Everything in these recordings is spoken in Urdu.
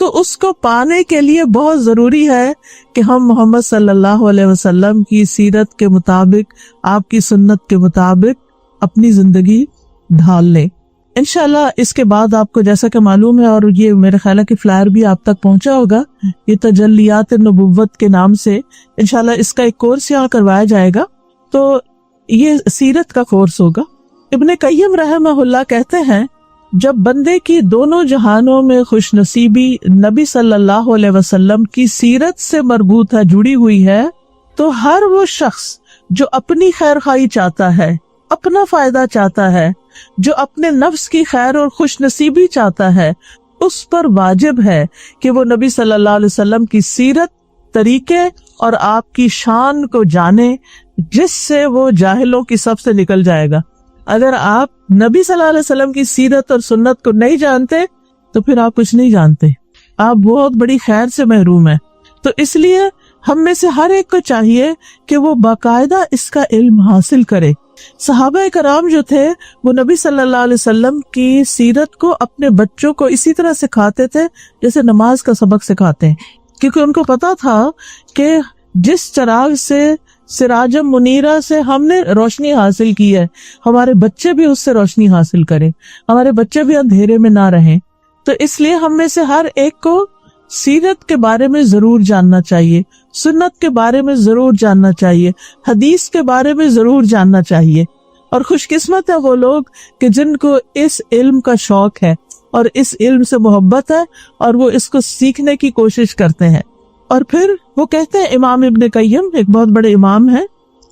تو اس کو پانے کے لیے بہت ضروری ہے کہ ہم محمد صلی اللہ علیہ وسلم کی سیرت کے مطابق، آپ کی سنت کے مطابق اپنی زندگی ڈھال لیں۔ انشاءاللہ اس کے بعد آپ کو جیسا کہ معلوم ہے، اور یہ میرے خیال ہے کہ فلائر بھی آپ تک پہنچا ہوگا، یہ تجلیات نبوت کے نام سے انشاءاللہ اس کا ایک کورس یہاں کروایا جائے گا، تو یہ سیرت کا کورس ہوگا۔ ابن قیم رحمہ اللہ کہتے ہیں جب بندے کی دونوں جہانوں میں خوش نصیبی نبی صلی اللہ علیہ وسلم کی سیرت سے مربوط ہے، جڑی ہوئی ہے، تو ہر وہ شخص جو اپنی خیر خواہی چاہتا ہے، اپنا فائدہ چاہتا ہے، جو اپنے نفس کی خیر اور خوش نصیبی چاہتا ہے، اس پر واجب ہے کہ وہ نبی صلی اللہ علیہ وسلم کی سیرت، طریقے اور آپ کی شان کو جانے، جس سے وہ جاہلوں کی صف سے نکل جائے گا۔ اگر آپ نبی صلی اللہ علیہ وسلم کی سیرت اور سنت کو نہیں جانتے تو پھر آپ کچھ نہیں جانتے، آپ بہت بڑی خیر سے محروم ہیں۔ تو اس لیے ہم میں سے ہر ایک کو چاہیے کہ وہ باقاعدہ اس کا علم حاصل کرے۔ صحابہ کرام جو تھے وہ نبی صلی اللہ علیہ وسلم کی سیرت کو اپنے بچوں کو اسی طرح سکھاتے تھے جیسے نماز کا سبق سکھاتے ہیں، کیونکہ ان کو پتا تھا کہ جس چراغ سے، سراجم منیرہ سے ہم نے روشنی حاصل کی ہے، ہمارے بچے بھی اس سے روشنی حاصل کریں، ہمارے بچے بھی اندھیرے میں نہ رہیں۔ تو اس لیے ہم میں سے ہر ایک کو سیرت کے بارے میں ضرور جاننا چاہیے، سنت کے بارے میں ضرور جاننا چاہیے، حدیث کے بارے میں ضرور جاننا چاہیے۔ اور خوش قسمت ہے وہ لوگ کہ جن کو اس علم کا شوق ہے اور اس علم سے محبت ہے اور وہ اس کو سیکھنے کی کوشش کرتے ہیں۔ اور پھر وہ کہتے ہیں، امام ابن قیم ایک بہت بڑے امام ہیں،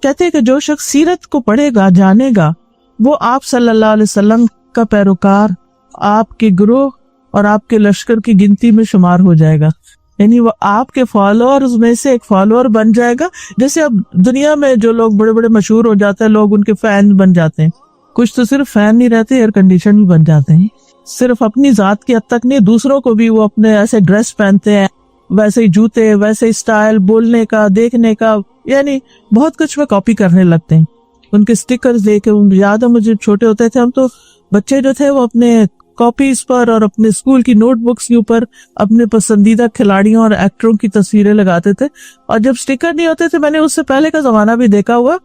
کہتے ہیں کہ جو شخص سیرت کو پڑھے گا، جانے گا، وہ آپ صلی اللہ علیہ وسلم کا پیروکار، آپ کے گروہ اور آپ کے لشکر کی گنتی میں شمار ہو جائے گا، یعنی وہ آپ کے فالوورز میں سے ایک فالوور بن جائے گا۔ جیسے اب دنیا میں جو لوگ بڑے بڑے مشہور ہو جاتے ہیں، لوگ ان کے فین بن جاتے ہیں، کچھ تو صرف فین نہیں رہتے، ایئر کنڈیشن بھی بن جاتے ہیں، صرف اپنی ذات کی حد تک نہیں، دوسروں کو بھی وہ اپنے ایسے ڈریس پہنتے ہیں، ویسے ہی جوتے، ویسے ہی سٹائل، بولنے کا، دیکھنے کا، یعنی بہت کچھ وہ کاپی کرنے لگتے ہیں۔ ان کے سٹیکرز لے کے، یاد ہے مجھے چھوٹے ہوتے تھے ہم، تو بچے جو تھے وہ اپنے کاپیز پر اور اپنے اسکول کی نوٹ بکس کے اوپر اپنے پسندیدہ کھلاڑیوں اور ایکٹروں کی تصویریں لگاتے تھے، اور جب سٹیکر نہیں ہوتے تھے، میں نے اس سے پہلے کا زمانہ بھی دیکھا ہوا،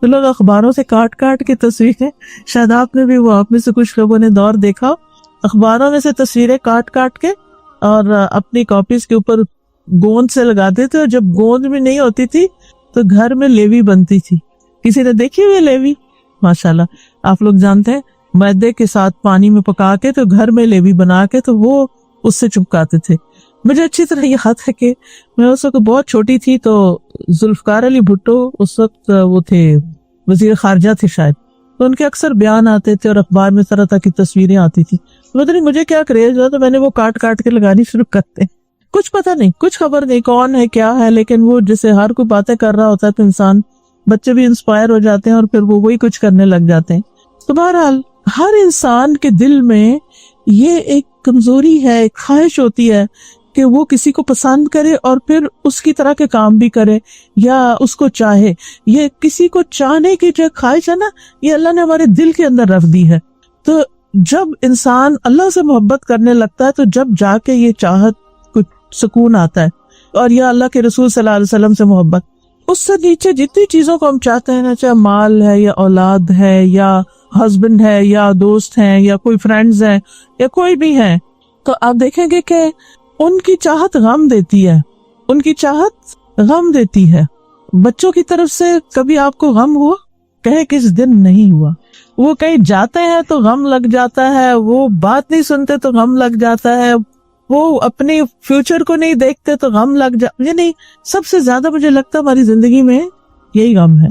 تو لوگ اخباروں سے کاٹ کاٹ کے تصویریں، شاید آپ نے بھی، وہ آپ میں سے کچھ لوگوں نے دور دیکھا، اخباروں میں سے تصویریں کاٹ کاٹ کے اور اپنی کاپیز کے اوپر گوند سے لگاتے تھے، اور جب گوند بھی نہیں ہوتی تھی تو گھر میں لیوی بنتی تھی۔ کسی نے دیکھی ہوئی لیوی؟ ماشاءاللہ، آپ لوگ جانتے ہیں، میدے کے ساتھ پانی میں پکا کے تو گھر میں لیوی بنا کے تو وہ اس سے چپکاتے تھے۔ مجھے اچھی طرح یاد ہے کہ میں اس وقت بہت چھوٹی تھی، تو ذوالفقار علی بھٹو اس وقت وہ تھے وزیر خارجہ تھے شاید، تو ان کے اکثر بیان آتے تھے اور اخبار میں طرح طرح کی تصویریں آتی تھی۔ پتہ نہیں مجھے کیا کریز ہوا، تو میں نے وہ کاٹ کاٹ کے لگانی شروع کرتے، کچھ پتہ نہیں، کچھ خبر نہیں کون ہے کیا ہے، لیکن وہ جیسے ہر کوئی باتیں کر رہا ہوتا ہے تو انسان، بچے بھی انسپائر ہو جاتے ہیں اور پھر وہ وہی کچھ کرنے لگ جاتے ہیں۔ تو بہرحال ہر انسان کے دل میں یہ ایک کمزوری ہے، ایک خواہش ہوتی ہے کہ وہ کسی کو پسند کرے اور پھر اس کی طرح کے کام بھی کرے یا اس کو چاہے۔ یہ کسی کو چاہنے کی جو خواہش ہے نا، یہ اللہ نے ہمارے دل کے اندر رکھ دی ہے۔ تو جب انسان اللہ سے محبت کرنے لگتا ہے تو جب جا کے یہ چاہت کچھ سکون آتا ہے، اور یا اللہ کے رسول صلی اللہ علیہ وسلم سے محبت، اس سے نیچے جتنی چیزوں کو ہم چاہتے ہیں نا، چاہے مال ہے یا اولاد ہے یا ہسبینڈ ہے یا دوست ہیں یا کوئی فرینڈز ہیں یا کوئی بھی ہے، تو آپ دیکھیں گے کہ ان کی چاہت غم دیتی ہے، ان کی چاہت غم دیتی ہے۔ بچوں کی طرف سے کبھی آپ کو غم ہوا؟ کہیں کس دن نہیں ہوا۔ وہ کہیں جاتے ہیں تو غم لگ جاتا ہے، وہ بات نہیں سنتے تو غم لگ جاتا ہے، وہ اپنی فیوچر کو نہیں دیکھتے تو غم لگ یعنی سب سے زیادہ مجھے لگتا ہے ہماری زندگی میں یہی غم ہے۔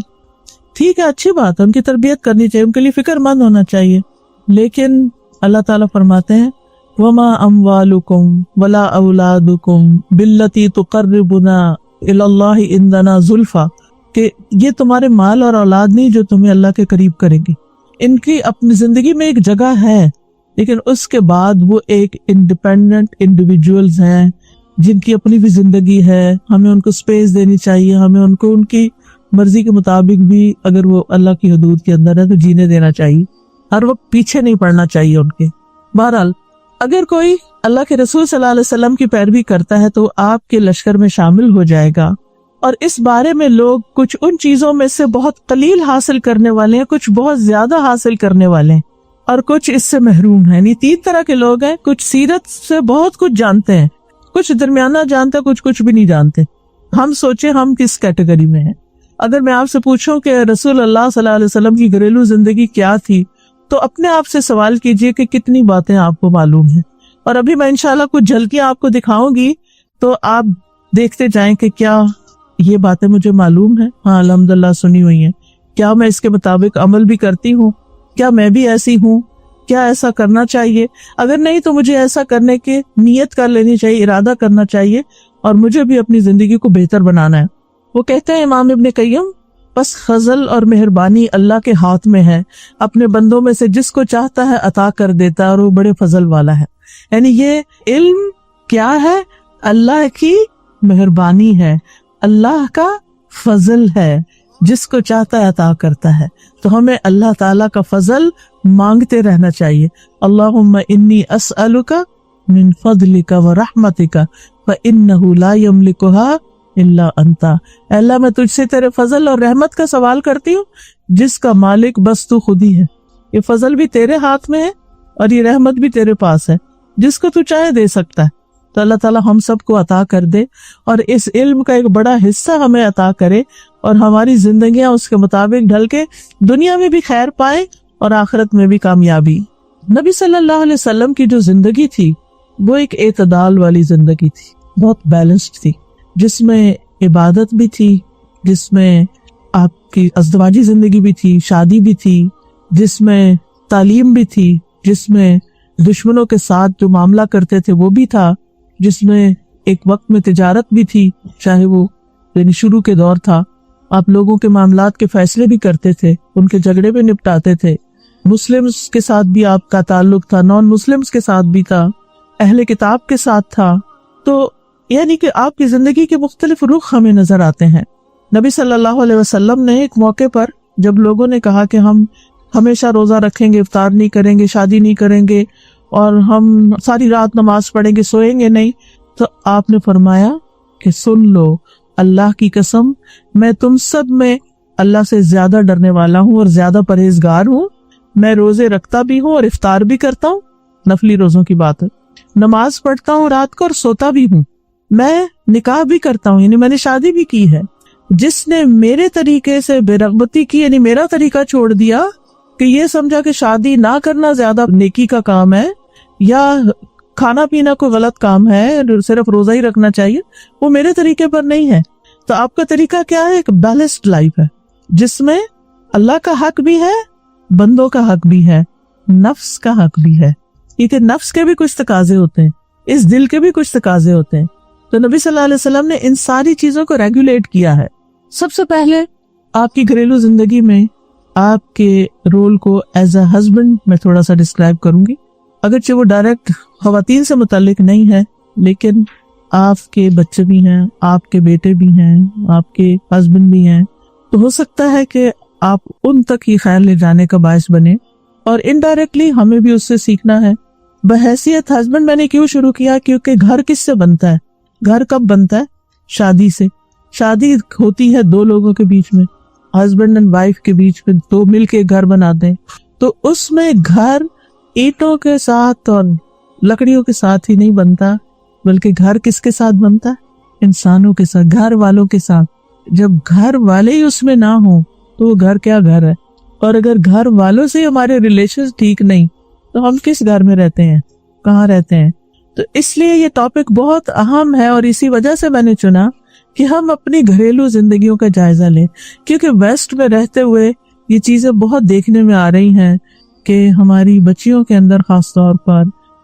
ٹھیک ہے، اچھی بات ہے، ان کی تربیت کرنی چاہیے، ان کے لیے فکر مند ہونا چاہیے، لیکن اللہ تعالیٰ فرماتے ہیں وَمَا أَمْوَالُكُمْ وَلَا أَوْلَادُكُمْ بِالَّتِي تُقَرِّبُنَا إِلَى اللَّهِ عِنْدَنَا زُلْفَىٰ، کہ یہ تمہارے مال اور اولاد نہیں جو تمہیں اللہ کے قریب کریں گے۔ ان کی اپنی زندگی میں ایک جگہ ہے، لیکن اس کے بعد وہ ایک انڈیپینڈنٹ انڈیویجولز ہیں جن کی اپنی بھی زندگی ہے، ہمیں ان کو سپیس دینی چاہیے، ہمیں ان کو ان کی مرضی کے مطابق بھی، اگر وہ اللہ کی حدود کے اندر ہے تو جینے دینا چاہیے، ہر وقت پیچھے نہیں پڑنا چاہیے ان کے۔ بہرحال اگر کوئی اللہ کے رسول صلی اللہ علیہ وسلم کی پیروی کرتا ہے تو آپ کے لشکر میں شامل ہو جائے گا، اور اس بارے میں لوگ کچھ ان چیزوں میں سے بہت قلیل حاصل کرنے والے ہیں، کچھ بہت زیادہ حاصل کرنے والے ہیں، اور کچھ اس سے محروم ہیں۔ یعنی 3 طرح کے لوگ ہیں، کچھ سیرت سے بہت کچھ جانتے ہیں، کچھ درمیانہ جانتے ہیں، کچھ بھی نہیں جانتے۔ ہم سوچیں ہم کس کیٹیگری میں ہیں۔ اگر میں آپ سے پوچھوں کہ رسول اللہ صلی اللہ علیہ وسلم کی گھریلو زندگی کیا تھی، تو اپنے آپ سے سوال کیجئے کہ کتنی باتیں آپ کو معلوم ہیں، اور ابھی میں انشاءاللہ کچھ جھلکیاں آپ کو دکھاؤں گی، تو آپ دیکھتے جائیں کہ کیا یہ باتیں مجھے معلوم ہیں؟ ہاں الحمدللہ سنی ہوئی ہیں۔ کیا میں اس کے مطابق عمل بھی کرتی ہوں؟ کیا میں بھی ایسی ہوں؟ کیا ایسا کرنا چاہیے؟ اگر نہیں تو مجھے ایسا کرنے کی نیت کر لینی چاہیے، ارادہ کرنا چاہیے، اور مجھے بھی اپنی زندگی کو بہتر بنانا ہے۔ وہ کہتے ہیں امام ابن قیم، بس فضل اور مہربانی اللہ کے ہاتھ میں ہے، اپنے بندوں میں سے جس کو چاہتا ہے عطا کر دیتا ہے، اور وہ بڑے فضل والا ہے۔ یعنی یہ علم کیا ہے؟ اللہ کی مہربانی ہے، اللہ کا فضل ہے، جس کو چاہتا ہے عطا کرتا ہے۔ تو ہمیں اللہ تعالیٰ کا فضل مانگتے رہنا چاہیے۔ اللہم انی اسألک من فضلک ورحمتک فإنہ لا یملکھا الا انت۔ اے اللہ میں تجھ سے تیرے فضل اور رحمت کا سوال کرتی ہوں، جس کا مالک بس تو خود ہی ہے۔ یہ فضل بھی تیرے ہاتھ میں ہے، اور یہ رحمت بھی تیرے پاس ہے، جس کو تو چاہے دے سکتا ہے۔ تو اللہ تعالیٰ ہم سب کو عطا کر دے، اور اس علم کا ایک بڑا حصہ ہمیں عطا کرے، اور ہماری زندگیاں اس کے مطابق ڈھل کے دنیا میں بھی خیر پائیں اور آخرت میں بھی کامیابی۔ نبی صلی اللہ علیہ وسلم کی جو زندگی تھی وہ ایک اعتدال والی زندگی تھی، بہت بیلنسڈ تھی، جس میں عبادت بھی تھی، جس میں آپ کی ازدواجی زندگی بھی تھی، شادی بھی تھی، جس میں تعلیم بھی تھی، جس میں دشمنوں کے ساتھ جو معاملہ کرتے تھے وہ بھی تھا، جس میں ایک وقت میں تجارت بھی تھی، چاہے وہ یعنی شروع کے دور تھا، آپ لوگوں کے معاملات کے فیصلے بھی کرتے تھے، ان کے جھگڑے بھی نپٹاتے تھے، مسلمز کے ساتھ بھی آپ کا تعلق تھا، نان مسلمز کے ساتھ بھی تھا، اہل کتاب کے ساتھ تھا۔ تو یعنی کہ آپ کی زندگی کے مختلف رخ ہمیں نظر آتے ہیں۔ نبی صلی اللہ علیہ وسلم نے ایک موقع پر جب لوگوں نے کہا کہ ہم ہمیشہ روزہ رکھیں گے، افطار نہیں کریں گے، شادی نہیں کریں گے، اور ہم ساری رات نماز پڑھیں گے، سوئیں گے نہیں، تو آپ نے فرمایا کہ سن لو، اللہ کی قسم میں تم سب میں اللہ سے زیادہ ڈرنے والا ہوں اور زیادہ پرہیزگار ہوں۔ میں روزے رکھتا بھی ہوں اور افطار بھی کرتا ہوں، نفلی روزوں کی بات ہے، نماز پڑھتا ہوں رات کو اور سوتا بھی ہوں، میں نکاح بھی کرتا ہوں، یعنی میں نے شادی بھی کی ہے۔ جس نے میرے طریقے سے بے رغبتی کی، یعنی میرا طریقہ چھوڑ دیا کہ یہ سمجھا کہ شادی نہ کرنا زیادہ نیکی کا کام ہے، یا کھانا پینا کوئی غلط کام ہے، صرف روزہ ہی رکھنا چاہیے، وہ میرے طریقے پر نہیں ہے۔ تو آپ کا طریقہ کیا ہے؟ ایک بیلنسڈ لائف ہے، جس میں اللہ کا حق بھی ہے، بندوں کا حق بھی ہے، نفس کا حق بھی ہے، کیونکہ نفس کے بھی کچھ تقاضے ہوتے ہیں، اس دل کے بھی کچھ تقاضے ہوتے ہیں۔ تو نبی صلی اللہ علیہ وسلم نے ان ساری چیزوں کو ریگولیٹ کیا ہے۔ سب سے پہلے آپ کی گھریلو زندگی میں آپ کے رول کو ایز اے ہسبینڈ میں تھوڑا سا ڈسکرائب کروں گی، اگرچہ وہ ڈائریکٹ خواتین سے متعلق نہیں ہے، لیکن آپ کے بچے بھی ہیں، آپ کے بیٹے بھی ہیں، آپ کے ہسبینڈ بھی ہیں، تو ہو سکتا ہے کہ آپ ان تک ہی خیر لے جانے کا باعث بنے، اور انڈائریکٹلی ہمیں بھی اس سے سیکھنا ہے۔ بحیثیت ہسبینڈ میں نے کیوں شروع کیا؟ کیونکہ گھر کس سے بنتا ہے؟ گھر کب بنتا ہے؟ شادی سے۔ شادی ہوتی ہے دو لوگوں کے بیچ میں، ہسبینڈ اینڈ وائف کے بیچ میں، دو مل کے گھر بناتے ہیں۔ تو اس میں گھر اینٹوں کے ساتھ اور لکڑیوں کے ساتھ ہی نہیں بنتا، بلکہ گھر کس کے ساتھ بنتا ہے؟ انسانوں کے ساتھ، گھر والوں کے ساتھ۔ جب گھر والے ہی اس میں نہ ہوں تو وہ گھر کیا گھر ہے؟ اور اگر گھر والوں سے ہمارے ریلیشن ٹھیک نہیں تو ہم کس گھر میں رہتے ہیں، کہاں رہتے ہیں؟ تو اس لیے یہ ٹاپک بہت اہم ہے، اور اسی وجہ سے میں نے چنا کہ ہم اپنی گھریلو زندگیوں کا جائزہ لیں، کیونکہ ویسٹ میں رہتے ہوئے یہ چیزیں بہت دیکھنے میں آ رہی ہیں کہ ہماری بچیوں کے اندر خاص طور پر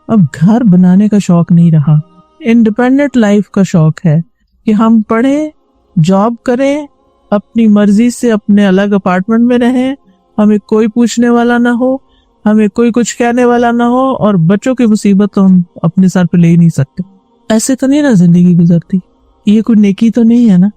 اب گھر بنانے کا شوق نہیں رہا، انڈیپینڈنٹ لائف کا شوق ہے کہ ہم پڑھیں، جاب کریں، اپنی مرضی سے اپنے الگ اپارٹمنٹ میں رہیں، ہمیں کوئی پوچھنے والا نہ ہو، ہمیں کوئی کچھ کہنے والا نہ ہو، اور بچوں کی مصیبت تو ہم اپنے سر پہ لے ہی نہیں سکتے۔ ایسے تو نہیں نا زندگی گزرتی، یہ کوئی نیکی تو نہیں ہے نا؟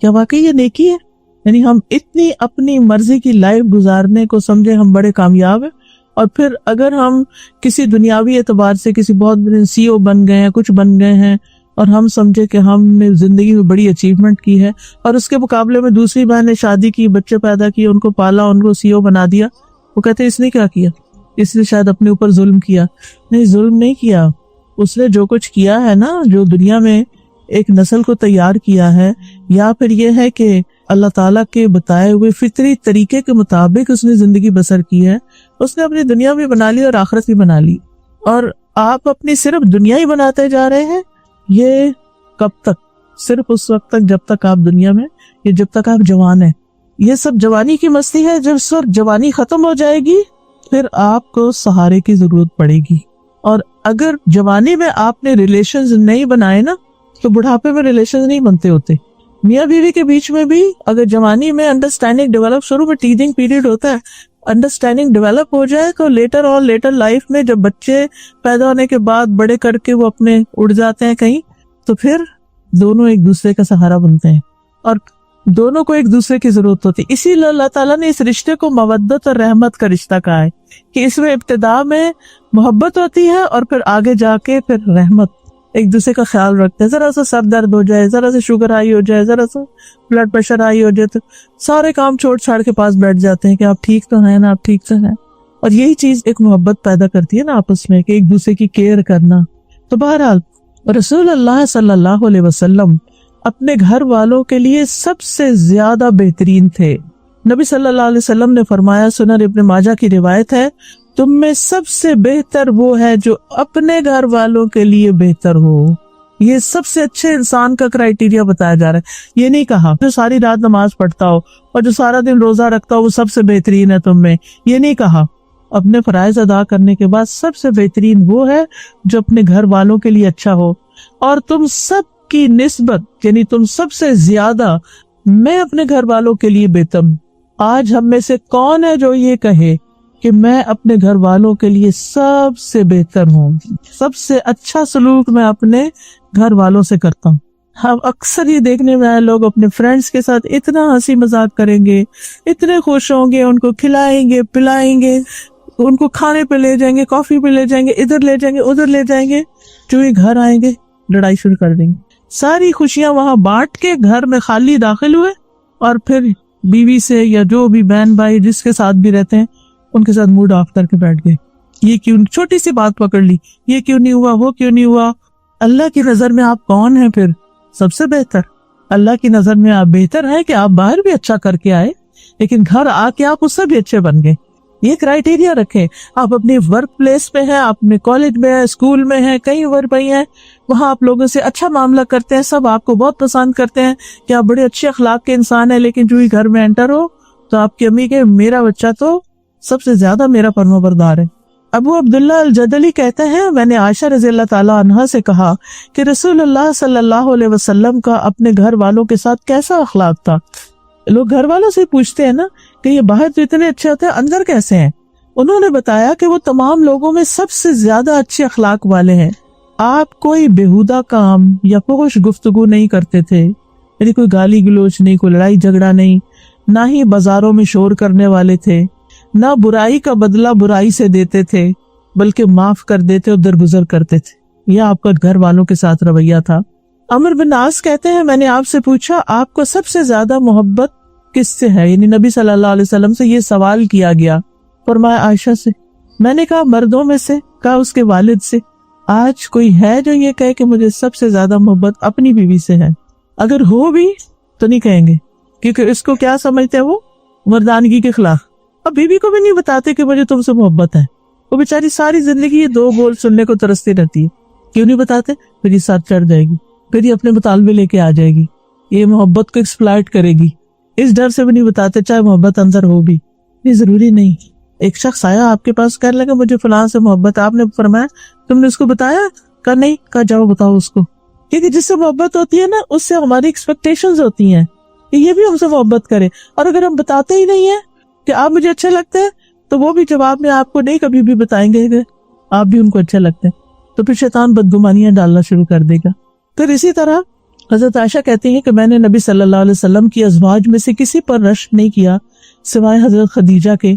کیا واقعی یہ نیکی ہے؟ یعنی ہم اتنی اپنی مرضی کی لائف گزارنے کو سمجھے ہم بڑے کامیاب ہیں، اور پھر اگر ہم کسی دنیاوی اعتبار سے کسی بہت بڑے CEO بن گئے ہیں، کچھ بن گئے ہیں، اور ہم سمجھے کہ ہم نے زندگی میں بڑی اچیومنٹ کی ہے، اور اس کے مقابلے میں دوسری بہن نے شادی کی، بچے پیدا کیے، ان کو پالا، ان کو CEO بنا دیا، وہ کہتے ہیں اس نے کیا کیا؟ اس نے شاید اپنے اوپر ظلم کیا۔ نہیں، ظلم نہیں کیا، اس نے جو کچھ کیا ہے نا، جو دنیا میں ایک نسل کو تیار کیا ہے، یا پھر یہ ہے کہ اللہ تعالیٰ کے بتائے ہوئے فطری طریقے کے مطابق اس نے زندگی بسر کی ہے، اس نے اپنی دنیا بھی بنا لی اور آخرت بھی بنا لی۔ اور آپ اپنی صرف دنیا ہی بناتے جا رہے ہیں، یہ کب تک؟ صرف اس وقت تک جب تک آپ دنیا میں، یا جب تک آپ جوان ہیں۔ یہ سب جوانی کی مستی ہے، جب اس وقت جوانی ختم ہو جائے گی پھر آپ کو سہارے کی ضرورت پڑے گی۔ اور اگر جوانی میں آپ نے ریلیشنز نہیں بنائے نا، تو بڑھاپے میں ریلیشنز نہیں بنتے ہوتے۔ میاں بیوی کے بیچ میں بھی اگر جوانی میں انڈرسٹینڈنگ ڈیولپ، شروع میں ٹیزنگ پیریڈ ہوتا ہے، انڈرسٹینڈنگ ڈیولپ ہو جائے تو لیٹر لائف میں جب بچے پیدا ہونے کے بعد بڑے کر کے وہ اپنے اڑ جاتے ہیں کہیں، تو پھر دونوں ایک دوسرے کا سہارا بنتے ہیں اور دونوں کو ایک دوسرے کی ضرورت ہوتی ہے۔ اسی لیے اللہ تعالیٰ نے اس رشتے کو مودت اور رحمت کا رشتہ کہا ہے کہ اس میں ابتدا میں محبت ہوتی ہے اور پھر آگے جا کے پھر رحمت، ایک دوسرے کا خیال رکھتے ہیں۔ ذرا سا سر درد ہو جائے، ذرا سا شوگر ہائی ہو جائے، ذرا سا بلڈ پریشر ہائی ہو جائے، تو سارے کام چھوڑ چھاڑ کے پاس بیٹھ جاتے ہیں کہ آپ ٹھیک تو ہیں نا، آپ ٹھیک تو ہیں۔ اور یہی چیز ایک محبت پیدا کرتی ہے نا آپس میں، کہ ایک دوسرے کی کیئر کرنا۔ تو بہرحال رسول اللہ صلی اللہ علیہ وسلم اپنے گھر والوں کے لیے سب سے زیادہ بہترین تھے۔ نبی صلی اللہ علیہ وسلم نے فرمایا، سنن ابن ماجہ کی روایت ہے، تم میں سب سے بہتر وہ ہے جو اپنے گھر والوں کے لیے بہتر ہو۔ یہ سب سے اچھے انسان کا کرائیٹیریا بتایا جا رہا ہے۔ یہ نہیں کہا جو ساری رات نماز پڑھتا ہو اور جو سارا دن روزہ رکھتا ہو وہ سب سے بہترین ہے تم میں، یہ نہیں کہا۔ اپنے فرائض ادا کرنے کے بعد سب سے بہترین وہ ہے جو اپنے گھر والوں کے لیے اچھا ہو، اور تم سب کی نسبت، یعنی تم سب سے زیادہ میں اپنے گھر والوں کے لیے بہتر ہوں۔ آج ہم میں سے کون ہے جو یہ کہے کہ میں اپنے گھر والوں کے لیے سب سے بہتر ہوں، سب سے اچھا سلوک میں اپنے گھر والوں سے کرتا ہوں؟ ہم اکثر یہ دیکھنے میں آئے، لوگ اپنے فرینڈس کے ساتھ اتنا ہنسی مذاق کریں گے، اتنے خوش ہوں گے، ان کو کھلائیں گے، پلائیں گے، ان کو کھانے پہ لے جائیں گے، کافی پہ لے جائیں گے، ادھر لے جائیں گے، ادھر لے جائیں گے، جو یہ گھر آئیں گے لڑائی شروع کر دیں گے۔ ساری خوشیاں وہاں بانٹ کے گھر میں خالی داخل ہوئے، اور پھر بیوی سے یا جو بھی بہن بھائی جس کے ساتھ بھی رہتے ہیں ان کے ساتھ موڈ آف کر کے بیٹھ گئے۔ یہ کیوں؟ چھوٹی سی بات پکڑ لی، یہ کیوں نہیں ہوا، وہ کیوں نہیں ہوا۔ اللہ کی نظر میں آپ کون ہیں پھر؟ سب سے بہتر۔ اللہ کی نظر میں آپ بہتر ہیں کہ آپ باہر بھی اچھا کر کے آئے، لیکن گھر آ کے آپ اس سے بھی اچھے بن گئے۔ یہ کرائیٹیریا رکھیں۔ آپ اپنی ورک پلیس پہ ہیں، آپ اپنے کالج میں ہیں، اسکول میں ہیں، کہیں اور پہ ہیں، وہاں آپ لوگوں سے اچھا معاملہ کرتے ہیں، سب آپ کو بہت پسند کرتے ہیں کہ آپ بڑے اچھے اخلاق کے انسان ہیں، لیکن جو ہی گھر میں انٹر ہو تو آپ کی امی کہ میرا بچہ تو سب سے زیادہ میرا فرما بردار ہے۔ ابو عبداللہ الجدلی کہتے ہیں، میں نے عائشہ رضی اللہ تعالی عنہا سے کہا کہ رسول اللہ صلی اللہ علیہ وسلم کا اپنے گھر والوں کے ساتھ کیسا اخلاق تھا۔ لوگ گھر والوں سے پوچھتے ہیں نا کہ یہ باہر تو اتنے اچھے ہوتے ہیں، اندر کیسے ہیں؟ انہوں نے بتایا کہ وہ تمام لوگوں میں سب سے زیادہ اچھے اخلاق والے ہیں۔ آپ کوئی بیہودہ کام یا فحش گفتگو نہیں کرتے تھے، یعنی کوئی گالی گلوچ نہیں، کوئی لڑائی جھگڑا نہیں، نہ ہی بازاروں میں شور کرنے والے تھے، نہ برائی کا بدلہ برائی سے دیتے تھے، بلکہ معاف کر دیتے اور درگزر کرتے تھے۔ یہ آپ کا گھر والوں کے ساتھ رویہ تھا۔ عمر بن عاص کہتے ہیں، میں نے آپ سے پوچھا آپ کو سب سے زیادہ محبت کس سے ہے؟ یعنی نبی صلی اللہ علیہ وسلم سے یہ سوال کیا گیا۔ فرمایا عائشہ سے۔ میں نے کہا مردوں میں سے؟ کہا اس کے والد سے۔ آج کوئی ہے جو یہ کہے کہ مجھے سب سے زیادہ محبت اپنی بیوی سے ہے؟ اگر ہو بھی تو نہیں کہیں گے، کیونکہ اس کو کیا سمجھتے ہیں وہ؟ مردانگی کے خلاف۔ اب بیوی کو بھی نہیں بتاتے کہ مجھے تم سے محبت ہے، وہ بیچاری ساری زندگی یہ دو بول سننے کو ترستی رہتی ہے۔ کیوں نہیں بتاتے؟ پھر یہ ساتھ چڑھ جائے گی، پھر یہ اپنے مطالبے لے کے آ جائے گی، یہ محبت کو ایکسپلائٹ کرے گی۔ اس ڈر سے بھی نہیں بتاتے چاہے محبت اندر ہو بھی۔ یہ ضروری نہیں ایک شخص آیا آپ کے پاس کہنے لگا مجھے فلاں سے محبت، آپ نے فرمایا تم نے اس کو بتایا؟ کہا نہیں۔ کہا جاؤ بتاؤ اس کو، کیونکہ جس سے محبت ہوتی ہے نا اس سے ہماری ایکسپیکٹیشنز ہوتی ہیں کہ یہ بھی ہم سے محبت کرے، اور اگر ہم بتاتے ہی نہیں ہیں کہ آپ مجھے اچھے لگتے ہیں تو وہ بھی جواب میں آپ کو نہیں کبھی بھی بتائیں گے کہ آپ بھی ان کو اچھے لگتے ہیں، تو پھر شیطان بدگمانیاں ڈالنا شروع کر دے گا۔ پھر اسی طرح حضرت عائشہ کہتی ہیں کہ میں نے نبی صلی اللہ علیہ وسلم کی ازواج میں سے کسی پر رشک نہیں کیا سوائے حضرت خدیجہ کے،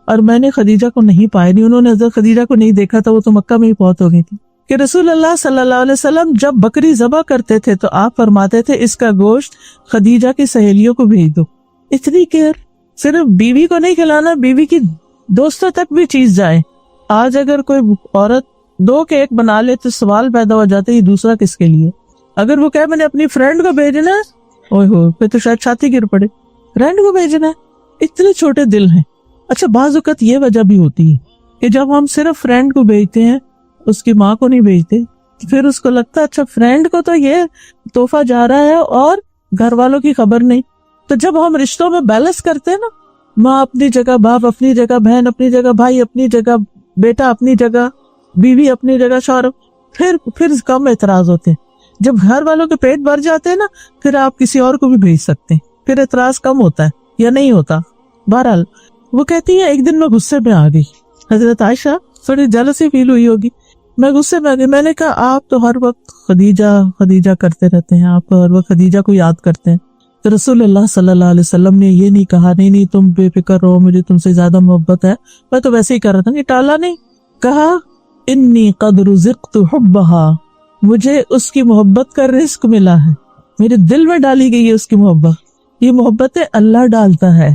اور میں نے خدیجہ کو نہیں پایا نہیں، انہوں نے حضرت خدیجہ کو نہیں دیکھا تھا، وہ تو مکہ میں ہی فوت ہو گئی تھی، کہ رسول اللہ صلی اللہ علیہ وسلم جب بکری ذبح کرتے تھے تو آپ فرماتے تھے اس کا گوشت خدیجہ کی سہیلیوں کو بھیج دو۔ اتنی کیئر، صرف بیوی کو نہیں کھلانا، بیوی کی دوستوں تک بھی چیز جائے۔ آج اگر کوئی عورت 2 کے 1 بنا لے تو سوال پیدا ہو جاتا ہے یہ دوسرا کس کے لیے؟ اگر وہ کہے میں نے اپنی فرینڈ کو بھیجنا ہے، اوہ ہو، پھر تو شاید چھاتی گر پڑے، فرینڈ کو بھیجنا ہے، اتنے چھوٹے دل ہیں۔ اچھا بعض اوقات یہ وجہ بھی ہوتی ہے کہ جب ہم صرف فرینڈ کو بھیجتے ہیں، اس کی ماں کو نہیں بھیجتے، پھر اس کو لگتا ہے اچھا فرینڈ کو تو یہ تحفہ جا رہا ہے اور گھر والوں کی خبر نہیں۔ تو جب ہم رشتوں میں بیلنس کرتے ہیں نا، ماں اپنی جگہ، باپ اپنی جگہ، بہن اپنی جگہ، بھائی اپنی جگہ، بیٹا اپنی جگہ، بیوی اپنی جگہ، شوہر، پھر کم اعتراض ہوتے ہیں۔ جب گھر والوں کے پیٹ بھر جاتے ہیں نا، پھر آپ کسی اور کو بھی بھیج سکتے ہیں، پھر اعتراض کم ہوتا ہے یا نہیں ہوتا۔ بہرحال وہ کہتی ہے ایک دن میں غصے میں آ گئی، حضرت عائشہ تھوڑی جیلسی فیل ہوئی ہوگی، میں غصے میں آ گئی، میں نے کہا آپ تو ہر وقت خدیجہ خدیجہ کرتے رہتے ہیں، آپ ہر وقت خدیجہ کو یاد کرتے ہیں، تو رسول اللہ صلی اللہ علیہ وسلم نے یہ نہیں کہا نہیں تم بے فکر رہو، مجھے تم سے زیادہ محبت ہے، میں تو ویسے ہی کر رہا تھا، یہ ٹالا نہیں، کہا انی قد رزقت حبھا، مجھے اس کی محبت کا رزق ملا ہے، میرے دل میں ڈالی گئی ہے اس کی محبت۔ یہ محبتیں اللہ ڈالتا ہے،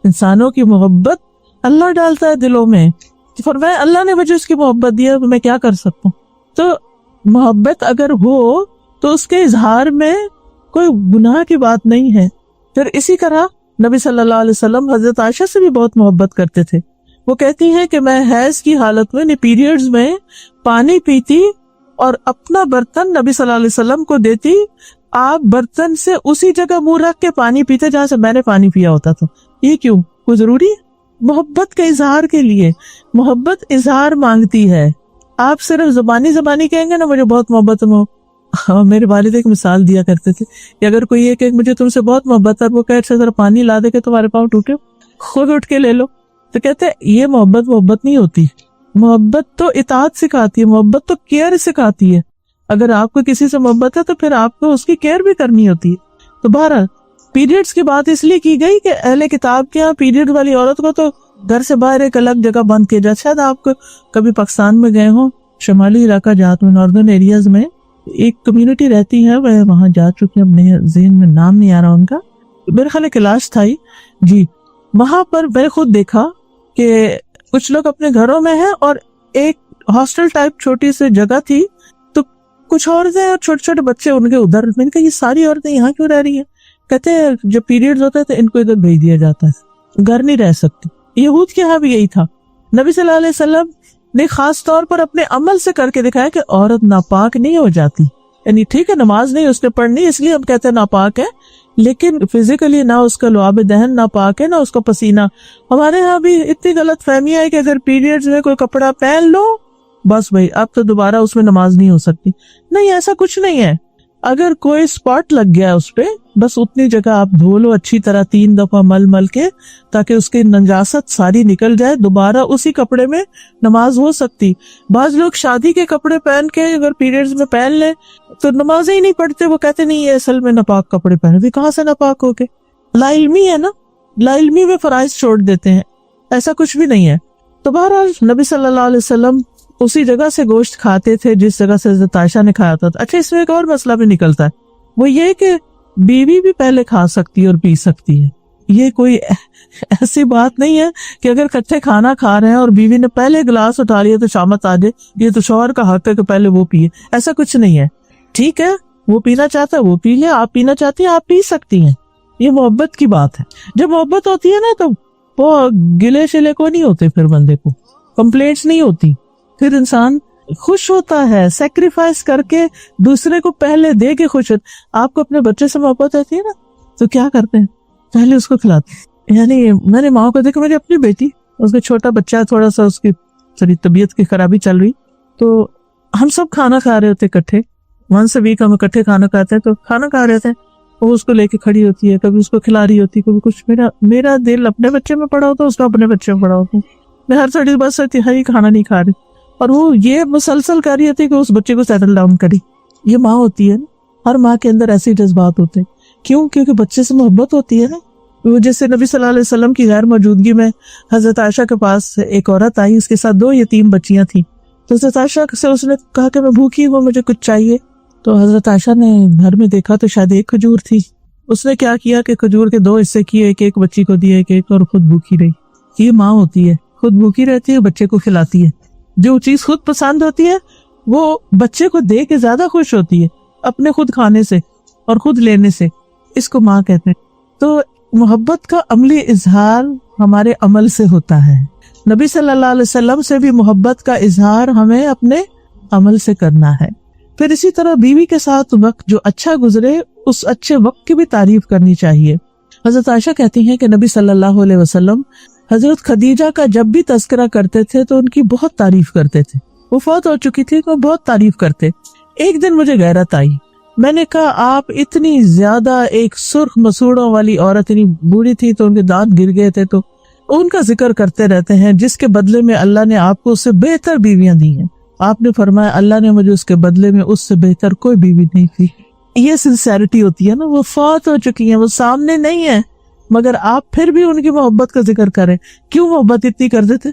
انسانوں کی محبت اللہ ڈالتا ہے دلوں میں، فرمایا اللہ نے مجھے اس کی محبت دی ہے، میں کیا کر سکتا ہوں۔ تو محبت اگر ہو تو اس کے اظہار میں کوئی گناہ کی بات نہیں ہے۔ پھر اسی طرح نبی صلی اللہ علیہ وسلم حضرت عائشہ سے بھی بہت محبت کرتے تھے، وہ کہتی ہیں کہ میں حیض کی حالت میں پیریڈز میں پانی پیتی اور اپنا برتن نبی صلی اللہ علیہ وسلم کو دیتی، آپ برتن سے اسی جگہ منہ رکھ کے پانی پیتے جہاں سے میں نے پانی پیا ہوتا تھا۔ یہ کیوں؟ کوئی ضروری ہے؟ محبت کے اظہار کے لیے، محبت اظہار مانگتی ہے۔ آپ صرف زبانی کہیں گے نا مجھے بہت محبت ہے، میرے والد ایک مثال دیا کرتے تھے کہ اگر کوئی یہ کہ مجھے تم سے بہت محبت ہے، وہ کہ اچھا ذرا پانی لا دے کہ تمہارے پاؤں ٹوٹے، خود اٹھ کے لے لو، تو کہتے یہ محبت نہیں ہوتی۔ محبت تو اطاعت سکھاتی ہے، محبت تو کیئر سکھاتی ہے۔ اگر آپ کو کسی سے محبت ہے تو پھر آپ کو اس کی کیئر بھی کرنی ہوتی ہے۔ تو بہرحال پیریڈز کی بات اس لیے کی گئی کہ اہل کتاب کے یہاں پیریڈ والی عورت کو تو گھر سے باہر ایک الگ جگہ بند کیا جائے۔ شاید آپ کو کبھی پاکستان میں گئے ہوں، شمالی علاقہ جات میں، ناردرن ایریاز میں ایک کمیونٹی رہتی ہے، وہ وہاں جا چکی، اپنے ذہن میں نام نہیں آ رہا ان کا، میرے خیال کلاش تھا جی، وہاں پر میں نے خود دیکھا کہ کچھ لوگ اپنے گھروں میں ہیں اور ایک ہاسٹل ٹائپ چھوٹی سی جگہ تھی، تو کچھ عورتیں اور چھوٹے چھوٹے بچے ان کے ادھر، میں نے کہا یہ ساری عورتیں یہاں کیوں رہ رہی ہیں؟ کہتے ہیں جب پیریڈز ہوتے ہیں تو ان کو ادھر بھیج دیا جاتا ہے، گھر نہیں رہ سکتی۔ یہود کے ہاں بھی یہی تھا۔ نبی صلی اللہ علیہ وسلم نے خاص طور پر اپنے عمل سے کر کے دکھایا کہ عورت ناپاک نہیں ہو جاتی، یعنی ٹھیک ہے نماز نہیں اس نے پڑھنی اس لیے ہم کہتے ہیں ناپاک ہے، لیکن فزیکلی نہ اس کا لعاب دہن ناپاک ہے، نہ اس کا پسینہ۔ ہمارے ہاں بھی اتنی غلط فہمیاں ہے کہ اگر پیریڈز میں کوئی کپڑا پہن لو بس بھائی اب تو دوبارہ اس میں نماز نہیں ہو سکتی۔ نہیں، ایسا کچھ نہیں ہے۔ اگر کوئی اسپاٹ لگ گیا اس پہ، بس اتنی جگہ آپ دھو لو اچھی طرح 3 دفعہ مل کے، تاکہ اس کی نجاست ساری نکل جائے، دوبارہ اسی کپڑے میں نماز ہو سکتی۔ بعض لوگ شادی کے کپڑے پہن کے اگر پیریڈز میں پہن لیں تو نماز ہی نہیں پڑھتے، وہ کہتے نہیں یہ اصل میں ناپاک کپڑے پہنے، بھی کہاں سے ناپاک ہو کے؟ لا علمی ہے نا، لا علمی میں فرائض چھوڑ دیتے ہیں، ایسا کچھ بھی نہیں ہے۔ تو بہرحال نبی صلی اللہ علیہ وسلم اسی جگہ سے گوشت کھاتے تھے جس جگہ سے حضرت عائشہ نے کھایا تھا۔ اچھا اس میں ایک اور مسئلہ بھی نکلتا ہے، وہ یہ کہ بیوی بھی پہلے کھا سکتی ہے اور پی سکتی ہے۔ یہ کوئی ایسی بات نہیں ہے کہ اگر کٹھے کھانا کھا رہے ہیں اور بیوی نے پہلے گلاس اٹھا لیا تو شامت آ جائے، یہ تو شوہر کا حق ہے کہ پہلے وہ پیے، ایسا کچھ نہیں ہے۔ ٹھیک ہے وہ پینا چاہتا ہے وہ پی لے، آپ پینا چاہتی ہیں آپ پی سکتی ہیں، یہ محبت کی بات ہے۔ جب محبت ہوتی ہے نا تو وہ گلے شلے کو نہیں ہوتے، پھر بندے کو کمپلینٹس نہیں ہوتی، پھر انسان خوش ہوتا ہے، سیکریفائس کر کے دوسرے کو پہلے دے کے خوش ہوتا۔ آپ کو اپنے بچے سے محبت ہوتی ہے نا تو کیا کرتے ہیں؟ پہلے اس کو کھلاتے ہیں۔ یعنی میں نے ماں کو دیکھا، میری اپنی بیٹی، اس کا چھوٹا بچہ ہے، تھوڑا سا اس کی طبیعت کی خرابی چل رہی، تو ہم سب کھانا کھا رہے ہوتے اکٹھے، 1 ویک ہم اکٹھے کھانا کھاتے ہیں، تو کھانا کھا رہے تھے، وہ اس کو لے کے کھڑی ہوتی ہے، کبھی اس کو کھلا رہی ہوتی، کبھی کچھ۔ میرا دل اپنے بچے میں پڑا ہوتا، اس کا اپنے بچے میں پڑا ہوتا، میں ہر سڑی بس ہی کھانا نہیں کھا رہی، اور وہ یہ مسلسل کر رہی ہوتی کہ اس بچے کو سیٹل ڈاؤن کری۔ یہ ماں ہوتی ہے نا، ہر ماں کے اندر ایسے جذبات ہوتے ہیں۔ کیوں؟ کیونکہ بچے سے محبت ہوتی ہے نا، وہ جیسے نبی صلی اللہ علیہ وسلم کی غیر موجودگی میں حضرت عائشہ کے پاس ایک عورت آئی، اس کے ساتھ 2 یتیم بچیاں تھیں. تو حضرت عائشہ سے اس نے کہا کہ میں بھوکی ہوں، مجھے کچھ چاہیے. تو حضرت عائشہ نے گھر میں دیکھا تو شاید ایک کھجور تھی. اس نے کیا کیا کہ کھجور کے 2 حصے کیے، ایک ایک بچی کو دیے، ایک اور خود بھوکی رہی. یہ ماں ہوتی ہے، خود بھوکی رہتی ہے، بچے کو کھلاتی ہے. جو چیز خود پسند ہوتی ہے وہ بچے کو دے کے زیادہ خوش ہوتی ہے اپنے خود کھانے سے اور خود لینے سے. اس کو ماں کہتے ہیں. تو محبت کا عملی اظہار ہمارے عمل سے ہوتا ہے. نبی صلی اللہ علیہ وسلم سے بھی محبت کا اظہار ہمیں اپنے عمل سے کرنا ہے. پھر اسی طرح بیوی کے ساتھ وقت جو اچھا گزرے اس اچھے وقت کی بھی تعریف کرنی چاہیے. حضرت عائشہ کہتی ہیں کہ نبی صلی اللہ علیہ وسلم حضرت خدیجہ کا جب بھی تذکرہ کرتے تھے تو ان کی بہت تعریف کرتے تھے. وہ فوت ہو چکی تھی تو بہت تعریف کرتے. ایک دن مجھے غیرت آئی. میں نے کہا آپ اتنی زیادہ ایک سرخ مسوڑوں والی عورت، اتنی بوڑھی تھی تو ان کے دانت گر گئے تھے، تو ان کا ذکر کرتے رہتے ہیں جس کے بدلے میں اللہ نے آپ کو اس سے بہتر بیویاں دی ہیں. آپ نے فرمایا اللہ نے مجھے اس کے بدلے میں اس سے بہتر کوئی بیوی نہیں دی. یہ سنسیریٹی ہوتی ہے نا. وہ فوت ہو چکی ہیں، وہ سامنے نہیں ہے، مگر آپ پھر بھی ان کی محبت کا ذکر کریں. کیوں محبت اتنی کرتے تھے؟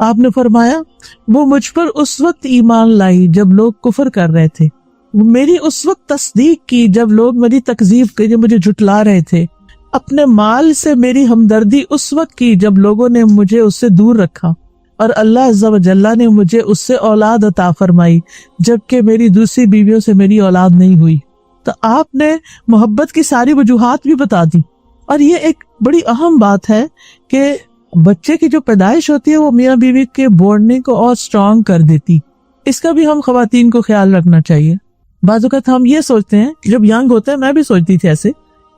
آپ نے فرمایا وہ مجھ پر اس وقت ایمان لائی جب لوگ کفر کر رہے تھے، میری اس وقت تصدیق کی جب لوگ میری تکذیب کے مجھے جھٹلا رہے تھے، اپنے مال سے میری ہمدردی اس وقت کی جب لوگوں نے مجھے اس سے دور رکھا، اور اللہ عز و جل نے مجھے اس سے اولاد عطا فرمائی جبکہ میری دوسری بیویوں سے میری اولاد نہیں ہوئی. تو آپ نے محبت کی ساری وجوہات بھی بتا دی. اور یہ ایک بڑی اہم بات ہے کہ بچے کی جو پیدائش ہوتی ہے وہ میاں بیوی کے بانڈنگ کو اور اسٹرانگ کر دیتی. اس کا بھی ہم خواتین کو خیال رکھنا چاہیے. بعض اوقات ہم یہ سوچتے ہیں جب ینگ ہوتے ہیں، میں بھی سوچتی تھی ایسے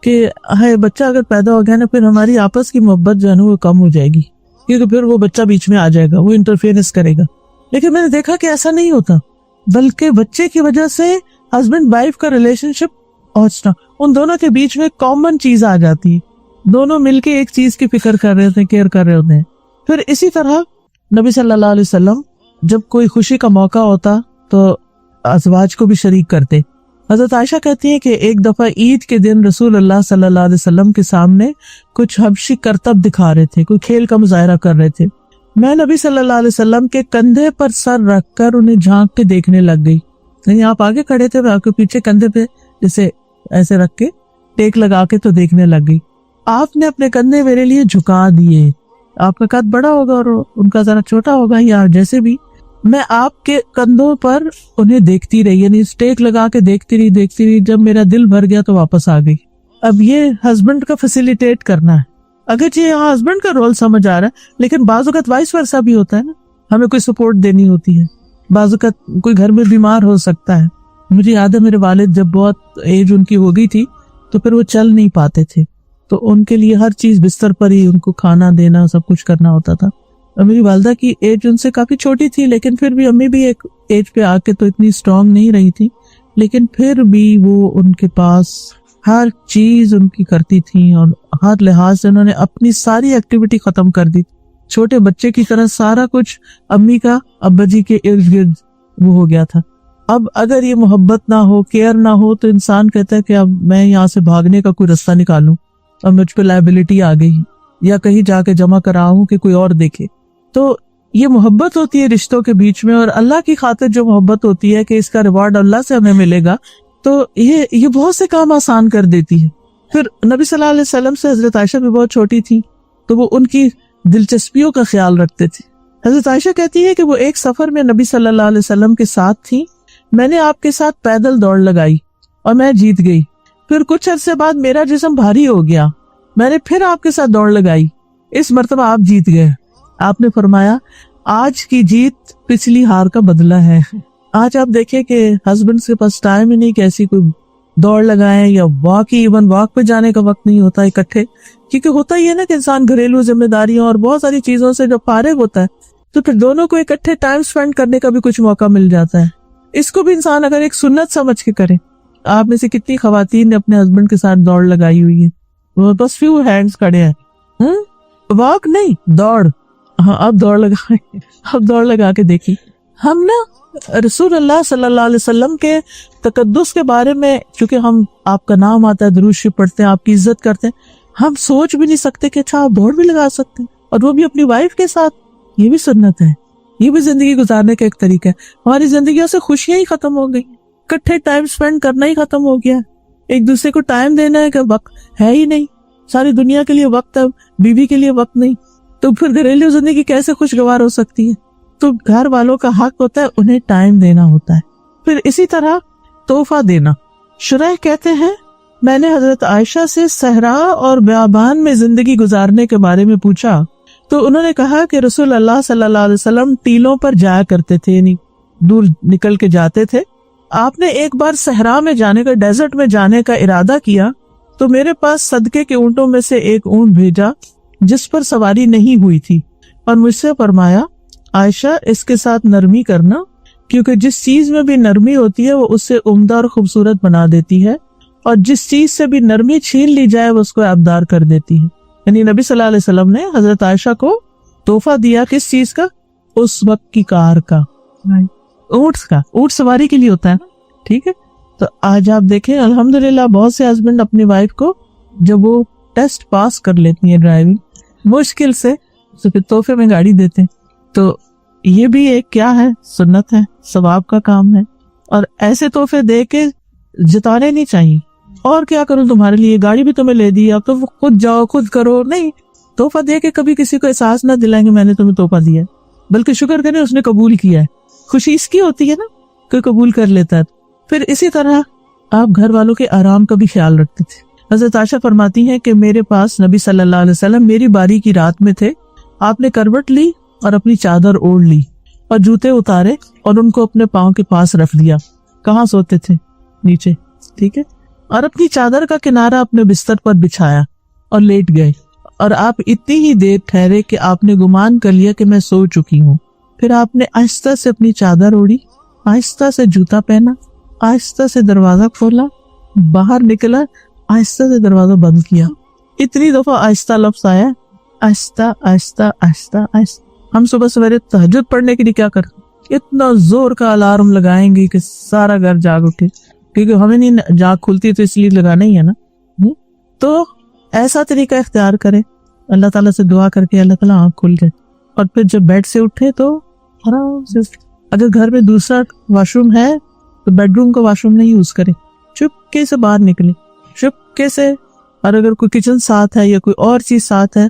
کہ بچہ اگر پیدا ہو گیا نا پھر ہماری آپس کی محبت جو ہے نا وہ کم ہو جائے گی، کیونکہ پھر وہ بچہ بیچ میں آ جائے گا، وہ انٹرفیئرنس کرے گا. لیکن میں نے دیکھا کہ ایسا نہیں ہوتا، بلکہ بچے کی وجہ سے ہسبینڈ وائف کا ریلیشن شپ اور ان دونوں کے بیچ میں کامن چیز آ جاتی ہے. دونوں مل کے ایک چیز کی فکر کر رہے ہوتے ہیں، کیئر کر رہے ہوتے ہیں. پھر اسی طرح نبی صلی اللہ علیہ وسلم جب کوئی خوشی کا موقع ہوتا تو ازواج کو بھی شریک کرتے. حضرت عائشہ کہتی ہیں کہ ایک دفعہ عید کے دن رسول اللہ صلی اللہ علیہ وسلم کے سامنے کچھ حبشی کرتب دکھا رہے تھے، کوئی کھیل کا مظاہرہ کر رہے تھے. میں نبی صلی اللہ علیہ وسلم کے کندھے پر سر رکھ کر انہیں جھانک کے دیکھنے لگ گئی. یعنی آپ آگے کھڑے تھے، میں آپ کے پیچھے کندھے پہ جیسے ایسے رکھ کے ٹیک لگا کے تو دیکھنے لگ گئی. آپ نے اپنے کندھے میرے لیے جھکا دیے. آپ کا قد بڑا ہوگا اور ان کا ذرا چھوٹا ہوگا یا جیسے بھی، میں آپ کے کندھوں پر انہیں دیکھتی رہی، یعنی اسٹیک لگا کے دیکھتی رہی. جب میرا دل بھر گیا تو واپس آ گئی. اب یہ ہسبینڈ کا فیسیلیٹیٹ کرنا ہے. اگرچہ یہاں ہسبینڈ کا رول سمجھ آ رہا ہے، لیکن بعض اوقات وائس ورثا بھی ہوتا ہے نا. ہمیں کوئی سپورٹ دینی ہوتی ہے، بعض اوقات کوئی گھر میں بیمار ہو سکتا ہے. مجھے یاد ہے میرے والد جب بہت ایج ان کی ہو گئی تھی تو پھر وہ چل نہیں پاتے تھے، تو ان کے لیے ہر چیز بستر پر ہی ان کو کھانا دینا سب کچھ کرنا ہوتا تھا. میری والدہ کی ایج ان سے کافی چھوٹی تھی، لیکن پھر بھی امی بھی ایک ایج پہ آ کے تو اتنی اسٹرانگ نہیں رہی تھی، لیکن پھر بھی وہ ان کے پاس ہر چیز ان کی کرتی تھی اور ہر لحاظ سے انہوں نے اپنی ساری ایکٹیویٹی ختم کر دی. چھوٹے بچے کی طرح سارا کچھ امی کا ابا جی کے ارد گرد وہ ہو گیا تھا. اب اگر یہ محبت نہ ہو، کیئر نہ ہو، تو انسان کہتا ہے کہ اب میں یہاں سے بھاگنے کا کوئی رستہ نکالوں، اب مجھ پہ لائبلٹی آ گئی یا کہیں جا کے جمع کراؤں کہ کوئی اور دیکھے. تو یہ محبت ہوتی ہے رشتوں کے بیچ میں، اور اللہ کی خاطر جو محبت ہوتی ہے کہ اس کا ریوارڈ اللہ سے ہمیں ملے گا، تو یہ بہت سے کام آسان کر دیتی ہے. پھر نبی صلی اللہ علیہ وسلم سے حضرت عائشہ بھی بہت چھوٹی تھی تو وہ ان کی دلچسپیوں کا خیال رکھتے تھے. حضرت عائشہ کہتی ہے کہ وہ ایک سفر میں نبی صلی اللہ علیہ وسلم کے ساتھ تھی. میں نے آپ کے ساتھ پیدل دوڑ لگائی اور میں جیت گئی. پھر کچھ عرصے بعد میرا جسم بھاری ہو گیا، میں نے پھر آپ کے ساتھ دوڑ لگائی، اس مرتبہ آپ جیت گئے. آپ نے فرمایا آج کی جیت پچھلی ہار کا بدلہ ہے. آج آپ دیکھیں کہ ہسبینڈ کے پاس ٹائم ہی نہیں کہ ایسی کوئی دوڑ لگائیں یا واک، ایون واک پہ جانے کا وقت نہیں ہوتا اکٹھے، کیونکہ ہوتا ہی ہے نا کہ انسان گھریلو ذمہ داریوں اور بہت ساری چیزوں سے جب فارغ ہوتا ہے تو پھر دونوں کو اکٹھے ٹائم سپینڈ کرنے کا بھی کچھ موقع مل جاتا ہے. اس کو بھی انسان اگر ایک سنت سمجھ کے کرے. آپ میں سے کتنی خواتین نے اپنے ہسبینڈ کے ساتھ دوڑ لگائی ہوئی ہے؟ وہ بس فیو ہینڈز کھڑے ہیں. واک نہیں، دوڑ. ہاں اب دوڑ لگا کے دیکھی. ہم نا رسول اللہ صلی اللہ علیہ وسلم کے تقدس کے بارے میں، چونکہ ہم آپ کا نام آتا ہے، درود شریف پڑھتے ہیں، آپ کی عزت کرتے ہیں، ہم سوچ بھی نہیں سکتے کہ اچھا آپ دوڑ بھی لگا سکتے ہیں، اور وہ بھی اپنی وائف کے ساتھ. یہ بھی سنت ہے، یہ بھی زندگی گزارنے کا ایک طریقہ ہے. ہماری زندگیوں سے خوشیاں ہی ختم ہو گئی، کٹھے ٹائم سپینڈ کرنا ہی ختم ہو گیا. ایک دوسرے کو ٹائم دینا ہے کہ وقت ہے ہی نہیں. ساری دنیا کے لیے وقت ہے، بیوی کے لیے وقت نہیں، تو پھر گھریلو زندگی کیسے خوشگوار ہو سکتی ہے؟ تو گھر والوں کا حق ہوتا ہے انہیں ٹائم دینا ہوتا ہے. پھر اسی طرح تحفہ دینا. شریح کہتے ہیں میں نے حضرت عائشہ سے صحرا اور بیابان میں زندگی گزارنے کے بارے میں پوچھا تو انہوں نے کہا کہ رسول اللہ صلی اللہ علیہ وسلم ٹیلوں پر جایا کرتے تھے، یعنی دور نکل کے جاتے تھے. آپ نے ایک بار صحرا میں جانے کا، ڈیزرٹ میں جانے کا ارادہ کیا تو میرے پاس صدقے کے اونٹوں میں سے ایک اونٹ بھیجا جس پر سواری نہیں ہوئی تھی، اور مجھ سے فرمایا عائشہ اس کے ساتھ نرمی کرنا، کیونکہ جس چیز میں بھی نرمی ہوتی ہے وہ اس سے عمدہ اور خوبصورت بنا دیتی ہے، اور جس چیز سے بھی نرمی چھین لی جائے وہ اس کو ابدار کر دیتی ہے. یعنی نبی صلی اللہ علیہ وسلم نے حضرت عائشہ کو تحفہ دیا کس چیز کا؟ اس وقت کی کار کا، اونٹ کا. اونٹ سواری کے لیے ہوتا ہے نا، ٹھیک ہے. تو آج آپ دیکھیں الحمدللہ بہت سے ہسبینڈ اپنی وائف کو جب وہ ٹیسٹ پاس کر لیتی ہیں ڈرائیونگ مشکل سے تو پھر تحفے میں گاڑی دیتے ہیں. تو یہ بھی ایک کیا ہے؟ سنت ہے، ثواب کا کام ہے. اور ایسے تحفے دے کے جتانے نہیں چاہیے. اور کیا کروں تمہارے لیے، گاڑی بھی تمہیں لے دی، اب تو خود جاؤ خود کرو. نہیں، تحفہ دے کے کبھی کسی کو احساس نہ دلائیں گے میں نے تمہیں تحفہ دیا، بلکہ شکر کریں اس نے قبول کیا ہے. خوشی اس کی ہوتی ہے نا، کوئی قبول کر لیتا ہے. پھر اسی طرح آپ گھر والوں کے آرام کا بھی خیال رکھتے تھے. حضرت عائشہ فرماتی ہیں کہ میرے پاس نبی صلی اللہ علیہ وسلم میری باری کی رات میں تھے. آپ نے کروٹ لی اور اپنی چادر اوڑھ لی اور جوتے اتارے اور ان کو اپنے پاؤں کے پاس رکھ دیا. کہاں سوتے تھے؟ نیچے، ٹھیک ہے. اور اپنی چادر کا کنارہ اپنے بستر پر بچھایا اور لیٹ گئے، اور آپ اتنی ہی دیر ٹھہرے کہ آپ نے گمان کر لیا کہ میں سو چکی ہوں. پھر آپ نے آہستہ سے اپنی چادر اوڑھی، آہستہ سے جوتا پہنا، آہستہ سے دروازہ کھولا، باہر نکلا، آہستہ سے دروازہ بند کیا. اتنی دفعہ آہستہ لفظ آیا، آہستہ آہستہ آہستہ آہستہ. ہم صبح سویرے تہجد پڑھنے کے لیے کیا کریں؟ اتنا زور کا الارم لگائیں گے کہ سارا گھر جاگ اٹھے، کیونکہ ہمیں نہیں جاگ کھلتی تو اس لیے لگانا ہی ہے نا. تو ایسا طریقہ اختیار کریں، اللہ تعالیٰ سے دعا کر کے اللہ تعالیٰ آنکھ کھل جائے. اور پھر جب بیڈ سے اٹھے تو آرام سے، اگر گھر میں دوسرا واش روم ہے تو بیڈ روم کا واش روم نہیں یوز کریں، چپکے سے باہر نکلیں، چپکے سے. اور اگر کوئی کچن ساتھ ہے یا کوئی اور چیز ساتھ ہے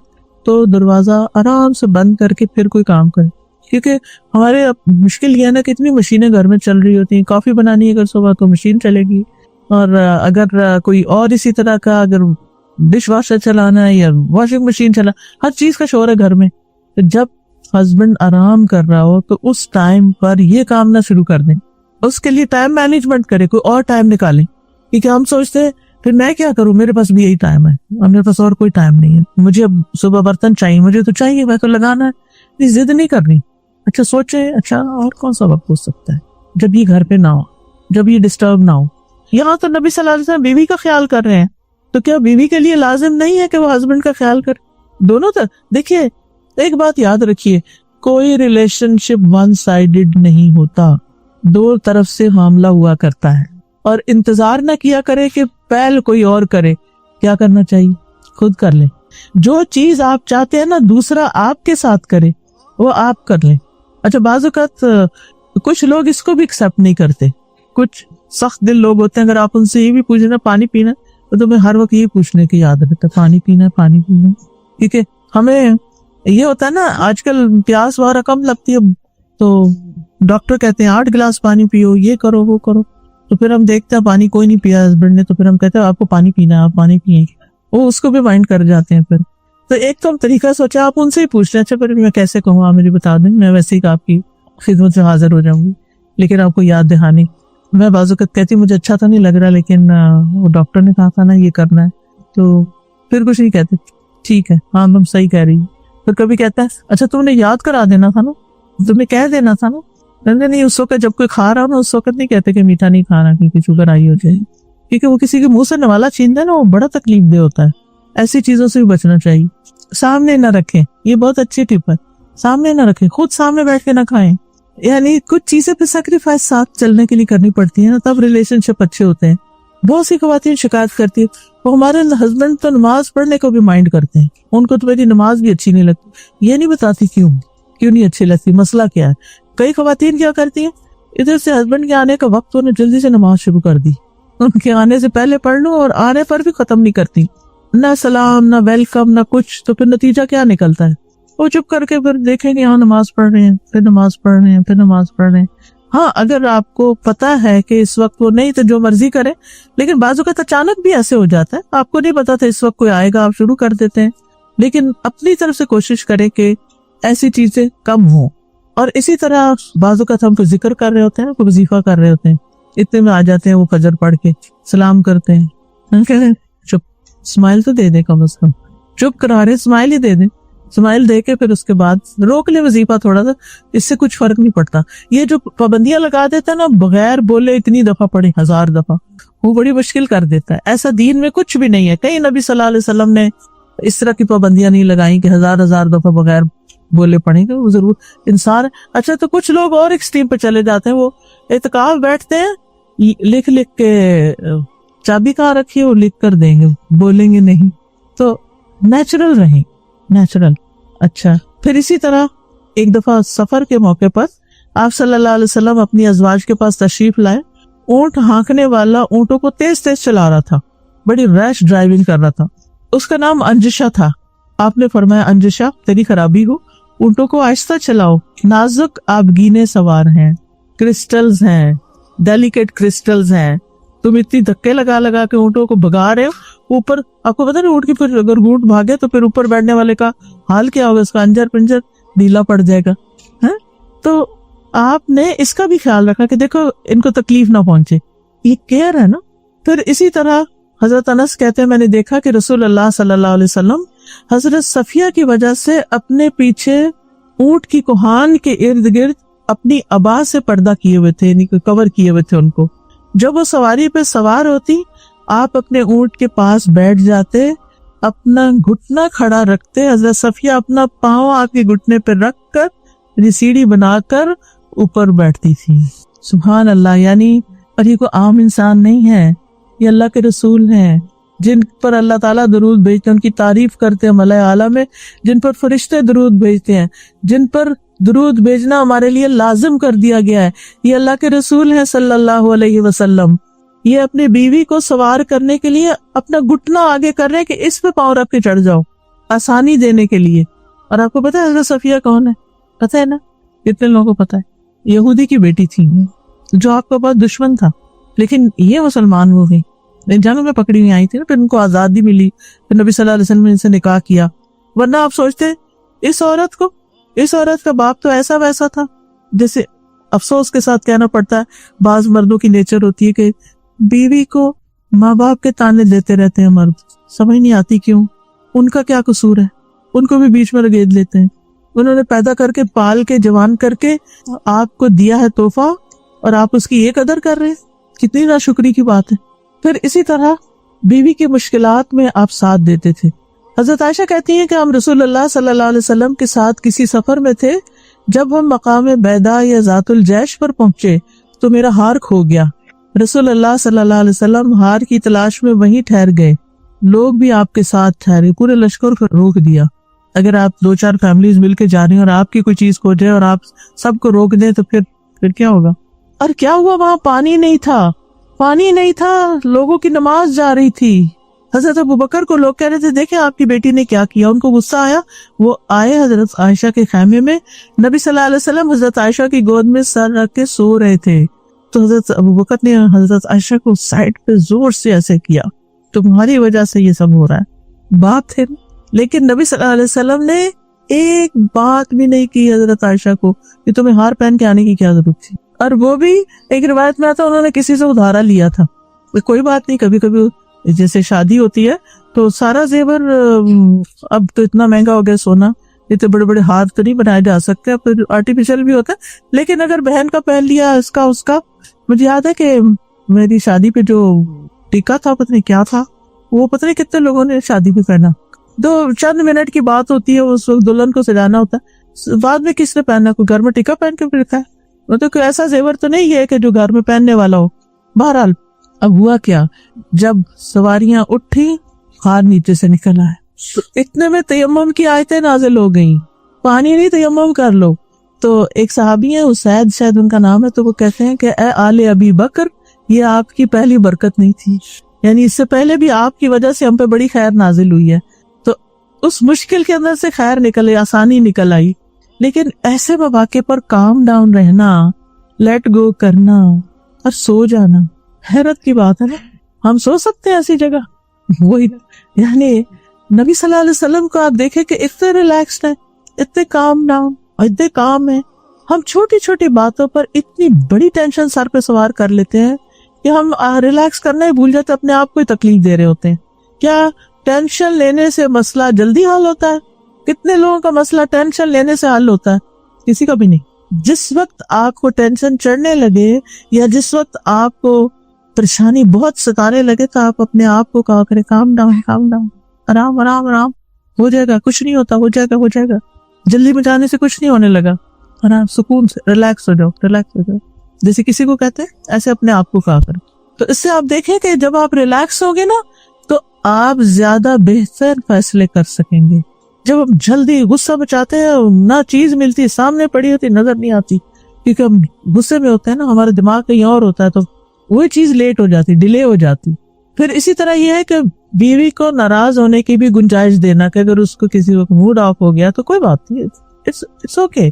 تو دروازہ آرام سے بند کر کے پھر کوئی کام کریں. کیونکہ ہمارے مشکل یہ ہے نا کہ اتنی مشینیں گھر میں چل رہی ہوتی ہیں. کافی بنانی ہے اگر صبح تو مشین چلے گی، اور اگر کوئی اور اسی طرح کا، اگر ڈش واشر چلانا ہے یا واشنگ مشین چلا، ہر چیز کا شور ہے گھر میں. تو جب ہسبینڈ آرام کر رہا ہو تو اس ٹائم پر یہ کام نہ شروع کر دیں. اس کے لیے ٹائم مینجمنٹ کرے، کوئی اور ٹائم نکالیں. کیونکہ ہم سوچتے ہیں پھر میں کیا کروں، میرے پاس بھی یہی ٹائم ہے، میرے پاس اور کوئی ٹائم نہیں ہے، مجھے اب صبح برتن چاہیے، مجھے تو چاہیے، میں تو لگانا ہے. ضد نہیں کرنی. اچھا سوچیں، اچھا اور کون سا وقت ہو سکتا ہے جب یہ گھر پہ نہ ہو، جب یہ ڈسٹرب نہ ہو. یہاں تو نبی صلی اللہ علیہ وسلم بیوی کا خیال کر رہے ہیں، تو کیا بیوی کے لیے لازم نہیں ہے کہ وہ ہسبینڈ کا خیال کرے؟ دونوں طرف دیکھیے. ایک بات یاد رکھیے، کوئی ریلیشن شپ ون سائیڈڈ نہیں ہوتا، دو طرف سے معاملہ ہوا کرتا ہے. اور انتظار نہ کیا کرے کہ پہل کوئی اور کرے. کیا کرنا چاہیے؟ خود کر لیں. جو چیز آپ چاہتے ہیں نا دوسرا آپ کے ساتھ کرے، وہ آپ کر لیں. اچھا بعض اوقات کچھ لوگ اس کو بھی ایکسپٹ نہیں کرتے، کچھ سخت دل لوگ ہوتے ہیں. اگر آپ ان سے یہ بھی پوچھیں نا پانی پینا، تو تمہیں ہر وقت یہ پوچھنے کی یاد رہتا ہے پانی پینا پانی پینا. کیونکہ ہمیں یہ ہوتا ہے نا آج کل پیاس وغیرہ کم لگتی ہے، تو ڈاکٹر کہتے ہیں 8 گلاس پانی پیو، یہ کرو وہ کرو. تو پھر ہم دیکھتے ہیں پانی کوئی نہیں پیا ہسبینڈ نے، تو پھر ہم کہتے ہیں آپ کو پانی پینا ہے، آپ پانی پیئیں. وہ اس کو بھی مائنڈ کر جاتے ہیں. پھر تو ایک تو ہم طریقہ سوچا آپ ان سے ہی پوچھ رہے ہیں. اچھا پھر میں کیسے کہوں، آپ مجھے بتا دیں، میں ویسے ہی آپ کی خدمت سے حاضر ہو جاؤں گی، لیکن آپ کو یاد دہانی. میں بعض اوقات کہتی مجھے اچھا تو نہیں لگ رہا، لیکن وہ ڈاکٹر نے کہا تھا نا یہ کرنا ہے، تو پھر کچھ نہیں کہتے، ٹھیک ہے ہاں تم صحیح کہہ رہی. پھر کبھی کہتا ہے اچھا تم نے یاد کرا دینا تھا نا، تمہیں کہہ دینا تھا نا. نہیں اس وقت جب کوئی کھا رہا ہو نا اس وقت نہیں کہتے کہ میٹھا نہیں کھانا کیونکہ شوگر آئی ہو جائے، کیونکہ وہ کسی کے منہ سے نوالا چھینتا ہے نا، وہ بڑا تکلیف دہ ہوتا ہے. ایسی چیزوں سے بھی بچنا چاہیے. سامنے نہ رکھیں، یہ بہت اچھی ٹپ ہے، سامنے نہ رکھیں، خود سامنے بیٹھ کے نہ کھائیں. یعنی کچھ چیزیں پہ سیکریفائس ساتھ چلنے کے لیے کرنی پڑتی ہے نا، تب ریلیشن شپ اچھے ہوتے ہیں. بہت سی خواتین شکایت کرتی ہے وہ ہمارے ہسبینڈ تو نماز پڑھنے کو بھی مائنڈ کرتے ہیں، ان کو تو میری نماز بھی اچھی نہیں لگتی، یہ نہیں بتاتی کیوں نہیں اچھی لگتی، مسئلہ کیا ہے۔ کئی خواتین کیا کرتی ہیں، ادھر سے ہسبینڈ کے آنے کا وقت انہیں جلدی سے نماز شروع کر دی، ان کے آنے سے پہلے پڑھ لوں اور آنے پر بھی ختم نہیں کرتی، نہ سلام نہ ویلکم نہ کچھ، تو پھر نتیجہ کیا نکلتا ہے، وہ چپ کر کے پھر دیکھیں گے ہاں نماز پڑھ رہے ہیں، پھر نماز پڑھ رہے ہیں، پھر نماز پڑھ رہے ہیں۔ ہاں اگر آپ کو پتا ہے کہ اس وقت وہ نہیں تو جو مرضی کرے، لیکن بعض اوقات اچانک بھی ایسے ہو جاتا ہے، آپ کو نہیں پتا تھا اس وقت کوئی آئے گا، آپ شروع کر دیتے ہیں، لیکن اپنی طرف سے کوشش کریں کہ ایسی چیزیں کم ہوں۔ اور اسی طرح بعض اوقات ہم کو ذکر کر رہے ہوتے ہیں، کوئی وظیفہ کر رہے ہوتے ہیں، اتنے میں آ جاتے ہیں وہ فجر پڑھ کے سلام کرتے ہیں، ہم کہتے ہیں چپ، اسمائل تو دے دیں، کم از کم چپ کرا رہے اسمائل ہی دے دیں، اسمائل دے کے پھر اس کے بعد روک لے وظیفہ تھوڑا سا، اس سے کچھ فرق نہیں پڑتا۔ یہ جو پابندیاں لگا دیتا ہے نا، بغیر بولے اتنی دفعہ پڑھے 1000 دفعہ، وہ بڑی مشکل کر دیتا ہے۔ ایسا دین میں کچھ بھی نہیں ہے، کہیں نبی صلی اللہ علیہ وسلم نے اس طرح کی پابندیاں نہیں لگائیں کہ 1000 دفعہ بغیر بولے پڑھیں گے، وہ ضرور انسان۔ اچھا تو کچھ لوگ اور ایکسٹریم پہ چلے جاتے ہیں، وہ اعتکاف بیٹھتے ہیں، لکھ کے چابی کہاں رکھی ہے وہ لکھ کر دیں گے، بولیں گے نہیں، تو نیچرل رہیں، نیچرل۔ اچھا پھر اسی طرح ایک دفعہ سفر کے موقع پر آپ صلی اللہ علیہ وسلم اپنی ازواج کے پاس تشریف لائے، اونٹ ہانکنے والا اونٹوں کو تیز تیز چلا رہا تھا، بڑی ریش ڈرائیونگ کر رہا تھا، اس کا نام انجشا تھا۔ آپ نے فرمایا انجشا تیری خرابی ہو، اونٹوں کو آہستہ چلاؤ، نازک آبگینے سوار ہیں، کرسٹلز ہیں، ڈیلیکیٹ کرسٹلز ہیں، تم اتنی دھکے لگا لگا کے اونٹوں کو بھگا رہے ہو، اوپر آپ کو پتا نہیں اونٹ کی پھر اگر اونٹ بھاگے تو پھر اوپر بیٹھنے والے کا حال کیا ہوگا، اس کا انجر پنجر ڈھیلا پڑ جائے گا، ہے؟ تو آپ نے اس کا بھی خیال رکھا کہ دیکھو ان کو تکلیف نہ پہنچے، یہ کیئر ہے نا۔ پھر اسی طرح حضرت انس کہتے ہیں میں نے دیکھا کہ رسول اللہ صلی اللہ علیہ وسلم حضرت صفیہ کی وجہ سے اپنے پیچھے اونٹ کی کوہان کے ارد گرد اپنی عبا سے پردہ کیے ہوئے تھے، یعنی کور کیے ہوئے تھے ان کو۔ جب وہ سواری پہ سوار ہوتی آپ اپنے اونٹ کے پاس بیٹھ جاتے، اپنا گھٹنا کھڑا رکھتے، حضرت صفیہ اپنا پاؤں آپ کے گھٹنے پہ رکھ کر یعنی سیڑھی بنا کر اوپر بیٹھتی تھی۔ سبحان اللہ، یعنی اور یہ کوئی عام انسان نہیں ہے، یہ اللہ کے رسول ہیں جن پر اللہ تعالیٰ درود بھیجتے ہیں، ان کی تعریف کرتے ہیں ملائے اعلیٰ میں، جن پر فرشتے درود بھیجتے ہیں، جن پر درود بھیجنا ہمارے لیے لازم کر دیا گیا ہے۔ یہ اللہ کے رسول ہیں صلی اللہ علیہ وسلم، یہ اپنی بیوی کو سوار کرنے کے لیے اپنا گھٹنا آگے کر رہے ہیں کہ اس پہ پاؤں رکھ کے چڑھ جاؤ، آسانی دینے کے لیے۔ اور آپ کو پتا ہے حضرت صفیہ کون ہے؟ پتا ہے نا؟ کتنے لوگوں کو پتا ہے؟ یہودی کی بیٹی تھی جو آپ کا بہت دشمن تھا، لیکن یہ مسلمان ہو گئی، جنگ میں پکڑی ہوئی آئی تھی نا، پھر ان کو آزادی ملی، پھر نبی صلی اللہ علیہ وسلم نے ان سے نکاح کیا۔ ورنہ آپ سوچتے اس عورت کا باپ تو ایسا ویسا تھا، جیسے افسوس کے ساتھ کہنا پڑتا ہے بعض مردوں کی نیچر ہوتی ہے کہ بیوی کو ماں باپ کے تانے دیتے رہتے ہیں مرد، سمجھ نہیں آتی کیوں، ان کا کیا قصور ہے، ان کو بھی بیچ میں لگید لیتے ہیں، انہوں نے پیدا کر کے پال کے جوان کر کے آپ کو دیا ہے تحفہ اور آپ اس کی یہ قدر کر رہے ہیں، کتنی ناشکری کی بات ہے۔ پھر اسی طرح بیوی کی مشکلات میں آپ ساتھ دیتے تھے۔ حضرت عائشہ کہتی ہیں کہ ہم رسول اللہ صلی اللہ علیہ وسلم کے ساتھ کسی سفر میں تھے، جب ہم مقام بیدا یا ذات الجیش پر پہنچے تو میرا ہار کھو گیا۔ رسول اللہ صلی اللہ علیہ وسلم ہار کی تلاش میں وہیں ٹھہر گئے، لوگ بھی آپ کے ساتھ ٹھہرے، پورے لشکر کو روک دیا۔ اگر آپ 2-4 فیملیز مل کے جا رہے ہیں اور آپ کی کوئی چیز کھو جائے اور آپ سب کو روک دیں تو پھر کیا ہوگا؟ اور کیا ہوا؟ وہاں پانی نہیں تھا، لوگوں کی نماز جا رہی تھی۔ حضرت ابوبکر کو لوگ کہہ رہے تھے دیکھیں آپ کی بیٹی نے کیا کیا، ان کو غصہ آیا، وہ آئے حضرت عائشہ کے خیمے میں، نبی صلی اللہ علیہ وسلم حضرت عائشہ کی گود میں سر رکھ کے سو رہے تھے، تو حضرت ابوبکر نے حضرت عائشہ کو سائڈ پہ زور سے ایسے کیا، تمہاری وجہ سے یہ سب ہو رہا ہے، باپ تھے۔ لیکن نبی صلی اللہ علیہ وسلم نے ایک بات بھی نہیں کی حضرت عائشہ کو کہ تمہیں ہار پہن کے آنے کی کیا ضرورت تھی، اور وہ بھی ایک روایت میں آتا انہوں نے کسی سے ادھارا لیا تھا۔ کوئی بات نہیں، کبھی کبھی جیسے شادی ہوتی ہے تو سارا زیور، اب تو اتنا مہنگا ہو گیا سونا، اتنے بڑے بڑے ہار تو نہیں بنائے جا سکتے، اب تو آرٹیفیشل بھی ہوتا ہے، لیکن اگر بہن کا پہن لیا، اس کا مجھے یاد ہے کہ میری شادی پہ جو ٹیکا تھا پتہ نہیں کیا تھا، وہ پتہ نہیں کتنے لوگوں نے شادی پہ پہنا، 2-4 منٹ کی بات ہوتی ہے، اس وقت دلہن کو سجانا ہوتا ہے، بعد میں کس نے پہنا، کوئی گھر میں ٹیکا پہن کے پھرتا ہے، مطلب کوئی ایسا زیور تو نہیں ہے کہ جو گھر میں پہننے والا ہو۔ بہرحال اب ہوا کیا، جب سواریاں اٹھی غار نیچے سے نکل آئے، تو اتنے میں تیمم کی آیتیں نازل ہو گئیں، پانی نہیں تیمم کر لو۔ تو ایک صحابی ہیں اسید شاید ان کا نام ہے، تو وہ کہتے ہیں کہ اے آل ابی بکر، یہ آپ کی پہلی برکت نہیں تھی، یعنی اس سے پہلے بھی آپ کی وجہ سے ہم پہ بڑی خیر نازل ہوئی ہے۔ تو اس مشکل کے اندر سے خیر نکلے، آسانی نکل آئی۔ لیکن ایسے مواقع پر کام ڈاؤن رہنا، لیٹ گو کرنا اور سو جانا حیرت کی بات ہے نا۔ ہم سو سکتے ہیں ایسی جگہ؟ وہی یعنی نبی صلی اللہ علیہ وسلم کو آپ دیکھیں کہ اتنے ریلیکسڈ ہیں، اتنے کام ڈاؤن اور اتنے کام ہیں۔ ہم چھوٹی چھوٹی باتوں پر اتنی بڑی ٹینشن سر پہ سوار کر لیتے ہیں کہ ہم ریلیکس کرنا ہی بھول جاتے، اپنے آپ کو ہی تکلیف دے رہے ہوتے ہیں۔ کیا ٹینشن لینے سے مسئلہ جلدی حل ہوتا ہے؟ کتنے لوگوں کا مسئلہ ٹینشن لینے سے حل ہوتا ہے؟ کسی کا بھی نہیں۔ جس وقت آپ کو ٹینشن چڑھنے لگے یا جس وقت آپ کو پریشانی بہت ستانے لگے تو آپ اپنے آپ کو کہا کریں کام ڈاؤن، کام ڈاؤن، آرام آرام آرام، ہو جائے گا، کچھ نہیں ہوتا، ہو جائے گا، ہو جائے گا۔ جلدی مچانے سے کچھ نہیں ہونے لگا، آرام سکون سے ریلیکس ہو جاؤ، ریلیکس ہو جاؤ، جیسے کسی کو کہتے ہیں ایسے اپنے آپ کو کہا کریں۔ تو اس سے آپ دیکھیں کہ جب آپ ریلیکس ہوگے نا تو آپ زیادہ بہتر فیصلے کر سکیں گے۔ جب ہم جلدی غصہ بچاتے ہیں، نہ چیز ملتی، سامنے پڑی ہوتی نظر نہیں آتی، کیونکہ ہم غصے میں ہوتے ہیں نا، ہمارا دماغ کہیں اور ہوتا ہے، تو وہی چیز لیٹ ہو جاتی، ڈیلے ہو جاتی۔ پھر اسی طرح یہ ہے کہ بیوی کو ناراض ہونے کی بھی گنجائش دینا، کہ اگر اس کو کسی وقت موڈ آف ہو گیا تو کوئی بات نہیں، اٹس اوکے۔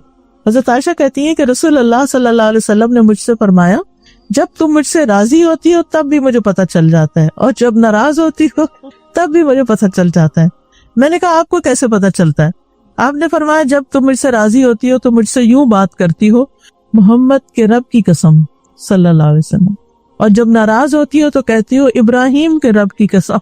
حضرت عائشہ کہتی ہیں کہ رسول اللہ صلی اللہ علیہ وسلم نے مجھ سے فرمایا، جب تم مجھ سے راضی ہوتی ہو تب بھی مجھے پتہ چل جاتا ہے، اور جب ناراض ہوتی ہو تب بھی مجھے پتہ چل جاتا ہے۔ میں نے کہا آپ کو کیسے پتہ چلتا ہے؟ آپ نے فرمایا جب تم مجھ سے راضی ہوتی ہو تو مجھ سے یوں بات کرتی ہو، محمد کے رب کی قسم صلی اللہ علیہ وسلم، اور جب ناراض ہوتی ہو تو کہتی ہو ابراہیم کے رب کی قسم۔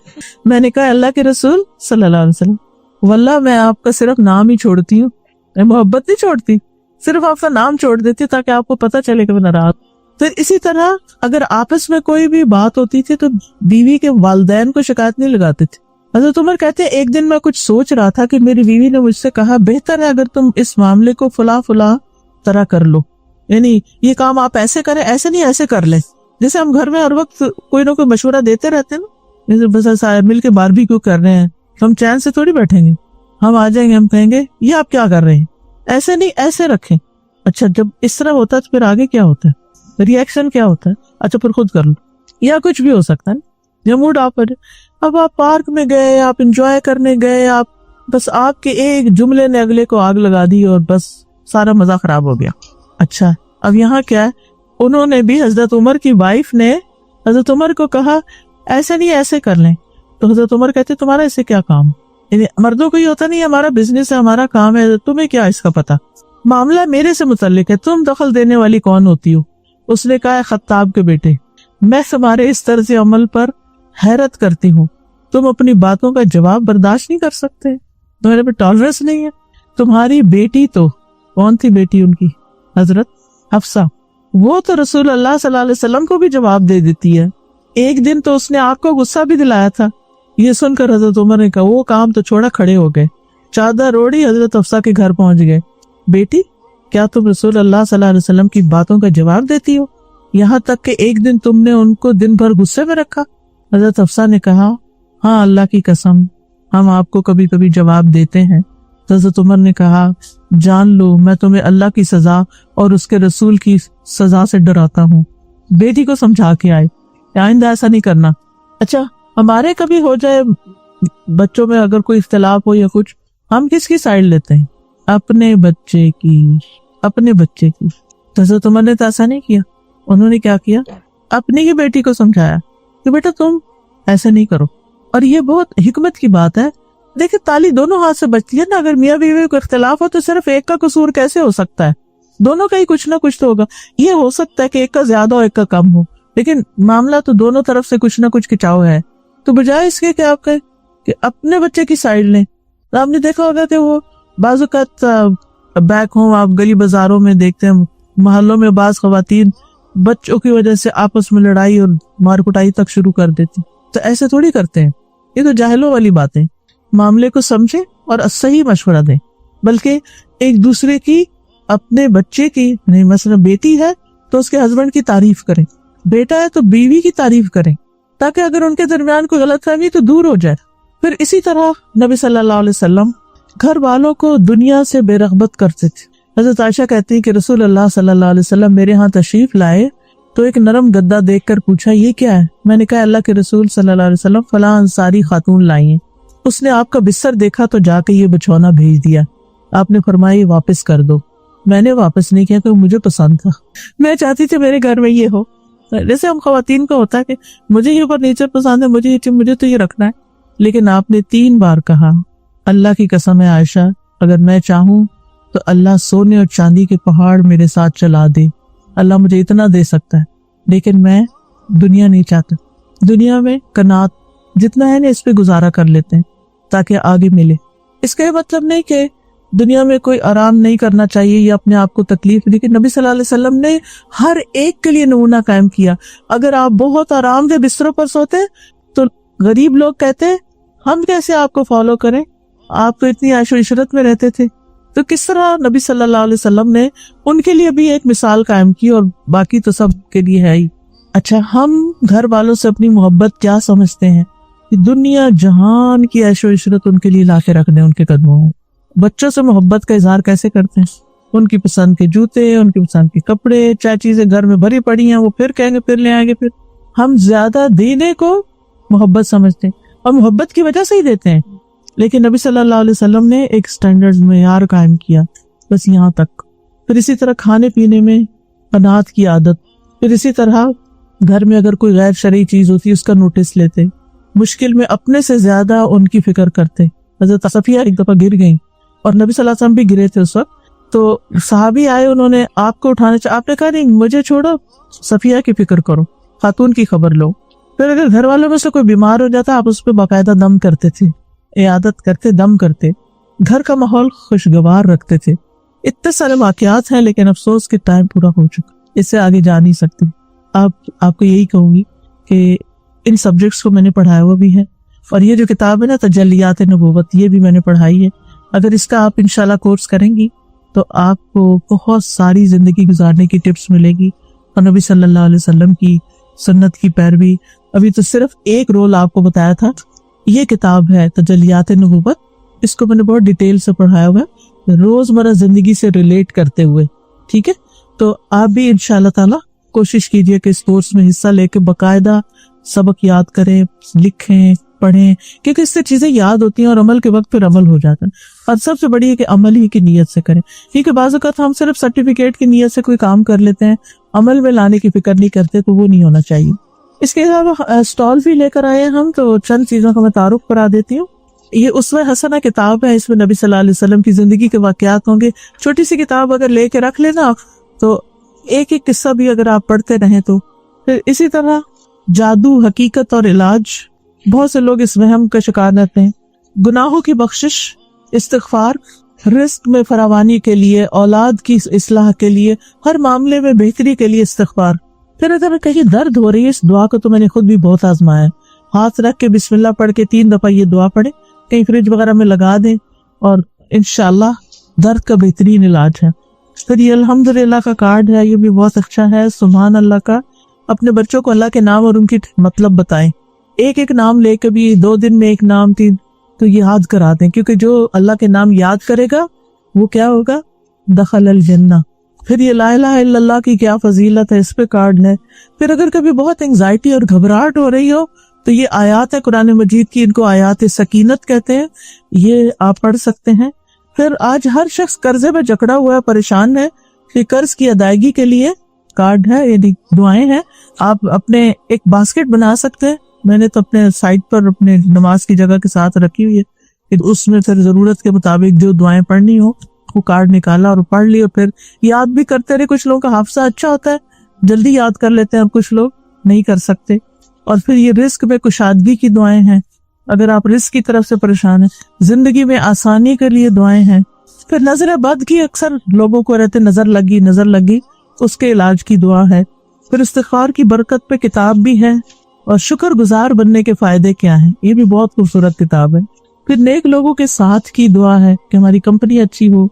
میں نے کہا اللہ کے رسول صلی اللہ علیہ وسلم، واللہ میں آپ کا صرف نام ہی چھوڑتی ہوں، میں محبت نہیں چھوڑتی، صرف آپ کا نام چھوڑ دیتی تاکہ آپ کو پتہ چلے کہ میں ناراض۔ پھر اسی طرح اگر آپس میں کوئی بھی بات ہوتی تھی تو بیوی کے والدین کو شکایت نہیں لگاتے تھے۔ حضرت عمر کہتے ہیں ایک دن میں کچھ سوچ رہا تھا کہ میری بیوی نے مجھ سے کہا بہتر ہے اگر تم اس معاملے کو فلاں فلاں طرح کر لو، یعنی یہ کام آپ ایسے کریں، ایسے نہیں ایسے کر لیں۔ جیسے ہم گھر میں ہر وقت کوئی نہ کوئی مشورہ دیتے رہتے ہیں نا، جیسے بس مل کے باربیکیو کر رہے ہیں، ہم چین سے تھوڑی بیٹھیں گے، ہم آ جائیں گے، ہم کہیں گے یہ آپ کیا کر رہے ہیں، ایسے نہیں ایسے رکھیں۔ اچھا جب اس طرح ہوتا ہے تو پھر آگے کیا ہوتا ہے، ری ایکشن کیا ہوتا ہے؟ اچھا پھر خود کر لو، یا کچھ بھی ہو سکتا ہے یا موڈ آف ہے۔ اب آپ پارک میں گئے، آپ انجوائے کرنے گئے، آپ بس آپ کے ایک جملے نے اگلے کو آگ لگا دی اور بس سارا مزہ خراب ہو گیا۔ اچھا اب یہاں کیا ہے، انہوں نے بھی، حضرت عمر کی وائف نے حضرت عمر کو کہا ایسے نہیں ایسے کر لیں، تو حضرت عمر کہتے تمہارا اس سے کیا کام، یعنی مردوں کو یہ ہوتا نہیں ہمارا بزنس ہے، ہمارا کام ہے، تمہیں کیا اس کا پتا، معاملہ میرے سے متعلق ہے، تم دخل دینے والی کون ہوتی ہو؟ اس نے کہا خطاب کے بیٹے، میں تمہارے اس طرز عمل پر حیرت کرتی ہوں، تم اپنی باتوں کا جواب برداشت نہیں کر سکتے، تمہارے پہ ٹالرنس نہیں ہے۔ تمہاری بیٹی تو کون تھی بیٹی ان کی؟ حضرت حفصہ، وہ تو رسول اللہ صلی اللہ علیہ وسلم کو بھی جواب دے دیتی ہے، ایک دن تو اس نے آپ کو غصہ بھی دلایا تھا۔ یہ سن کر حضرت عمر نے کہا وہ کام تو چھوڑا، کھڑے ہو گئے، چادر اوڑھی حضرت حفصہ کے گھر پہنچ گئے۔ بیٹی کیا تم رسول اللہ صلی اللہ علیہ وسلم کی باتوں کا جواب دیتی ہو، یہاں تک کہ ایک دن تم نے ان کو دن بھر غصے میں رکھا؟ حضرت حفصہ نے کہا ہاں اللہ کی قسم ہم آپ کو کبھی کبھی جواب دیتے ہیں۔ حضرت عمر نے کہا جان لو میں تمہیں اللہ کی سزا اور اس کے رسول کی سزا سے ڈراتا ہوں۔ بیٹی کو سمجھا کے آئے آئندہ ایسا نہیں کرنا۔ اچھا ہمارے کبھی ہو جائے بچوں میں اگر کوئی اختلاف ہو یا کچھ، ہم کس کی سائڈ لیتے ہیں؟ اپنے بچے کی، اپنے بچے کی۔ حضرت عمر نے تو ایسا نہیں کیا، انہوں نے کیا کیا، اپنی ہی بیٹی کو سمجھایا کہ بیٹا تم ایسے نہیں کرو۔ اور یہ بہت حکمت کی بات ہے، دیکھیں تالی دونوں ہاتھ سے بچتی ہے نا، اگر میاں بیوی کو اختلاف ہو تو صرف ایک کا قصور کیسے ہو سکتا ہے، دونوں کا ہی کچھ نہ کچھ تو ہوگا۔ یہ ہو سکتا ہے کہ ایک کا زیادہ ہو ایک کا کم ہو، لیکن معاملہ تو دونوں طرف سے کچھ نہ کچھ کھچاؤ ہے۔ تو بجائے اس کے کہ آپ کہیں کہ اپنے بچے کی سائڈ لیں، تو آپ نے دیکھا ہوگا کہ وہ بعض اوقات بیک ہوم آپ گلی بازاروں میں دیکھتے ہیں، محلوں میں بعض خواتین بچوں کی وجہ سے آپس میں لڑائی اور مار کٹائی تک شروع کر دیتی۔ تو ایسے تھوڑی کرتے ہیں، یہ تو جاہلوں والی باتیں۔ معاملے کو سمجھیں اور صحیح مشورہ دیں، بلکہ ایک دوسرے کی، اپنے بچے کی، مثلا بیٹی ہے تو اس کے ہسبینڈ کی تعریف کریں، بیٹا ہے تو بیوی کی تعریف کریں تاکہ اگر ان کے درمیان کوئی غلط فہمی تو دور ہو جائے. پھر اسی طرح نبی صلی اللہ علیہ وسلم گھر والوں کو دنیا سے بے رغبت کرتے تھے. حضرت عائشہ کہتی ہیں کہ رسول اللہ صلی اللہ علیہ وسلم میرے ہاں تشریف لائے تو ایک نرم گدا دیکھ کر پوچھا یہ کیا ہے؟ میں نے کہا اللہ کے رسول صلی اللہ علیہ وسلم فلاں انصاری خاتون لائی ہیں. اس نے آپ کا بستر دیکھا تو جا کے یہ بچھونا بھیج دیا. آپ نے فرمایا یہ واپس کر دو. میں نے واپس نہیں کیا کیونکہ مجھے پسند تھا. میں چاہتی تھی میرے گھر میں یہ ہو. جیسے ہم خواتین کا ہوتا ہے کہ مجھے یہ فرنیچر پسند ہے, مجھے تو یہ رکھنا ہے. لیکن آپ نے 3 بار کہا اللہ کی قسم ہے عائشہ اگر میں چاہوں تو اللہ سونے اور چاندی کے پہاڑ میرے ساتھ چلا دے, اللہ مجھے اتنا دے سکتا ہے, لیکن میں دنیا نہیں چاہتا. دنیا میں قناعت جتنا ہے نا اس پہ گزارا کر لیتے ہیں تاکہ آگے ملے. اس کا یہ مطلب نہیں کہ دنیا میں کوئی آرام نہیں کرنا چاہیے یا اپنے آپ کو تکلیف, لیکن نبی صلی اللہ علیہ وسلم نے ہر ایک کے لیے نمونہ قائم کیا. اگر آپ بہت آرام دہ بستروں پر سوتے تو غریب لوگ کہتے ہم کیسے آپ کو فالو کریں, آپ تو اتنی عیش و عشرت میں رہتے تھے. تو کس طرح نبی صلی اللہ علیہ وسلم نے ان کے لیے بھی ایک مثال قائم کی اور باقی تو سب کے لیے ہے ہی. اچھا, ہم گھر والوں سے اپنی محبت کیا سمجھتے ہیں کہ دنیا جہان کی عیش و عشرت ان کے لیے لا کے رکھ دیں ان کے قدموں. بچوں سے محبت کا اظہار کیسے کرتے ہیں؟ ان کی پسند کے جوتے, ان کی پسند کے کپڑے, چاہے چیزیں گھر میں بھری پڑی ہیں وہ پھر کہیں گے پھر لے آئیں گے. پھر ہم زیادہ دینے کو محبت سمجھتے ہیں اور محبت کی وجہ سے ہی دیتے ہیں. لیکن نبی صلی اللہ علیہ وسلم نے ایک سٹینڈرڈ معیار قائم کیا, بس یہاں تک. پھر اسی طرح کھانے پینے میں قناعت کی عادت. پھر اسی طرح گھر میں اگر کوئی غیر شرعی چیز ہوتی اس کا نوٹس لیتے, مشکل میں اپنے سے زیادہ ان کی فکر کرتے. حضرت صفیہ ایک دفعہ گر گئیں اور نبی صلی اللہ علیہ وسلم بھی گرے تھے اس وقت, تو صحابی آئے, انہوں نے آپ کو اٹھانے چاہا, آپ نے کہا نہیں مجھے چھوڑو, صفیہ کی فکر کرو, خاتون کی خبر لو. پھر اگر گھر والوں میں سے کوئی بیمار ہو جاتا آپ اس پہ باقاعدہ دم کرتے تھے, عیادت کرتے, دم کرتے, گھر کا ماحول خوشگوار رکھتے تھے. اتنے سارے واقعات ہیں لیکن افسوس کہ ٹائم پورا ہو چکا, اس سے آگے جا نہیں سکتے. آپ کو یہی کہوں گی کہ ان سبجیکٹس کو میں نے پڑھایا ہوا بھی ہے, اور یہ جو کتاب ہے نا تجلیات نبوت, یہ بھی میں نے پڑھائی ہے. اگر اس کا آپ انشاءاللہ کورس کریں گی تو آپ کو بہت ساری زندگی گزارنے کی ٹپس ملے گی, اور نبی صلی اللہ علیہ وسلم کی سنت کی پیروی. ابھی تو صرف ایک رول آپ کو بتایا تھا. یہ کتاب ہے تجلیات نبوت, اس کو میں نے بہت ڈیٹیل سے پڑھایا ہوا ہے روزمرہ زندگی سے ریلیٹ کرتے ہوئے. ٹھیک ہے, تو آپ بھی انشاءاللہ تعالی کوشش کیجئے کہ اس کورس میں حصہ لے کے باقاعدہ سبق یاد کریں, لکھیں, پڑھیں, کیونکہ اس سے چیزیں یاد ہوتی ہیں اور عمل کے وقت پھر عمل ہو جاتا ہے. اور سب سے بڑی ہے کہ عمل ہی کی نیت سے کریں, کیونکہ بعض اوقات ہم صرف سرٹیفکیٹ کی نیت سے کوئی کام کر لیتے ہیں, عمل میں لانے کی فکر نہیں کرتے, تو وہ نہیں ہونا چاہیے. اس کے علاوہ سٹال بھی لے کر آئے ہیں ہم, تو چند چیزوں کا میں تعارف کرا دیتی ہوں. یہ اسوہ حسنہ کتاب ہے, اس میں نبی صلی اللہ علیہ وسلم کی زندگی کے واقعات ہوں گے. چھوٹی سی کتاب اگر لے کے رکھ لینا تو ایک ایک قصہ بھی اگر آپ پڑھتے رہیں تو. پھر اسی طرح جادو, حقیقت اور علاج. بہت سے لوگ اس وہم کا شکار رہتے ہیں. گناہوں کی بخشش, استغفار, رزق میں فراوانی کے لیے, اولاد کی اصلاح کے لیے, ہر معاملے میں بہتری کے لیے استغفار. پھر اگر کہیں درد ہو رہی ہے, اس دعا کو تو میں نے خود بھی بہت آزمایا ہے. ہاتھ رکھ کے بسم اللہ پڑھ کے 3 دفعہ یہ دعا پڑھیں, کہیں فریج وغیرہ میں لگا دیں, اور انشاءاللہ درد کا بہترین علاج ہے. پھر یہ الحمدللہ کا کارڈ ہے, یہ بھی بہت اچھا ہے. سبحان اللہ کا. اپنے بچوں کو اللہ کے نام اور ان کی مطلب بتائیں. ایک ایک نام لے کے بھی 2 دن میں ایک نام 3 تو یاد کرا دیں, کیونکہ جو اللہ کے نام یاد کرے گا وہ کیا ہوگا, دخل الجنہ. پھر یہ لا الہ الا اللہ کی کیا فضیلت ہے, اس پہ کارڈ ہے. پھر اگر کبھی بہت انگزائٹی اور گھبراہٹ ہو رہی ہو تو یہ آیات ہے قرآن مجید کی, ان کو آیات سکینت کہتے ہیں, یہ آپ پڑھ سکتے ہیں. پھر آج ہر شخص قرضے میں جکڑا ہوا ہے, پریشان ہے, کہ قرض کی ادائیگی کے لیے کارڈ ہے, یعنی دعائیں ہیں. آپ اپنے ایک باسکٹ بنا سکتے ہیں, میں نے تو اپنے سائٹ پر اپنے نماز کی جگہ کے ساتھ رکھی ہوئی ہے, کہ اس میں پھر ضرورت کے مطابق جو دعائیں پڑھنی ہو وہ کارڈ نکالا اور پڑھ لی, اور پھر یاد بھی کرتے رہے. کچھ لوگوں کا حافظہ اچھا ہوتا ہے, جلدی یاد کر لیتے ہیں, اور کچھ لوگ نہیں کر سکتے. اور پھر یہ رزق میں کشادگی کی دعائیں ہیں, اگر آپ رزق کی طرف سے پریشان ہیں, زندگی میں آسانی کے لیے دعائیں ہیں. پھر نظر بد کی اکثر لوگوں کو رہتے, نظر لگی, اس کے علاج کی دعا ہے. پھر استغفار کی برکت پہ کتاب بھی ہے, اور شکر گزار بننے کے فائدے کیا ہیں, یہ بھی بہت خوبصورت کتاب ہے. پھر نیک لوگوں کے ساتھ کی دعا ہے کہ ہماری کمپنی اچھی ہو,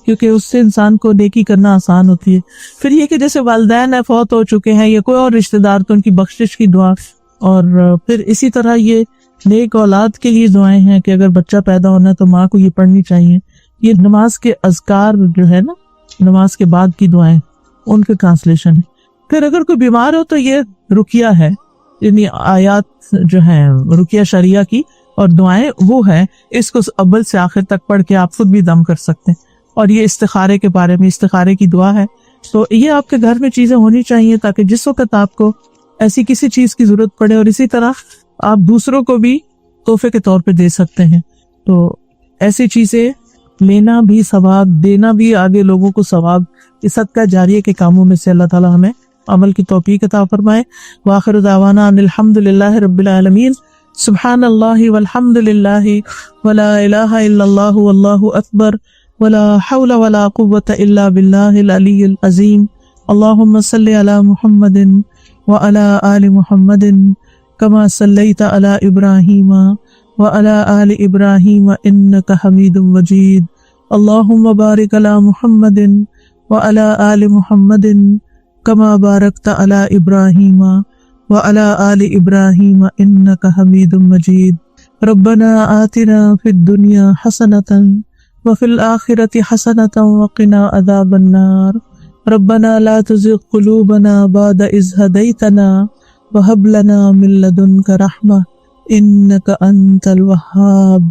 کیونکہ اس سے انسان کو نیکی کرنا آسان ہوتی ہے۔ پھر یہ کہ جیسے والدین فوت ہو چکے ہیں یا کوئی اور رشتہ دار، تو ان کی بخشش کی دعا، اور پھر اسی طرح یہ نیک اولاد کے لیے دعائیں ہیں کہ اگر بچہ پیدا ہونا ہے تو ماں کو یہ پڑھنی چاہیے۔ یہ نماز کے اذکار جو ہے نا، نماز کے بعد کی دعائیں، ان کے ٹرانسلیشن ہے۔ پھر اگر کوئی بیمار ہو تو یہ رقیہ ہے، یعنی آیات جو ہیں رقیہ شریعہ کی اور دعائیں وہ ہیں، اس کو اول سے آخر تک پڑھ کے آپ خود بھی دم کر سکتے ہیں۔ اور یہ استخارے کے بارے میں، استخارے کی دعا ہے، تو یہ آپ کے گھر میں چیزیں ہونی چاہیے تاکہ جس وقت آپ کو ایسی کسی چیز کی ضرورت پڑے، اور اسی طرح آپ دوسروں کو بھی تحفے کے طور پہ دے سکتے ہیں۔ تو ایسی چیزیں لینا بھی ثواب، دینا بھی آگے لوگوں کو ثواب، یہ صدقہ جاریہ کے کاموں میں سے اللہ تعالی ہمیں عمل کی توفیق عطا فرمائے۔ وآخر دعوانا ان الحمد للہ رب العالمین۔ سبحان اللہ والحمد للہ ولا الہ الا اللہ واللہ اکبر ولا حول ولا قوة الا باللہ العلی العظیم۔ اللہم صل علی محمد وعلی آل محمد کما صلیت علی ابراہیم وعلی آل ابراہیم انک حمید مجید۔ اللہم بارک علی محمد وعلی آل محمد کما بارکت علی ابراہیم وعلی آل ابراہیم انک حمید مجید۔ ربنا آتنا فی الدنیا حسنۃ وفی الآخرۃ حسنۃ وقنا عذاب النار۔ ربنا لا تزغ قلوبنا بعد اذ ہدیتنا وہب لنا من لدنک رحمۃ انک انت الوہاب۔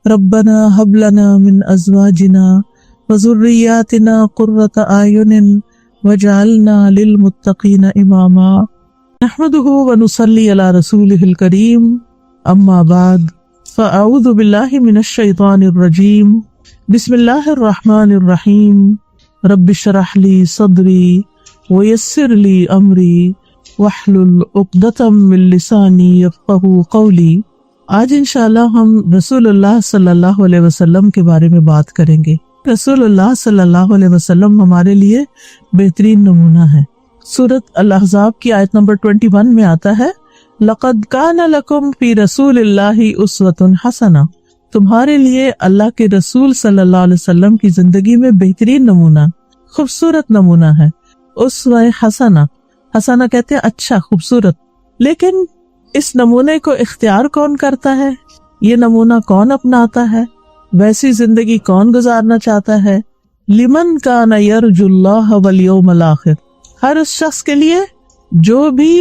ربنا ہب لنا من ازواجنا وذریاتنا قرۃ اعین وجعلنا للمتقین اماما۔ نحمده ونصلی علی رسولہ الکریم، اما بعد فاعوذ باللہ من الشیطان الرجیم، بسم اللہ الرحمن الرحیم۔ رب اشرح لی صدری ویسر لی امری واحلل عقدۃ من لسانی یفقہوا قولی۔ آج انشاءاللہ ہم رسول اللہ صلی اللہ علیہ وسلم کے بارے میں بات کریں گے۔ رسول اللہ صلی اللہ علیہ وسلم ہمارے لیے بہترین نمونہ ہے۔ سورۃ الاحزاب کی آیت نمبر 21 میں آتا ہے، لَقَدْ كَانَ لَكُمْ فِي رَسُولِ اللَّهِ أُسْوَةٌ حَسَنَةٌ، تمہارے لیے اللہ کے رسول صلی اللہ علیہ وسلم کی زندگی میں بہترین نمونہ، خوبصورت نمونہ ہے۔ اسوہ حسنہ، حسنہ کہتے ہیں اچھا، خوبصورت۔ لیکن اس نمونے کو اختیار کون کرتا ہے؟ یہ نمونہ کون اپناتا ہے؟ ویسی زندگی کون گزارنا چاہتا ہے؟ لمن کان یرجو اللہ والیوم الآخر، ہر اس شخص کے لیے جو بھی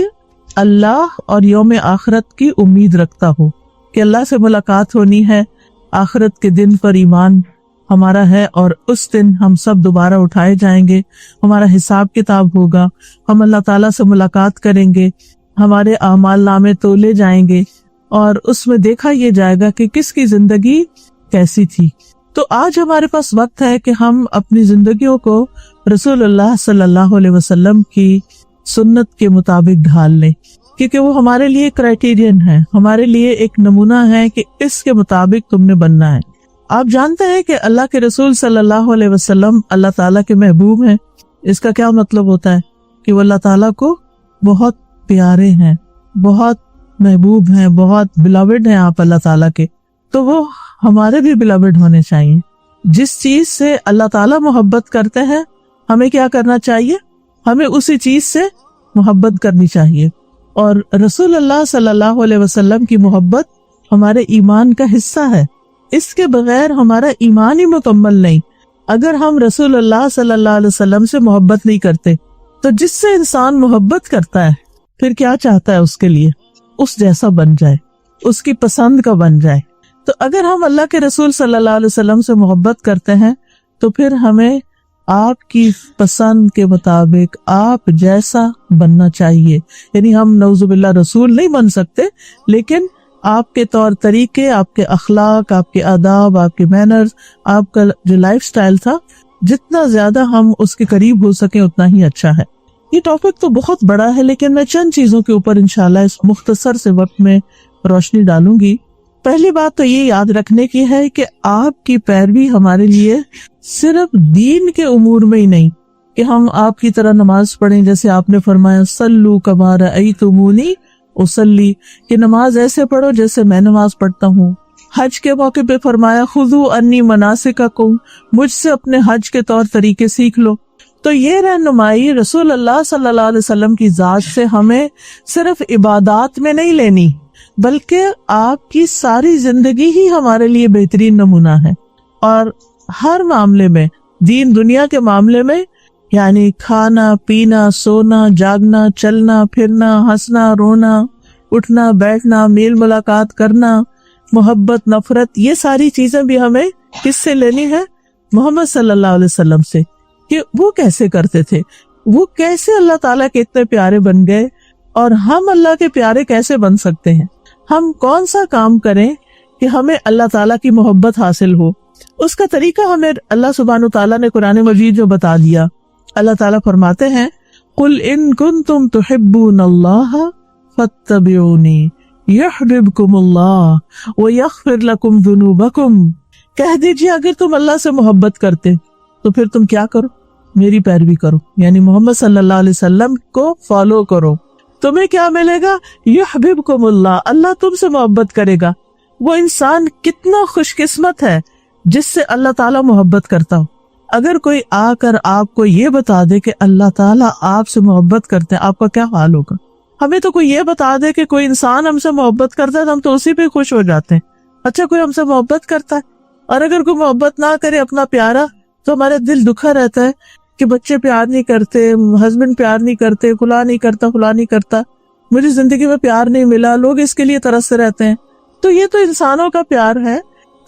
اللہ اور یوم آخرت کی امید رکھتا ہو کہ اللہ سے ملاقات ہونی ہے، آخرت کے دن پر ایمان ہمارا ہے، اور اس دن ہم سب دوبارہ اٹھائے جائیں گے، ہمارا حساب کتاب ہوگا، ہم اللہ تعالیٰ سے ملاقات کریں گے، ہمارے اعمال نامے تولے جائیں گے، اور اس میں دیکھا یہ جائے گا کہ کس کی زندگی کیسی تھی۔ تو آج ہمارے پاس وقت ہے کہ ہم اپنی زندگیوں کو رسول اللہ صلی اللہ علیہ وسلم کی سنت کے مطابق ڈھال لیں، کیونکہ وہ ہمارے لیے کرائٹیرین ہے، ہمارے لیے ایک نمونہ ہے کہ اس کے مطابق تم نے بننا ہے۔ آپ جانتے ہیں کہ اللہ کے رسول صلی اللہ علیہ وسلم اللہ تعالیٰ کے محبوب ہیں۔ اس کا کیا مطلب ہوتا ہے؟ کہ وہ اللہ تعالیٰ کو بہت پیارے ہیں، بہت محبوب ہیں، بہت بلاوڈ ہیں آپ اللہ تعالیٰ کے، تو وہ ہمارے بھی بلاوڈ ہونے چاہیے۔ جس چیز سے اللہ تعالیٰ محبت کرتے ہیں ہمیں کیا کرنا چاہیے؟ ہمیں اسی چیز سے محبت کرنی چاہیے، اور رسول اللہ صلی اللہ علیہ وسلم کی محبت ہمارے ایمان کا حصہ ہے۔ اس کے بغیر ہمارا ایمان ہی مکمل نہیں۔ اگر ہم رسول اللہ صلی اللہ علیہ وسلم سے محبت نہیں کرتے تو جس سے انسان محبت کرتا ہے پھر کیا چاہتا ہے اس کے لیے؟ اس جیسا بن جائے، اس کی پسند کا بن جائے۔ تو اگر ہم اللہ کے رسول صلی اللہ علیہ وسلم سے محبت کرتے ہیں تو پھر ہمیں آپ کی پسند کے مطابق آپ جیسا بننا چاہیے۔ یعنی ہم نعوذ باللہ رسول نہیں بن سکتے، لیکن آپ کے طور طریقے، آپ کے اخلاق، آپ کے آداب، آپ کے مینرز، آپ کا جو لائف سٹائل تھا، جتنا زیادہ ہم اس کے قریب ہو سکیں اتنا ہی اچھا ہے۔ یہ ٹاپک تو بہت بڑا ہے، لیکن میں چند چیزوں کے اوپر انشاءاللہ اس مختصر سے وقت میں روشنی ڈالوں گی۔ پہلی بات تو یہ یاد رکھنے کی ہے کہ آپ کی پیروی ہمارے لیے صرف دین کے امور میں ہی نہیں کہ ہم آپ کی طرح نماز پڑھیں، جیسے آپ نے فرمایا صلو کما رأیتمونی اصلی، کہ نماز ایسے پڑھو جیسے میں نماز پڑھتا ہوں، حج کے موقع پہ فرمایا خذو انی مناسککم، مجھ سے اپنے حج کے طور طریقے سیکھ لو۔ تو یہ رہنمائی رسول اللہ صلی اللہ علیہ وسلم کی ذات سے ہمیں صرف عبادات میں نہیں لینی، بلکہ آپ کی ساری زندگی ہی ہمارے لیے بہترین نمونہ ہے، اور ہر معاملے میں، دین دنیا کے معاملے میں، یعنی کھانا پینا، سونا جاگنا، چلنا پھرنا، ہنسنا رونا، اٹھنا بیٹھنا، میل ملاقات کرنا، محبت نفرت، یہ ساری چیزیں بھی ہمیں کس سے لینی ہے؟ محمد صلی اللہ علیہ وسلم سے، کہ وہ کیسے کرتے تھے، وہ کیسے اللہ تعالیٰ کے اتنے پیارے بن گئے، اور ہم اللہ کے پیارے کیسے بن سکتے ہیں، ہم کون سا کام کریں کہ ہمیں اللہ تعالیٰ کی محبت حاصل ہو۔ اس کا طریقہ ہمیں اللہ سبحانہ وتعالیٰ نے قرآن مجید جو بتا دیا۔ اللہ تعالیٰ فرماتے ہیں قُلْ إِن كُنتُمْ تُحِبُّونَ اللَّهَ فَاتَّبِعُونِي يَحْبِبْكُمُ اللَّهُ وَيَغْفِرْ لَكُمْ ذُنُوبَكُمْ، کہہ دیجیے اگر تم اللہ سے محبت کرتے تو پھر تم کیا کرو؟ میری پیروی کرو، یعنی محمد صلی اللہ علیہ وسلم کو فالو کرو۔ تمہیں کیا ملے گا؟ یحببکم اللہ، اللہ تم سے محبت کرے گا۔ وہ انسان کتنا خوش قسمت ہے جس سے اللہ تعالیٰ محبت کرتا ہو۔ اگر کوئی آ کر آپ کو یہ بتا دے کہ اللہ تعالیٰ آپ سے محبت کرتے ہیں، آپ کا کیا حال ہوگا؟ ہمیں تو کوئی یہ بتا دے کہ کوئی انسان ہم سے محبت کرتا ہے تو ہم تو اسی پہ خوش ہو جاتے ہیں، اچھا کوئی ہم سے محبت کرتا ہے۔ اور اگر کوئی محبت نہ کرے اپنا پیارا تو ہمارا دل دکھا رہتا ہے کہ بچے پیار نہیں کرتے، ہسبینڈ پیار نہیں کرتے، فلاں نہیں کرتا، فلاں نہیں کرتا، مجھے زندگی میں پیار نہیں ملا، لوگ اس کے لیے ترستے رہتے ہیں۔ تو یہ تو انسانوں کا پیار ہے،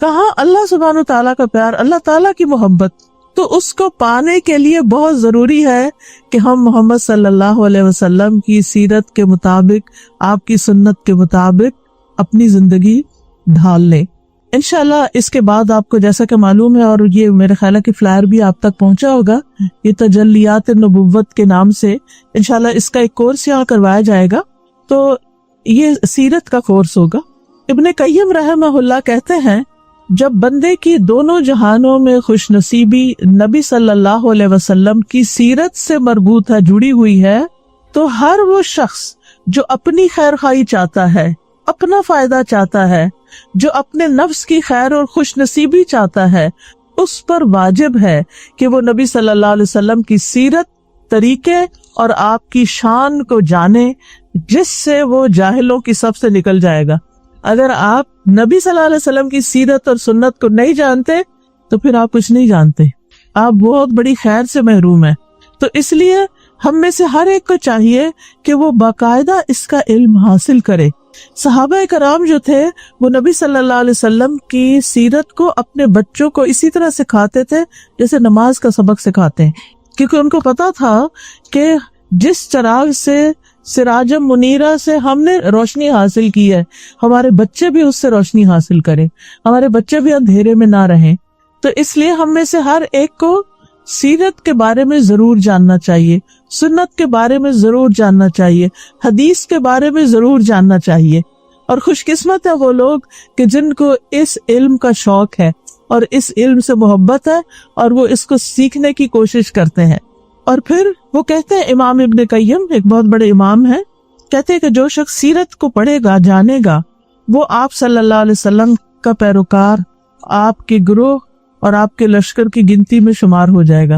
کہاں اللہ سبحانہ و تعالیٰ کا پیار، اللہ تعالیٰ کی محبت۔ تو اس کو پانے کے لیے بہت ضروری ہے کہ ہم محمد صلی اللہ علیہ وسلم کی سیرت کے مطابق، آپ کی سنت کے مطابق اپنی زندگی ڈھال لیں۔ انشاءاللہ اس کے بعد آپ کو جیسا کہ معلوم ہے، اور یہ میرے خیال ہے کہ فلائر بھی آپ تک پہنچا ہوگا، یہ تجلیات نبوت کے نام سے انشاءاللہ اس کا ایک کورس یہاں کروایا جائے گا، تو یہ سیرت کا کورس ہوگا۔ ابن قیم رحمہ اللہ کہتے ہیں جب بندے کی دونوں جہانوں میں خوش نصیبی نبی صلی اللہ علیہ وسلم کی سیرت سے مربوط ہے، جڑی ہوئی ہے، تو ہر وہ شخص جو اپنی خیر خواہی چاہتا ہے، اپنا فائدہ چاہتا ہے، جو اپنے نفس کی خیر اور خوش نصیبی چاہتا ہے، اس پر واجب ہے کہ وہ نبی صلی اللہ علیہ وسلم کی سیرت، طریقے اور آپ کی شان کو جانے، جس سے وہ جاہلوں کی صف سے نکل جائے گا۔ اگر آپ نبی صلی اللہ علیہ وسلم کی سیرت اور سنت کو نہیں جانتے تو پھر آپ کچھ نہیں جانتے، آپ بہت بڑی خیر سے محروم ہیں۔ تو اس لیے ہم میں سے ہر ایک کو چاہیے کہ وہ باقاعدہ اس کا علم حاصل کرے۔ صحابہ کرام جو تھے وہ نبی صلی اللہ علیہ وسلم کی سیرت کو اپنے بچوں کو اسی طرح سکھاتے تھے جیسے نماز کا سبق سکھاتے ہیں، کیونکہ ان کو پتا تھا کہ جس چراغ سے، سراجم منیرہ سے ہم نے روشنی حاصل کی ہے، ہمارے بچے بھی اس سے روشنی حاصل کریں، ہمارے بچے بھی اندھیرے میں نہ رہیں۔ تو اس لیے ہم میں سے ہر ایک کو سیرت کے بارے میں ضرور جاننا چاہیے، سنت کے بارے میں ضرور جاننا چاہیے، حدیث کے بارے میں ضرور جاننا چاہیے۔ اور خوش قسمت ہے وہ لوگ کہ جن کو اس علم کا شوق ہے اور اس علم سے محبت ہے اور وہ اس کو سیکھنے کی کوشش کرتے ہیں۔ اور پھر وہ کہتے ہیں، امام ابن قیم ایک بہت بڑے امام ہیں، کہتے ہیں کہ جو شخص سیرت کو پڑھے گا، جانے گا، وہ آپ صلی اللہ علیہ وسلم کا پیروکار، آپ کے گروہ اور آپ کے لشکر کی گنتی میں شمار ہو جائے گا،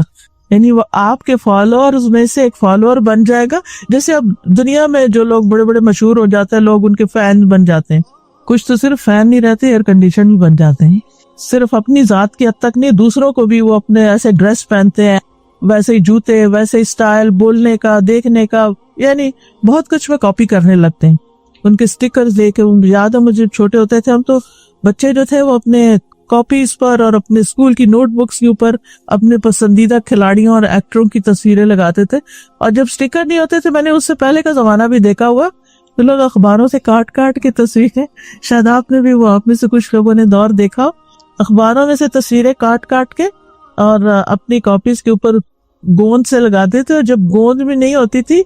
یعنی وہ آپ کے فالوورز میں سے ایک فالوور بن جائے گا۔ جیسے اب دنیا میں جو لوگ بڑے بڑے مشہور ہو جاتے ہیں، لوگ ان کے فین بن جاتے ہیں، کچھ تو صرف فین نہیں رہتے، ایئر کنڈیشن بھی بن جاتے ہیں۔ صرف اپنی ذات کی حد تک نہیں، دوسروں کو بھی وہ اپنے ایسے ڈریس پہنتے ہیں، ویسے ہی جوتے، ویسے ہی اسٹائل، بولنے کا، دیکھنے کا، یعنی بہت کچھ وہ کاپی کرنے لگتے ہیں۔ ان کے سٹیکرز دیکھ کے یاد ہے مجھے، چھوٹے ہوتے تھے ہم تو بچے جو تھے وہ اپنے کاپیز پر اور اپنے اسکول کی نوٹ بکس کے اوپر اپنے پسندیدہ کھلاڑیوں اور ایکٹروں کی تصویریں لگاتے تھے، اور جب سٹیکر نہیں ہوتے تھے، میں نے اس سے پہلے کا زمانہ بھی دیکھا ہوا، تو لوگ اخباروں سے کاٹ کاٹ کے تصویریں، شاید آپ نے بھی وہ آپ میں سے کچھ لوگوں نے دور دیکھا، اخباروں میں سے تصویریں کاٹ کاٹ کے اور اپنی کاپیز کے اوپر گوند سے لگاتے تھے، اور جب گوند بھی نہیں ہوتی تھی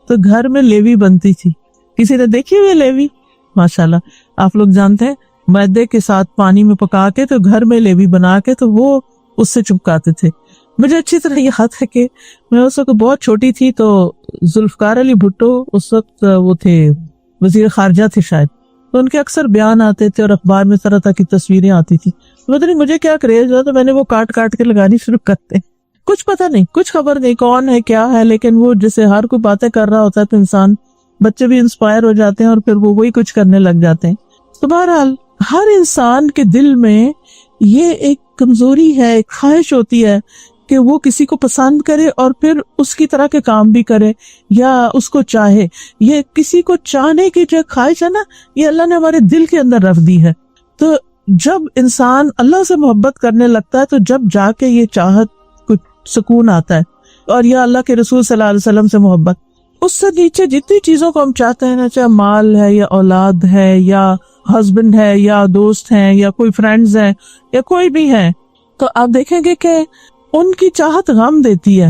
تو گھر میں لیوی بنتی تھی۔ کسی نے دیکھی ہوئی لیوی؟ ماشاءاللہ، آپ لوگ جانتے ہیں میدے کے ساتھ پانی میں پکا کے تو گھر میں لیوی بنا کے تو وہ اس سے چپکاتے تھے۔ مجھے اچھی طرح یاد ہے کہ میں اس وقت بہت چھوٹی تھی، تو ذوالفقار علی بھٹو اس وقت وہ تھے وزیر خارجہ تھے شاید، تو ان کے اکثر بیان آتے تھے اور اخبار میں طرح طرح کی تصویریں آتی تھی. پتہ نہیں مجھے کیا کریز ہوا تو میں نے وہ کاٹ کاٹ کے لگانی شروع کرتے. کچھ پتہ نہیں، کچھ خبر نہیں کون ہے کیا ہے، لیکن وہ جیسے ہر کوئی باتیں کر رہا ہوتا ہے تو انسان، بچے بھی انسپائر ہو جاتے ہیں اور پھر وہ وہی کچھ کرنے لگ جاتے ہیں. تو بہرحال ہر انسان کے دل میں یہ ایک کمزوری ہے، ایک خواہش ہوتی ہے کہ وہ کسی کو پسند کرے اور پھر اس کی طرح کے کام بھی کرے یا اس کو چاہے. یہ کسی کو چاہنے کی جو خواہش ہے نا، یہ اللہ نے ہمارے دل کے اندر رکھ دی ہے. تو جب انسان اللہ سے محبت کرنے لگتا ہے تو جب جا کے یہ چاہت کچھ سکون آتا ہے. اور یا اللہ کے رسول صلی اللہ علیہ وسلم سے محبت، اس سے نیچے جتنی چیزوں کو ہم چاہتے ہیں نا، چاہے مال ہے یا اولاد ہے یا ہسبینڈ ہے یا دوست ہیں یا کوئی فرینڈز ہیں یا کوئی بھی ہے، تو آپ دیکھیں گے کہ ان کی چاہت غم دیتی ہے،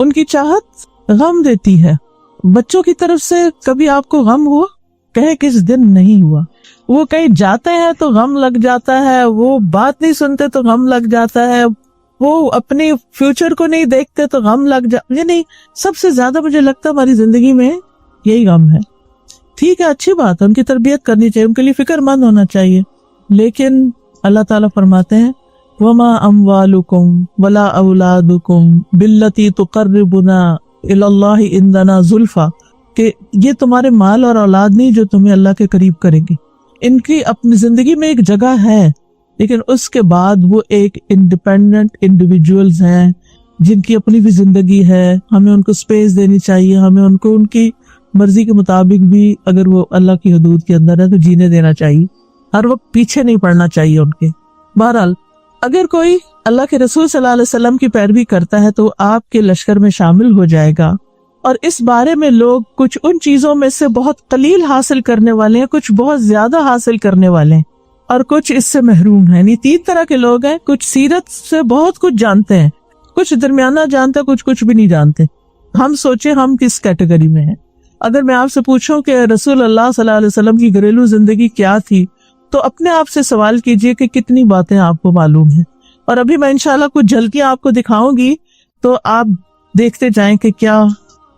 ان کی چاہت غم دیتی ہے. بچوں کی طرف سے کبھی آپ کو غم ہوا؟ کہیں کس دن نہیں ہوا. وہ کہیں جاتے ہیں تو غم لگ جاتا ہے، وہ بات نہیں سنتے تو غم لگ جاتا ہے، وہ اپنی فیوچر کو نہیں دیکھتے تو غم لگ یعنی سب سے زیادہ مجھے لگتا ہے ہماری زندگی میں یہی غم ہے. ٹھیک ہے، اچھی بات ہے، ان کی تربیت کرنی چاہیے، ان کے لیے فکر مند ہونا چاہیے، لیکن اللہ تعالیٰ فرماتے ہیں وَمَا أَمْوَالُكُمْ وَلَا أَوْلَادُكُمْ بِالَّتِي تُقَرِّبُنَا إِلَى اللَّهِ عِنْدَنَا زُلْفَىٰ، کہ یہ تمہارے مال اور اولاد نہیں جو تمہیں اللہ کے قریب کریں گے. ان کی اپنی زندگی میں ایک جگہ ہے، لیکن اس کے بعد وہ ایک انڈیپینڈنٹ انڈیویجولز ہیں جن کی اپنی بھی زندگی ہے. ہمیں ان کو سپیس دینی چاہیے، ہمیں ان کو ان کی مرضی کے مطابق بھی، اگر وہ اللہ کی حدود کے اندر ہے تو جینے دینا چاہیے. ہر وقت پیچھے نہیں پڑنا چاہیے ان کے. بہرحال اگر کوئی اللہ کے رسول صلی اللہ علیہ وسلم کی پیروی کرتا ہے تو آپ کے لشکر میں شامل ہو جائے گا. اور اس بارے میں لوگ کچھ ان چیزوں میں سے بہت قلیل حاصل کرنے والے ہیں، کچھ بہت زیادہ حاصل کرنے والے ہیں، اور کچھ اس سے محروم ہیں. یعنی 3 طرح کے لوگ ہیں. کچھ سیرت سے بہت کچھ جانتے ہیں، کچھ درمیانہ جانتے ہیں، کچھ بھی نہیں جانتے. ہم سوچیں ہم کس کیٹیگری میں ہیں. اگر میں آپ سے پوچھوں کہ رسول اللہ صلی اللہ علیہ وسلم کی گھریلو زندگی کیا تھی تو اپنے آپ سے سوال کیجئے کہ کتنی باتیں آپ کو معلوم ہیں. اور ابھی میں انشاءاللہ کچھ جھلکیاں آپ کو دکھاؤں گی تو آپ دیکھتے جائیں کہ کیا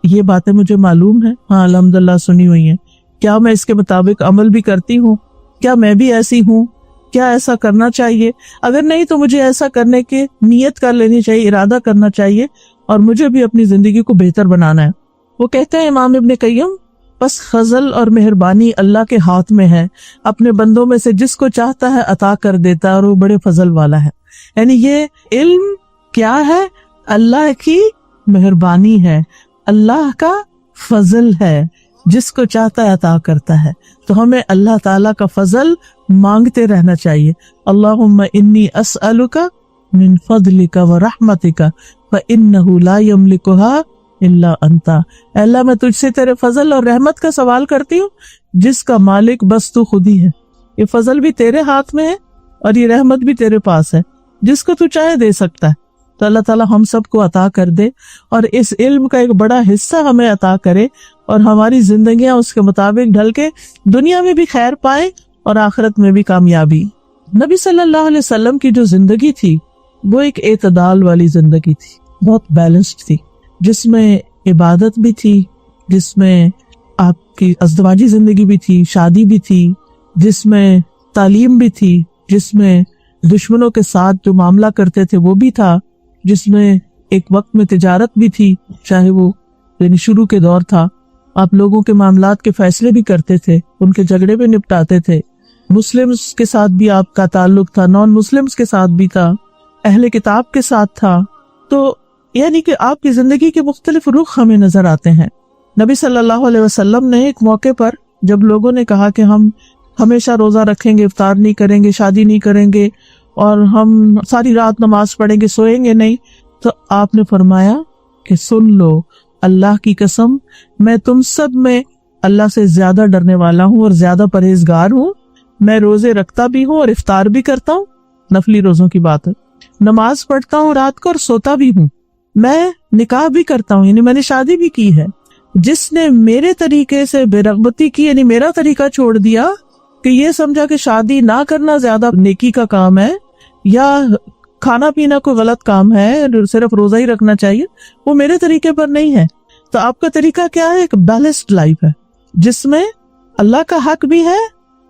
یہ باتیں مجھے معلوم ہیں. ہاں الحمدللہ سنی ہوئی ہیں. کیا میں اس کے مطابق عمل بھی کرتی ہوں؟ کیا میں بھی ایسی ہوں؟ کیا ایسا کرنا چاہیے؟ اگر نہیں تو مجھے ایسا کرنے کی نیت کر لینی چاہیے، ارادہ کرنا چاہیے، اور مجھے بھی اپنی زندگی کو بہتر بنانا ہے. وہ کہتے ہیں امام ابن قیم، بس فضل اور مہربانی اللہ کے ہاتھ میں ہے، اپنے بندوں میں سے جس کو چاہتا ہے عطا کر دیتا ہے، اور وہ بڑے فضل والا ہے. یعنی یہ علم کیا ہے؟ اللہ کی مہربانی ہے، اللہ کا فضل ہے، جس کو چاہتا ہے عطا کرتا ہے. تو ہمیں اللہ تعالیٰ کا فضل مانگتے رہنا چاہیے. اللہم انی اسألک من فضلک ورحمتک فإنہ لا یملکھا الا انت. اے اللہ میں تجھ سے تیرے فضل اور رحمت کا سوال کرتی ہوں جس کا مالک بس تو خود ہی ہے. یہ فضل بھی تیرے ہاتھ میں ہے اور یہ رحمت بھی تیرے پاس ہے، جس کو تو چاہے دے سکتا ہے. تو اللہ تعالیٰ ہم سب کو عطا کر دے اور اس علم کا ایک بڑا حصہ ہمیں عطا کرے، اور ہماری زندگیاں اس کے مطابق ڈھل کے دنیا میں بھی خیر پائے اور آخرت میں بھی کامیابی. نبی صلی اللہ علیہ وسلم کی جو زندگی تھی وہ ایک اعتدال والی زندگی تھی، بہت بیلنسڈ تھی، جس میں عبادت بھی تھی، جس میں آپ کی ازدواجی زندگی بھی تھی، شادی بھی تھی، جس میں تعلیم بھی تھی، جس میں دشمنوں کے ساتھ جو معاملہ کرتے تھے وہ بھی تھا، جس میں ایک وقت میں تجارت بھی تھی، چاہے وہ یعنی شروع کے دور تھا، آپ لوگوں کے معاملات کے فیصلے بھی کرتے تھے، ان کے جھگڑے بھی نپٹاتے تھے. مسلمز کے ساتھ بھی آپ کا تعلق تھا، نان مسلمز کے ساتھ بھی تھا، اہل کتاب کے ساتھ تھا. تو یعنی کہ آپ کی زندگی کے مختلف رخ ہمیں نظر آتے ہیں. نبی صلی اللہ علیہ وسلم نے ایک موقع پر جب لوگوں نے کہا کہ ہم ہمیشہ روزہ رکھیں گے، افطار نہیں کریں گے، شادی نہیں کریں گے، اور ہم ساری رات نماز پڑھیں گے، سوئیں گے نہیں، تو آپ نے فرمایا کہ سن لو، اللہ کی قسم میں تم سب میں اللہ سے زیادہ ڈرنے والا ہوں اور زیادہ پرہیزگار ہوں. میں روزے رکھتا بھی ہوں اور افطار بھی کرتا ہوں، نفلی روزوں کی بات ہے، نماز پڑھتا ہوں رات کو اور سوتا بھی ہوں، میں نکاح بھی کرتا ہوں، یعنی میں نے شادی بھی کی ہے. جس نے میرے طریقے سے بے رغبتی کی، یعنی میرا طریقہ چھوڑ دیا کہ یہ سمجھا کہ شادی نہ کرنا زیادہ نیکی کا کام ہے یا کھانا پینا کوئی غلط کام ہے، صرف روزہ ہی رکھنا چاہیے، وہ میرے طریقے پر نہیں ہے. تو آپ کا طریقہ کیا ہے؟ ایک بیلنسڈ لائف ہے جس میں اللہ کا حق بھی ہے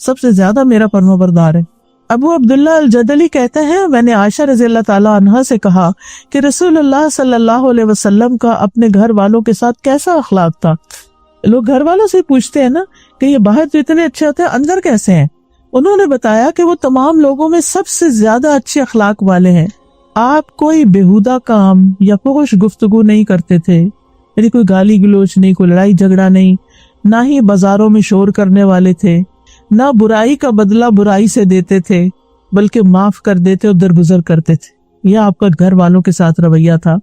سب سے زیادہ میرا فرمانبردار ہے۔ ابو عبداللہ الجدلی کہتے ہیں میں نے عائشہ رضی اللہ تعالی عنہا سے کہا کہ رسول اللہ صلی اللہ علیہ وسلم کا اپنے گھر والوں کے ساتھ کیسا اخلاق تھا۔ لوگ گھر والوں سے پوچھتے ہیں نا کہ یہ باہر تو اتنے اچھے ہوتے ہیں، اندر کیسے ہیں؟ انہوں نے بتایا کہ وہ تمام لوگوں میں سب سے زیادہ اچھے اخلاق والے ہیں۔ آپ کوئی بیہودہ کام یا فحش گفتگو نہیں کرتے تھے، یعنی کوئی گالی گلوچ نہیں، کوئی لڑائی جھگڑا نہیں، نہ ہی بازاروں میں شور کرنے والے تھے، نہ برائی کا بدلہ برائی سے دیتے تھے، بلکہ معاف کر دیتے اور درگزر کرتے تھے۔ یہ آپ کا گھر والوں کے ساتھ رویہ تھا۔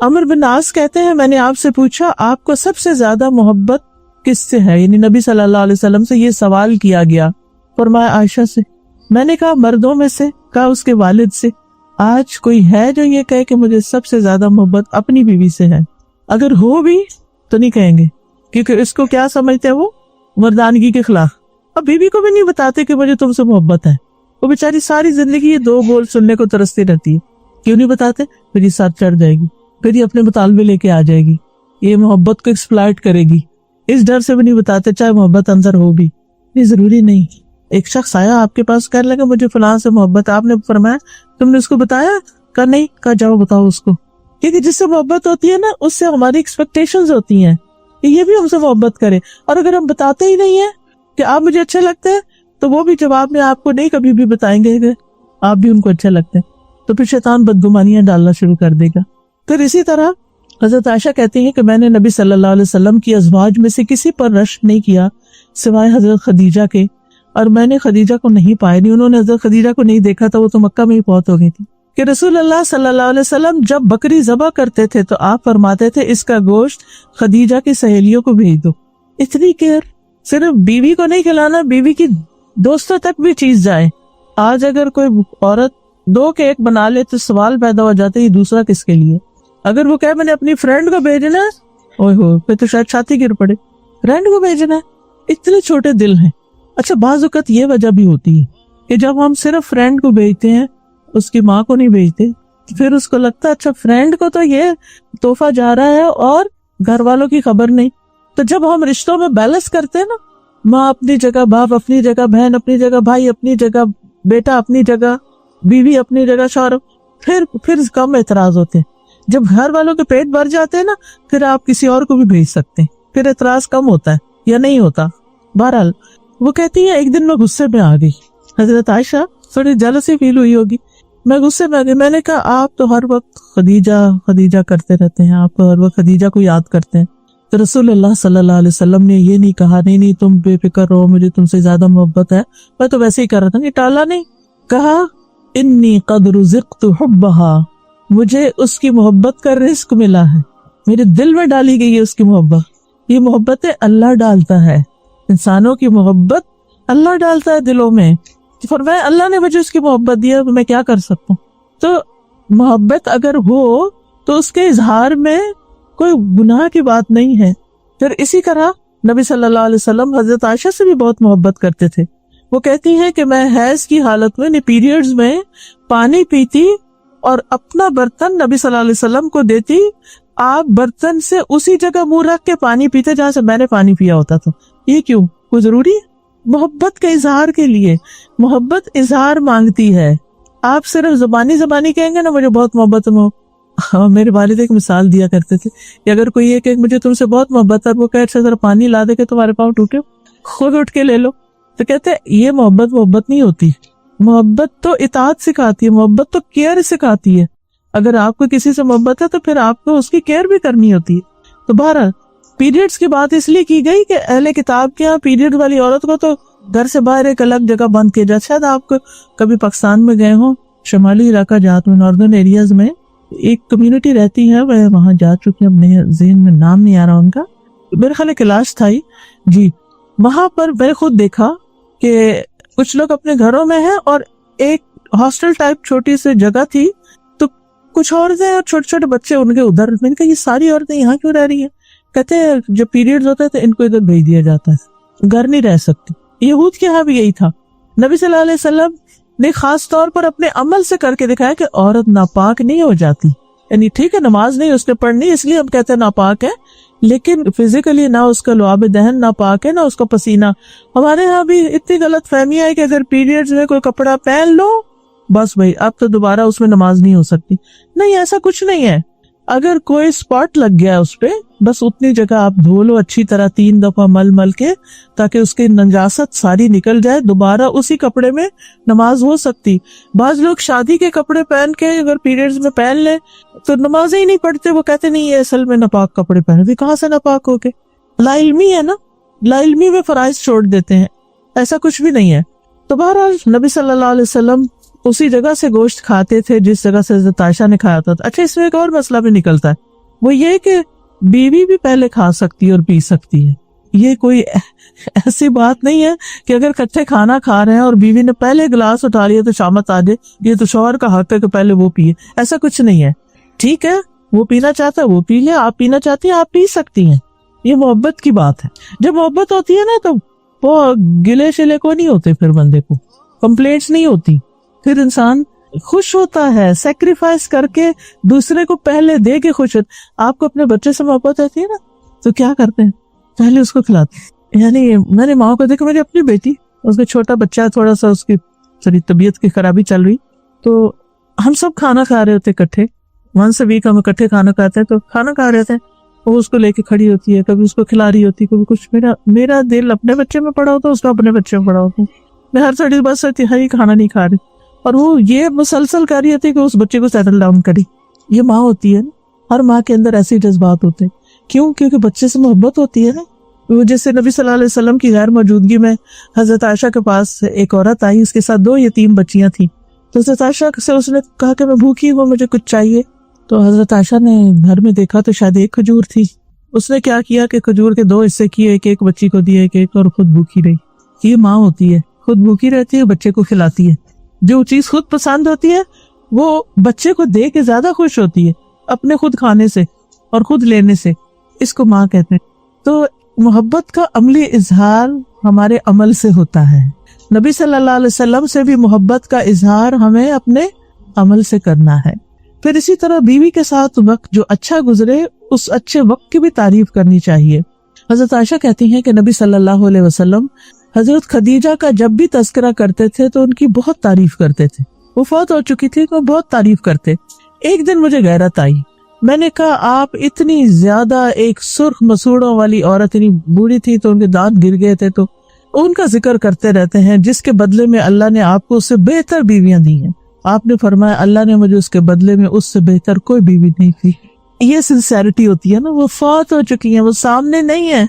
عمر بن عاص کہتے ہیں میں نے آپ سے پوچھا آپ کو سب سے زیادہ محبت کس سے ہے، یعنی نبی صلی اللہ علیہ وسلم سے یہ سوال کیا گیا۔ فرمایا عائشہ سے۔ میں نے کہا مردوں میں سے؟ کہا اس کے والد سے۔ آج کوئی ہے جو یہ کہے کہ مجھے سب سے زیادہ محبت اپنی بیوی سے ہے؟ اگر ہو بھی تو نہیں کہیں گے، کیونکہ اس کو کیا سمجھتے ہیں، وہ مردانگی کے خلاف۔ اب بیوی کو بھی نہیں بتاتے کہ مجھے تم سے محبت ہے، وہ بیچاری ساری زندگی یہ دو بول سننے کو ترستی رہتی ہے۔ کیوں نہیں بتاتے؟ پھر یہ ساتھ چڑھ جائے گی، پھر یہ اپنے مطالبے لے کے آ جائے گی، یہ محبت کو ایکسپلائٹ کرے گی۔ اس ڈر سے بھی نہیں بتاتے چاہے محبت اندر ہو بھی۔ یہ ضروری نہیں ایک شخص آیا آپ کے پاس کہنے لگا مجھے فلاں سے محبت، آپ نے فرمایا تم نے اس کو بتایا؟ کہا نہیں۔ کہا جاؤ بتاؤ اس کو، کیونکہ جس سے محبت ہوتی ہے نا اس سے ہماری ایکسپیکٹیشنز ہوتی ہیں کہ یہ بھی ہم سے محبت کرے، اور اگر ہم بتاتے ہی نہیں ہیں کہ آپ مجھے اچھے لگتے ہیں تو وہ بھی جواب میں آپ کو نہیں کبھی بھی بتائیں گے کہ آپ بھی ان کو اچھے لگتے ہیں، تو پھر شیطان بدگمانیاں ڈالنا شروع کر دے گا۔ پھر اسی طرح حضرت عائشہ کہتی ہیں کہ میں نے نبی صلی اللہ علیہ وسلم کی ازواج میں سے کسی پر رشک نہیں کیا سوائے حضرت خدیجہ کے، اور میں نے خدیجہ کو نہیں پایا، نہیں انہوں نے حضرت خدیجہ کو نہیں دیکھا تھا، وہ تو مکہ میں ہی فوت ہو گئی تھی، کہ رسول اللہ صلی اللہ علیہ وسلم جب بکری ذبح کرتے تھے تو آپ فرماتے تھے اس کا گوشت خدیجہ کی سہیلیوں کو بھیج دو۔ اتنی کیئر، صرف بیوی کو نہیں کھلانا، بیوی کی دوستوں تک بھی چیز جائے۔ آج اگر کوئی عورت 2 کیک بنا لے تو سوال پیدا ہو جاتا ہے یہ دوسرا کس کے لیے؟ اگر وہ کہے میں نے اپنی فرینڈ کو بھیجنا ہے، اوہ ہو، پھر تو شاید چھاتی گر پڑے، فرینڈ کو بھیجنا ہے، اتنے چھوٹے دل ہیں۔ اچھا بعض اوقات یہ وجہ بھی ہوتی ہے کہ جب ہم صرف فرینڈ کو بھیجتے ہیں، اس کی ماں کو نہیں بھیجتے، پھر اس کو لگتا ہے اچھا فرینڈ کو تو یہ تحفہ جا رہا ہے اور گھر والوں کی خبر نہیں۔ تو جب ہم رشتوں میں بیلنس کرتے ہیں نا، ماں اپنی جگہ، باپ اپنی جگہ، بہن اپنی جگہ، بھائی اپنی جگہ، بیٹا اپنی جگہ، بیوی اپنی جگہ، شوہر، پھر کم اعتراض ہوتے ہیں۔ جب گھر والوں کے پیٹ بھر جاتے ہیں نا، پھر آپ کسی اور کو بھی بھیج سکتے ہیں، پھر اعتراض کم ہوتا ہے یا نہیں ہوتا۔ بہرحال وہ کہتی ہے ایک دن میں غصے میں آ گئی، حضرت عائشہ تھوڑی جیلسی فیل ہوئی ہوگی، میں غصے میں آ گئی، میں نے کہا آپ تو ہر وقت خدیجہ خدیجہ کرتے رہتے ہیں، آپ ہر وقت خدیجہ کو یاد کرتے ہیں، تو رسول اللہ صلی اللہ علیہ وسلم نے یہ نہیں کہا نہیں تم بے فکر رہو، مجھے تم سے زیادہ محبت ہے، میں تو ویسے ہی کر رہا تھا، نہیں ٹالا نہیں، کہا انی قد رزقت حبھا، مجھے اس کی محبت کا رزق ملا ہے، میرے دل میں ڈالی گئی ہے اس کی محبت۔ یہ محبتیں اللہ ڈالتا ہے، انسانوں کی محبت اللہ ڈالتا ہے دلوں میں، فرمایا اللہ نے مجھے اس کی محبت دی ہے، میں کیا کر سکتا ہوں۔ تو محبت اگر ہو تو اس کے اظہار میں کوئی گناہ کی بات نہیں ہے۔ پھر اسی طرح نبی صلی اللہ علیہ وسلم حضرت عائشہ سے بھی بہت محبت کرتے تھے۔ وہ کہتی ہیں کہ میں حیض کی حالت میں پیریڈز میں پانی پیتی اور اپنا برتن نبی صلی اللہ علیہ وسلم کو دیتی، آپ برتن سے اسی جگہ منہ رکھ کے پانی پیتے جہاں سے میں نے پانی پیا ہوتا تھا۔ یہ کیوں؟ کوئی ضروری ہے؟ محبت کے اظہار کے لیے، محبت اظہار مانگتی ہے۔ آپ صرف زبانی کہیں گے نا مجھے بہت محبت ہے، میرے والد ایک مثال دیا کرتے تھے کہ اگر کوئی یہ کہ مجھے تم سے بہت محبت ہے، وہ کہ اچھا ذرا پانی لا دے کہ تمہارے پاؤں ٹوٹے، خود اٹھ کے لے لو، تو کہتے یہ محبت نہیں ہوتی۔ محبت تو اطاعت سکھاتی ہے، محبت تو کیئر سکھاتی ہے۔ اگر آپ کو کسی سے محبت ہے تو پھر آپ کو اس کی کیئر بھی کرنی ہوتی ہے۔ تو بہرحال پیریڈز کی بات اس لیے کی گئی کہ اہل کتاب کے یہاں پیریڈ والی عورت کو تو گھر سے باہر ایک الگ جگہ بند کیا جاتا۔ شاید آپ کو کبھی پاکستان میں گئے ہوں، شمالی علاقہ جات میں، ناردرن ایریاز میں ایک کمیونٹی رہتی ہے، میں وہاں جا چکی ہوں، اپنے ذہن میں نام نہیں آ رہا ان کا، میرے خیال کلاش تھا ہی جی۔ وہاں پر میں نے خود دیکھا کہ کچھ لوگ اپنے گھروں میں ہیں اور ایک ہاسٹل ٹائپ چھوٹی سی جگہ تھی، تو کچھ عورتیں اور چھوٹے چھوٹے بچے ان کے ادھر۔ میں نے کہا یہ ساری عورتیں یہاں کیوں رہ رہی ہیں؟ کہتے ہیں جب پیریڈز ہوتے ہیں تو ان کو ادھر بھیج دیا جاتا ہے، گھر نہیں رہ سکتی۔ یہود کے یہاں بھی یہی تھا۔ نبی صلی اللہ علیہ وسلم نے خاص طور پر اپنے عمل سے کر کے دکھایا کہ عورت ناپاک نہیں ہو جاتی، یعنی ٹھیک ہے نماز نہیں اس نے پڑھنی اس لیے ہم کہتے ہیں ناپاک ہے، لیکن فزیکلی نہ اس کا لعاب دہن نہ پاک ہے نہ اس کا پسینہ. ہمارے ہاں بھی اتنی غلط فہمی ہے کہ اگر پیریڈز میں کوئی کپڑا پہن لو بس بھائی اب تو دوبارہ اس میں نماز نہیں ہو سکتی. نہیں، ایسا کچھ نہیں ہے. اگر کوئی اسپاٹ لگ گیا اس پہ بس اتنی جگہ آپ دھو لو اچھی طرح 3 دفعہ مل کے تاکہ اس کی نجاست ساری نکل جائے، دوبارہ اسی کپڑے میں نماز ہو سکتی. بعض لوگ شادی کے کپڑے پہن کے اگر پیریڈز میں پہن لیں تو نمازیں ہی نہیں پڑھتے. وہ کہتے نہیں یہ اصل میں ناپاک کپڑے پہنے. بھی کہاں سے ناپاک ہو کے؟ لا علمی ہے نا، لا علمی میں فرائض چھوڑ دیتے ہیں. ایسا کچھ بھی نہیں ہے. تو بہرحال نبی صلی اللہ علیہ وسلم اسی جگہ سے گوشت کھاتے تھے جس جگہ سے حضرت عائشہ نے کھایا تھا. اچھا، اس میں ایک اور مسئلہ بھی نکلتا ہے، وہ یہ کہ بیوی بھی پہلے کھا سکتی ہے اور پی سکتی ہے. یہ کوئی ایسی بات نہیں ہے کہ اگر کٹھے کھانا کھا رہے ہیں اور بیوی نے پہلے گلاس اٹھا لیا تو شامت آ جائے یہ تو شوہر کا حق ہے کہ پہلے وہ پیے. ایسا کچھ نہیں ہے. ٹھیک ہے، وہ پینا چاہتا ہے وہ پی لے، آپ پینا چاہتی ہیں آپ پی سکتی ہیں. یہ محبت کی بات ہے. جب محبت ہوتی ہے نا تو وہ گلے شلے کو نہیں ہوتے، پھر بندے کو کمپلینٹس نہیں ہوتی، پھر انسان خوش ہوتا ہے. سیکریفائس کر کے دوسرے کو پہلے دے کے خوش ہوتا. آپ کو اپنے بچے سے محبت ہوتی ہے نا تو کیا کرتے ہیں؟ پہلے اس کو کھلاتے ہیں. یعنی میں نے ماں کو دیکھا، میری اپنی بیٹی، اس کا چھوٹا بچہ، تھوڑا سا اس کی طبیعت کی خرابی چل رہی، تو ہم سب کھانا کھا رہے ہوتے اکٹھے، ونس اے ویک ہم اکٹھے کھانا کھاتے ہیں. تو کھانا کھا رہے تھے، وہ اس کو لے کے کھڑی ہوتی ہے، کبھی اس کو کھلا رہی ہوتی، کبھی کچھ. میرا دل اپنے بچے میں پڑا ہوتا، اس کا اپنے بچے میں پڑا ہوتا. میں ہر سڑی بس ہی کھانا نہیں کھا رہی، اور وہ یہ مسلسل کر رہی ہوتی کہ اس بچے کو سیٹل ڈاؤن کری. یہ ماں ہوتی ہے نا، ہر ماں کے اندر ایسے جذبات ہوتے ہیں. کیوں؟ کیونکہ بچے سے محبت ہوتی ہے نا. وہ جیسے نبی صلی اللہ علیہ وسلم کی غیر موجودگی میں حضرت عائشہ کے پاس ایک عورت آئی، اس کے ساتھ 2 یتیم بچیاں تھیں. تو حضرت عائشہ سے اس نے کہا کہ میں بھوکی ہوں، مجھے کچھ چاہیے. تو حضرت عائشہ نے گھر میں دیکھا تو شاید ایک کھجور تھی. اس نے کیا کیا کہ کھجور کے 2 حصے کیے، ایک بچی کو دیے، ایک اور خود بھوکی رہی. یہ ماں ہوتی ہے، خود بھوکی رہتی ہے، بچے کو کھلاتی ہے. جو چیز خود پسند ہوتی ہے وہ بچے کو دے کے زیادہ خوش ہوتی ہے اپنے خود کھانے سے اور خود لینے سے. اس کو ماں کہتے ہیں. تو محبت کا عملی اظہار ہمارے عمل سے ہوتا ہے. نبی صلی اللہ علیہ وسلم سے بھی محبت کا اظہار ہمیں اپنے عمل سے کرنا ہے. پھر اسی طرح بیوی کے ساتھ وقت جو اچھا گزرے اس اچھے وقت کی بھی تعریف کرنی چاہیے. حضرت عائشہ کہتی ہیں کہ نبی صلی اللہ علیہ وسلم حضرت خدیجہ کا جب بھی تذکرہ کرتے تھے تو ان کی بہت تعریف کرتے تھے. وہ فوت ہو چکی تھی تو بہت تعریف کرتے. ایک دن مجھے غیرت آئی. میں نے کہا آپ اتنی زیادہ ایک سرخ مسوڑوں والی عورت، اتنی بوڑھی تھی تو ان کے دانت گر گئے تھے، تو ان کا ذکر کرتے رہتے ہیں جس کے بدلے میں اللہ نے آپ کو اس سے بہتر بیویاں دی ہیں. آپ نے فرمایا اللہ نے مجھے اس کے بدلے میں اس سے بہتر کوئی بیوی نہیں تھی. یہ سنسیریٹی ہوتی ہے نا. وہ فوت ہو چکی ہیں، وہ سامنے نہیں ہے،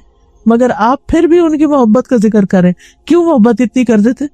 مگر آپ پھر بھی ان کی محبت کا ذکر کریں. کیوں محبت اتنی کرتے تھے؟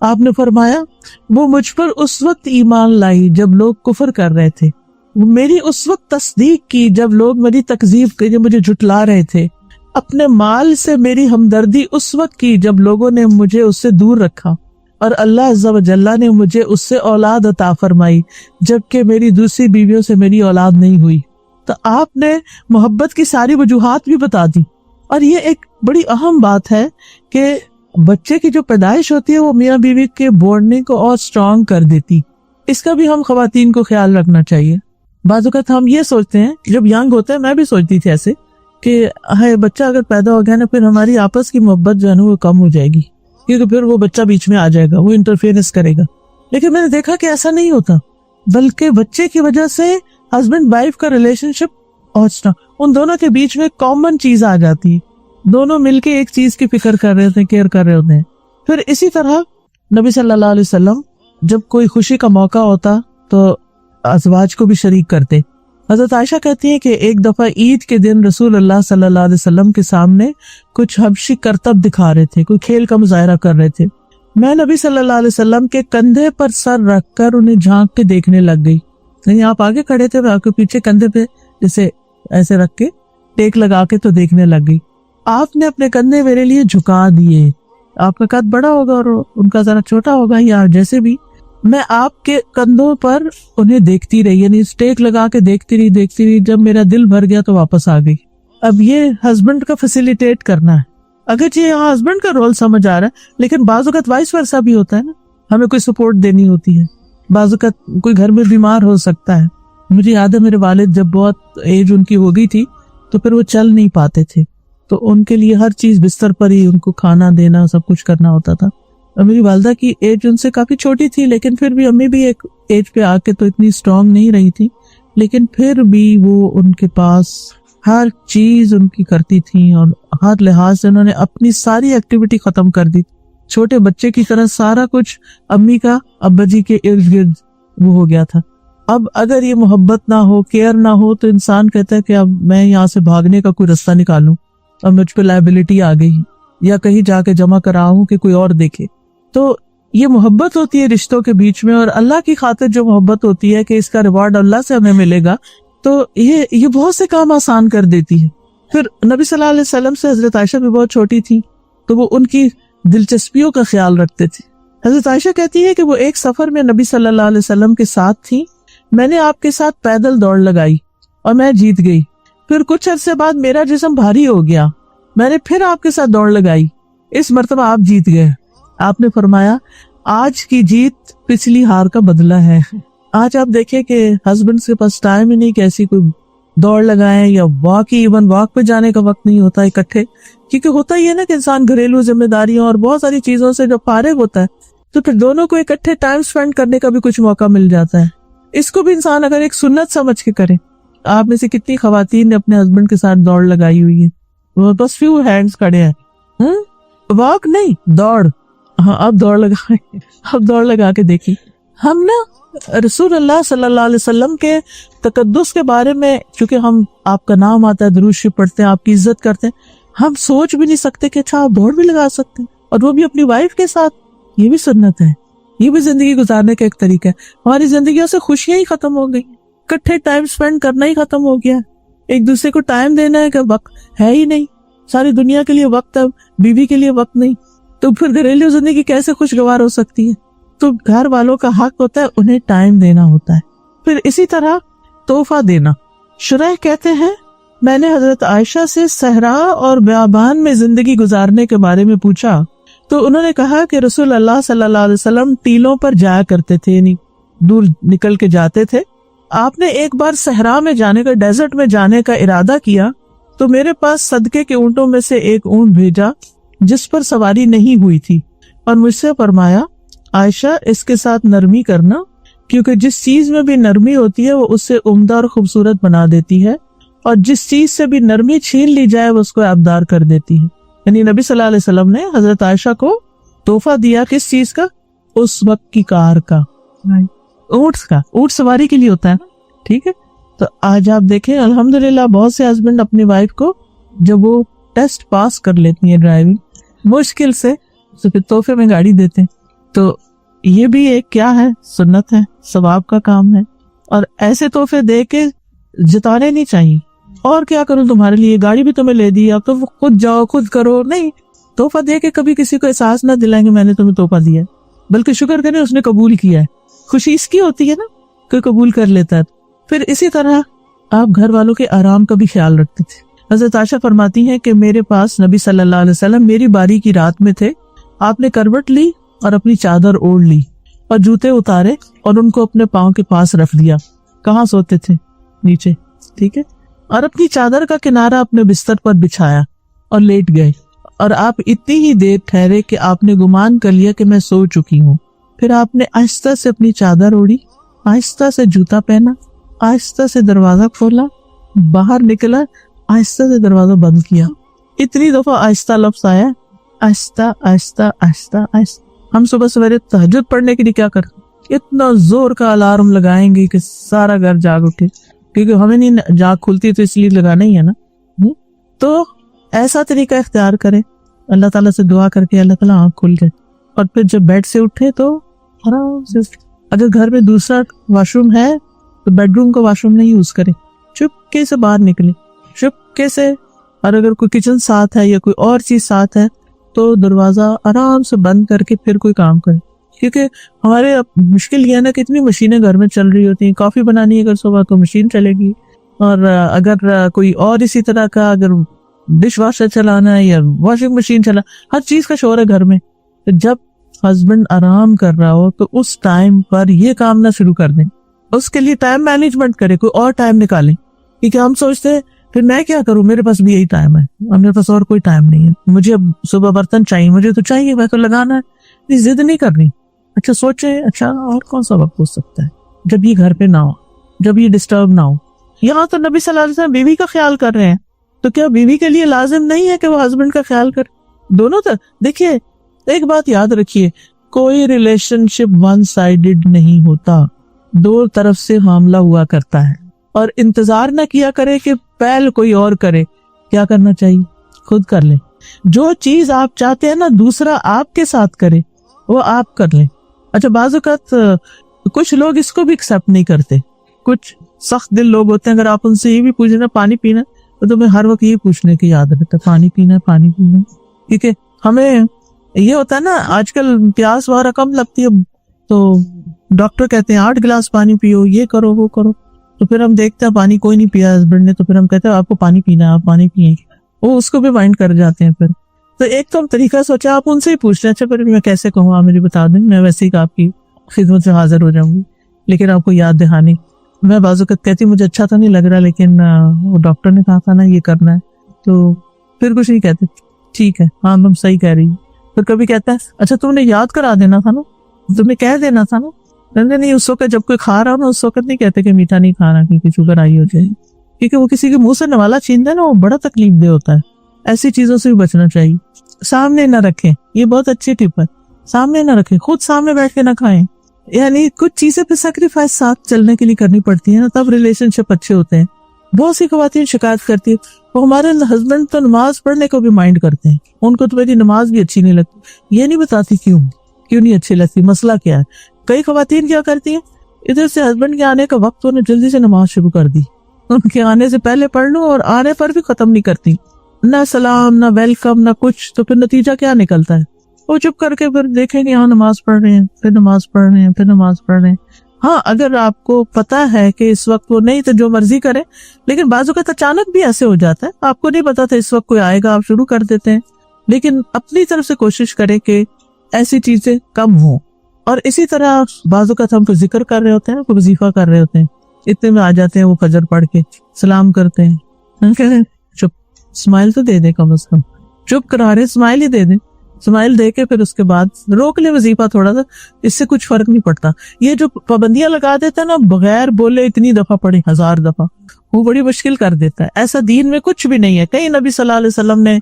آپ نے فرمایا وہ مجھ پر اس وقت ایمان لائی جب لوگ کفر کر رہے تھے، میری اس وقت تصدیق کی جب لوگ میری تکذیب کی، جب مجھے جھٹلا رہے تھے. اپنے مال سے میری ہمدردی اس وقت کی جب لوگوں نے مجھے اس سے دور رکھا، اور اللہ عز و جل نے مجھے اس سے اولاد عطا فرمائی جبکہ میری دوسری بیویوں سے میری اولاد نہیں ہوئی. تو آپ نے محبت کی ساری وجوہات بھی بتا دی. اور یہ ایک بڑی اہم بات ہے کہ بچے کی جو پیدائش ہوتی ہے وہ میاں بیوی کے بانڈنگ کو اور اسٹرانگ کر دیتی. اس کا بھی ہم خواتین کو خیال رکھنا چاہیے. بعض اوقات ہم یہ سوچتے ہیں، جب ینگ ہوتے ہیں میں بھی سوچتی تھی ایسے کہ بچہ اگر پیدا ہو گیا نا پھر ہماری آپس کی محبت جو ہے نا وہ کم ہو جائے گی، کیونکہ پھر وہ بچہ بیچ میں آ جائے گا، وہ انٹرفیئرنس کرے گا. لیکن میں نے دیکھا کہ ایسا نہیں ہوتا، بلکہ بچے کی وجہ سے ہسبینڈ وائف کا ریلیشن شپ اور ان دونوں کے بیچ میں کامن چیز آ جاتی ہے. دونوں مل کے ایک چیز کی فکر کر رہے تھے، کیئر کر رہے ہوتے ہیں. پھر اسی طرح نبی صلی اللہ علیہ وسلم جب کوئی خوشی کا موقع ہوتا تو ازواج کو بھی شریک کرتے. حضرت عائشہ کہتی ہیں کہ ایک دفعہ عید کے دن رسول اللہ صلی اللہ علیہ وسلم کے سامنے کچھ حبشی کرتب دکھا رہے تھے، کوئی کھیل کا مظاہرہ کر رہے تھے. میں نبی صلی اللہ علیہ وسلم کے کندھے پر سر رکھ کر انہیں جھانک کے دیکھنے لگ گئی. یعنی آپ آگے کھڑے تھے، میں آپ کے پیچھے کندھے پہ جیسے ایسے رکھ کے ٹیک لگا کے تو دیکھنے لگ گئی. آپ نے اپنے کندھے میرے لیے جھکا دیے. آپ کا قد بڑا ہوگا اور ان کا ذرا چھوٹا ہوگا یا جیسے بھی، میں آپ کے کندھوں پر انہیں دیکھتی رہی، یعنی اسٹیک لگا کے دیکھتی رہی. جب میرا دل بھر گیا تو واپس آ گئی. اب یہ ہسبینڈ کا فیسیلیٹیٹ کرنا ہے. اگر یہ یہاں ہسبینڈ کا رول سمجھ آ رہا ہے، لیکن بعض اوقات وائس ورثا بھی ہوتا ہے نا. ہمیں کوئی سپورٹ دینی ہوتی ہے، بعض اوقات کوئی گھر میں بیمار ہو سکتا ہے. مجھے یاد ہے میرے والد جب بہت ایج ان کی ہو گئی تھی تو پھر وہ چل نہیں پاتے تھے، تو ان کے لیے ہر چیز بستر پر ہی ان کو کھانا دینا سب کچھ کرنا ہوتا تھا. اور میری والدہ کی ایج ان سے کافی چھوٹی تھی، لیکن پھر بھی امی بھی ایک ایج پہ آ کے تو اتنی اسٹرانگ نہیں رہی تھی، لیکن پھر بھی وہ ان کے پاس ہر چیز ان کی کرتی تھیں، اور ہر لحاظ سے انہوں نے اپنی ساری ایکٹیویٹی ختم کر دی. چھوٹے بچے کی طرح سارا کچھ امی کا ابا جی کے ارد گرد وہ ہو گیا تھا. اب اگر یہ محبت نہ ہو، کیئر نہ ہو، تو انسان کہتا ہے کہ اب میں یہاں سے بھاگنے کا کوئی رستہ نکالوں، اب مجھ پہ لائبلٹی آ گئی، یا کہیں جا کے جمع کراؤں کہ کوئی اور دیکھے. تو یہ محبت ہوتی ہے رشتوں کے بیچ میں، اور اللہ کی خاطر جو محبت ہوتی ہے کہ اس کا ریوارڈ اللہ سے ہمیں ملے گا، تو یہ بہت سے کام آسان کر دیتی ہے. پھر نبی صلی اللہ علیہ وسلم سے حضرت عائشہ بھی بہت چھوٹی تھی، تو وہ ان کی دلچسپیوں کا خیال رکھتے تھے. حضرت عائشہ کہتی ہے کہ وہ ایک سفر میں نبی صلی اللہ علیہ وسلم کے ساتھ تھی. میں نے آپ کے ساتھ پیدل دوڑ لگائی اور میں جیت گئی. پھر کچھ عرصے بعد میرا جسم بھاری ہو گیا، میں نے پھر آپ کے ساتھ دوڑ لگائی، اس مرتبہ آپ جیت گئے. آپ نے فرمایا آج کی جیت پچھلی ہار کا بدلہ ہے. آج آپ دیکھیں کہ ہسبینڈ کے پاس ٹائم ہی نہیں کہ ایسی کوئی دوڑ لگائیں، یا واک ہی ایون واک پہ جانے کا وقت نہیں ہوتا اکٹھے، کیونکہ ہوتا ہی ہے نا کہ انسان گھریلو ذمہ داریوں اور بہت ساری چیزوں سے جب فارغ ہوتا ہے تو پھر دونوں کو اکٹھے ٹائم سپینڈ کرنے کا بھی کچھ موقع مل جاتا ہے. اس کو بھی انسان اگر ایک سنت سمجھ کے کرے. آپ میں سے کتنی خواتین نے اپنے ہسبینڈ کے ساتھ دوڑ لگائی ہوئی ہے؟ وہ بس فیو ہینڈز کھڑے ہیں. واک نہیں، دوڑ. ہاں اب دوڑ لگا کے دیکھی. ہم نا رسول اللہ صلی اللہ علیہ وسلم کے تقدس کے بارے میں، چونکہ ہم آپ کا نام آتا ہے، درود شریف پڑھتے ہیں، آپ کی عزت کرتے ہیں، ہم سوچ بھی نہیں سکتے کہ اچھا آپ دوڑ بھی لگا سکتے ہیں، اور وہ بھی اپنی وائف کے ساتھ. یہ بھی سنت ہے، یہ بھی زندگی گزارنے کا ایک طریقہ ہے. ہماری زندگیوں سے خوشیاں ہی ختم ہو گئی، اکٹھے ٹائم سپینڈ کرنا ہی ختم ہو گیا. ایک دوسرے کو ٹائم دینا ہے کہ وقت ہے ہی نہیں. ساری دنیا کے لیے وقت ہے، بیوی کے لیے وقت نہیں، تو پھر گھریلو زندگی کیسے خوشگوار ہو سکتی ہے؟ تو گھر والوں کا حق ہوتا ہے انہیں ٹائم دینا ہوتا ہے. پھر اسی طرح تحفہ دینا. شریح کہتے ہیں میں نے حضرت عائشہ سے صحرا اور بیابان میں زندگی گزارنے کے بارے میں پوچھا، تو انہوں نے کہا کہ رسول اللہ صلی اللہ علیہ وسلم ٹیلوں پر جایا کرتے تھے، یعنی دور نکل کے جاتے تھے. آپ نے ایک بار صحرا میں جانے کا، ڈیزرٹ میں جانے کا ارادہ کیا، تو میرے پاس صدقے کے اونٹوں میں سے ایک اونٹ بھیجا جس پر سواری نہیں ہوئی تھی، اور مجھ سے فرمایا عائشہ اس کے ساتھ نرمی کرنا، کیونکہ جس چیز میں بھی نرمی ہوتی ہے وہ اس سے عمدہ اور خوبصورت بنا دیتی ہے، اور جس چیز سے بھی نرمی چھین لی جائے وہ اس کو آبدار کر دیتی ہے. یعنی نبی صلی اللہ علیہ وسلم نے حضرت عائشہ کو تحفہ دیا کس چیز کا؟ اس وقت کی کار کا، اونٹ کا. اونٹ سواری کے لیے ہوتا ہے نا، ٹھیک ہے. تو آج آپ دیکھیں الحمدللہ بہت سے ہسبینڈ اپنی وائف کو جب وہ ٹیسٹ پاس کر لیتی ہیں ڈرائیونگ مشکل سے، تو پھر تحفے میں گاڑی دیتے ہیں. تو یہ بھی ایک کیا ہے؟ سنت ہے، ثواب کا کام ہے. اور ایسے تحفے دے کے جتانے نہیں چاہیے. اور کیا کروں تمہارے لیے، گاڑی بھی تمہیں لے دی، اب تو خود جاؤ خود کرو. نہیں، تحفہ دے کے کبھی کسی کو احساس نہ دلائیں گے میں نے تمہیں تحفہ دیا، بلکہ شکر کریں اس نے قبول کیا ہے. خوشی اس کی ہوتی ہے نا، کوئی قبول کر لیتا ہے. پھر اسی طرح آپ گھر والوں کے آرام کا بھی خیال رکھتے تھے. حضرت عائشہ فرماتی ہیں کہ میرے پاس نبی صلی اللہ علیہ وسلم میری باری کی رات میں تھے. آپ نے کروٹ لی اور اپنی چادر اوڑھ لی اور جوتے اتارے اور ان کو اپنے پاؤں کے پاس رکھ دیا. کہاں سوتے تھے؟ نیچے، ٹھیک ہے. اور اپنی چادر کا کنارہ اپنے بستر پر بچھایا اور لیٹ گئے، اور آپ اتنی ہی دیر ٹھہرے کہ آپ نے گمان کر لیا کہ میں سو چکی ہوں. پھر آپ نے آہستہ سے اپنی چادر اوڑھی، آہستہ سے جوتا پہنا، آہستہ سے دروازہ کھولا، باہر نکلا، آہستہ سے دروازہ بند کیا. اتنی دفعہ آہستہ لفظ آیا، آہستہ آہستہ آہستہ آہستہ. ہم صبح سویرے تہجد پڑھنے کے لیے کیا کرتے؟ اتنا زور کا الارم لگائیں گے کہ سارا گھر جاگ اٹھے، کیونکہ ہمیں نہیں جاگ کھلتی تو اس لیے لگانا ہی ہے نا. تو ایسا طریقہ اختیار کریں، اللہ تعالیٰ سے دعا کر کے اللہ تعالیٰ آنکھ کھل جائے. اور پھر جب بیڈ سے اٹھے تو آرام سے، اگر گھر میں دوسرا واش روم ہے تو بیڈ روم کا واش روم نہیں یوز کریں، چپکے سے باہر نکلے، چپکے سے. اور اگر کوئی کچن ساتھ ہے یا کوئی اور چیز ساتھ ہے تو دروازہ آرام سے بند کر کے پھر کوئی کام کرے. کیونکہ ہمارے مشکل یہ ہے نا کہ اتنی مشینیں گھر میں چل رہی ہوتی ہیں. کافی بنانی ہے اگر صبح تو مشین چلے گی، اور اگر کوئی اور اسی طرح کا، اگر ڈش واشر چلانا ہے یا واشنگ مشین چلا، ہر چیز کا شور ہے گھر میں. جب ہسبینڈ آرام کر رہا ہو تو اس ٹائم پر یہ کام نہ شروع کر دیں، اس کے لیے ٹائم مینجمنٹ کرے، کوئی اور ٹائم نکالیں. کیونکہ ہم سوچتے ہیں پھر میں کیا کروں, میرے پاس بھی یہی ٹائم ہے, اور میرے پاس اور کوئی ٹائم نہیں ہے, مجھے اب صبح برتن چاہیے, مجھے تو چاہیے, میں تو لگانا ہے, ضد نہیں کرنی. اچھا سوچے, اچھا اور کون سا وقت ہو سکتا ہے جب یہ گھر پہ نہ ہو, جب یہ ڈسٹرب نہ ہو. یہاں تو نبی صلی اللہ علیہ وسلم بیوی کا خیال کر رہے ہیں, تو کیا بیوی کے لیے لازم نہیں ہے کہ وہ ہسبینڈ کا خیال کرے؟ دونوں تو دیکھیے, ایک بات یاد رکھیے, کوئی ریلیشن شپ ون سائیڈڈ نہیں ہوتا, دو طرف سے معاملہ ہوا کرتا ہے. اور انتظار نہ کیا کرے کہ پہل کوئی اور کرے, کیا کرنا چاہیے, خود کر لیں. جو چیز آپ چاہتے ہیں نا دوسرا آپ کے ساتھ کرے, وہ آپ کر لیں. اچھا بعض اوقات کچھ لوگ اس کو بھی ایکسپٹ نہیں کرتے, کچھ سخت دل لوگ ہوتے ہیں, اگر آپ ان سے یہ بھی پوچھنا پانی پینا, تو تمہیں ہر وقت یہ پوچھنے کی یاد رہتا ہے پانی پینا, پانی پینا. کیونکہ ہمیں یہ ہوتا ہے نا, آج کل پیاس وغیرہ کم لگتی ہے, تو ڈاکٹر کہتے ہیں 8 گلاس پانی پیو, یہ کرو وہ کرو, تو پھر ہم دیکھتے ہیں پانی کوئی نہیں پیا ہسبینڈ نے, تو پھر ہم کہتے ہیں آپ کو پانی پینا ہے, آپ پانی پیئیں, وہ اس کو بھی مائنڈ کر جاتے ہیں. پھر تو ایک تو ہم طریقہ سوچا, آپ ان سے ہی پوچھ لیں, اچھا پھر میں کیسے کہوں, آپ مجھے بتا دیں, میں ویسے ہی آپ کی خدمت سے حاضر ہو جاؤں گی, لیکن آپ کو یاد دہانی. میں بعض اوقات کہتی مجھے اچھا تو نہیں لگ رہا, لیکن وہ ڈاکٹر نے کہا تھا نا یہ کرنا ہے, تو پھر کچھ نہیں کہتے, ٹھیک ہے ہاں تم صحیح کہہ رہی. پھر کبھی کہتا ہے اچھا تم نے یاد کرا دینا تھا نا, تمہیں کہہ دینا تھا نا. نہیں, اس وقت جب کوئی کھا رہا ہو نا, اس وقت نہیں کہتے کہ میٹھا نہیں کھانا کیونکہ شوگر آئی ہو جائے, کیونکہ وہ کسی کے منہ سے نوالا چھینتا ہے نا, وہ بڑا تکلیف دہ ہوتا ہے. ایسی چیزوں سے بھی بچنا چاہیے. سامنے نہ رکھیں, یہ بہت اچھی ٹپ ہے, سامنے نہ رکھیں, خود سامنے بیٹھ کے نہ کھائیں. یعنی کچھ چیزیں پہ سیکریفائس ساتھ چلنے کے لیے کرنی پڑتی ہے نا, تب ریلیشن شپ اچھے ہوتے ہیں. بہت سی خواتین شکایت کرتی ہے, وہ ہمارے ہسبینڈ تو نماز پڑھنے کو بھی مائنڈ کرتے ہیں, ان کو تو میری نماز بھی اچھی نہیں لگتی. یہ نہیں بتاتی کیوں نہیں اچھی لگتی, مسئلہ کیا ہے. کئی خواتین کیا کرتی ہیں, ادھر سے ہسبینڈ کے آنے کا وقت انہیں جلدی سے نماز شروع کر دی, ان کے آنے سے پہلے پڑھ لوں, اور آنے پر بھی ختم نہیں کرتی, نہ سلام نہ ویلکم نہ کچھ. تو پھر نتیجہ کیا نکلتا ہے, وہ چپ کر کے پھر دیکھیں گے یہاں نماز پڑھ رہے ہیں, پھر نماز پڑھ رہے ہیں, پھر نماز پڑھ رہے ہیں. ہاں اگر آپ کو پتا ہے کہ اس وقت وہ نہیں, تو جو مرضی کرے, لیکن بعض اوقات اچانک بھی ایسے ہو جاتا ہے, آپ کو نہیں پتا تھا اس وقت کوئی آئے گا, آپ شروع کر دیتے ہیں. لیکن اپنی طرف سے کوشش کریں کہ ایسی چیزیں کم ہوں. اور اسی طرح بعض اوقات ہم کو ذکر کر رہے ہوتے ہیں, کوئی وظیفہ کر رہے ہوتے ہیں, اتنے میں آ جاتے ہیں وہ فجر پڑھ کے سلام کرتے ہیں, ہم کہتے ہیں چپ, اسمائل تو دے دے کم از کم, چپ کرا رہے اسمائل ہی دے دیں, اسمائل دے کے پھر اس کے بعد روک لے وظیفہ تھوڑا سا, اس سے کچھ فرق نہیں پڑتا. یہ جو پابندیاں لگا دیتا ہے نا, بغیر بولے اتنی دفعہ پڑھی 1000 دفعہ, وہ بڑی مشکل کر دیتا ہے. ایسا دین میں کچھ بھی نہیں ہے, کہیں نبی صلی اللہ علیہ وسلم نے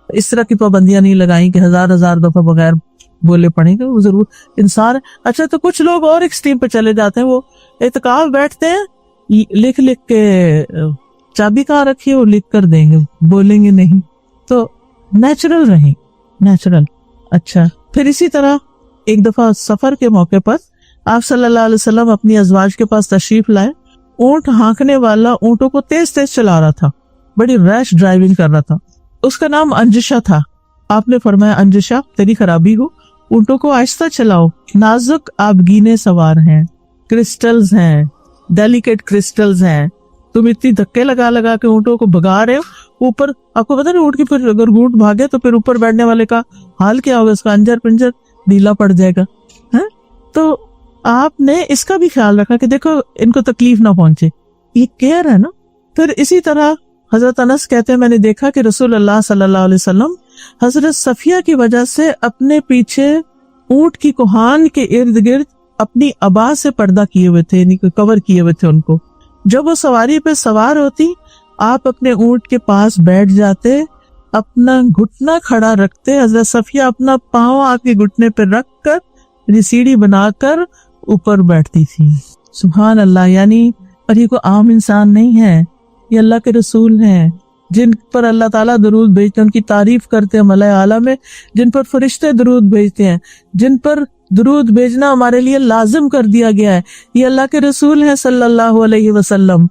اس طرح کی پابندیاں نہیں لگائیں کہ 1000 دفعہ بغیر بولے پڑھیں گے, وہ ضرور انسان. اچھا تو کچھ لوگ اور ایکسٹریم پہ چلے جاتے ہیں, وہ اعتکاف بیٹھتے ہیں, لکھ کے چابی کہاں رکھی ہے وہ لکھ کر دیں گے, بولیں گے نہیں. تو نیچرل رہیں, نیچرل. اچھا پھر اسی طرح ایک دفعہ سفر کے موقع پر آپ صلی اللہ علیہ وسلم اپنی ازواج کے پاس تشریف لائے. اونٹ ہانکنے والا اونٹوں کو تیز تیز چلا رہا تھا, بڑی ریش ڈرائیونگ کر رہا تھا. اس کا نام انجشا تھا. آپ نے فرمایا انجشا تیری خرابی ہو, اونٹوں کو آہستہ چلاؤ, نازک آبگینے سوار ہیں, کرسٹلز ہیں, ڈیلیکیٹ کرسٹلز ہیں, تم اتنی دھکے لگا لگا کے اونٹوں کو بھگا رہے ہو. اوپر آپ کو پتا نہیں اونٹ کی پھر اگر اونٹ بھاگے تو پھر اوپر بیٹھنے والے کا حال کیا ہوگا, اس کا انجر پنجر ڈھیلا پڑ جائے گا. تو آپ نے اس کا بھی خیال رکھا کہ دیکھو ان کو تکلیف نہ پہنچے, یہ کیئر ہے نا. پھر اسی طرح حضرت انس کہتے ہیں میں نے دیکھا کہ رسول اللہ صلی اللہ علیہ وسلم حضرت صفیہ کی وجہ سے اپنے پیچھے اونٹ کی کوہان کے ارد گرد اپنی ابا سے پردہ کیے ہوئے تھے, یعنی کور کیے ہوئے تھے ان کو. جب وہ سواری پہ سوار ہوتی, آپ اپنے اونٹ کے پاس بیٹھ جاتے, اپنا گھٹنا کھڑا رکھتے, حضرت صفیہ اپنا پاؤں آپ کے گھٹنے پہ رکھ کر سیڑھی بنا کر اوپر بیٹھتی تھی. سبحان اللہ. یعنی اور یہ کوئی عام انسان نہیں ہے, یہ اللہ کے رسول ہیں جن پر اللہ تعالیٰ درود بھیجتے ہیں, ان کی تعریف کرتے ہیں ملائے اعلیٰ میں, جن پر فرشتے درود بھیجتے ہیں, جن پر درود بھیجنا ہمارے لیے لازم کر دیا گیا ہے. یہ اللہ کے رسول ہیں صلی اللہ علیہ وسلم.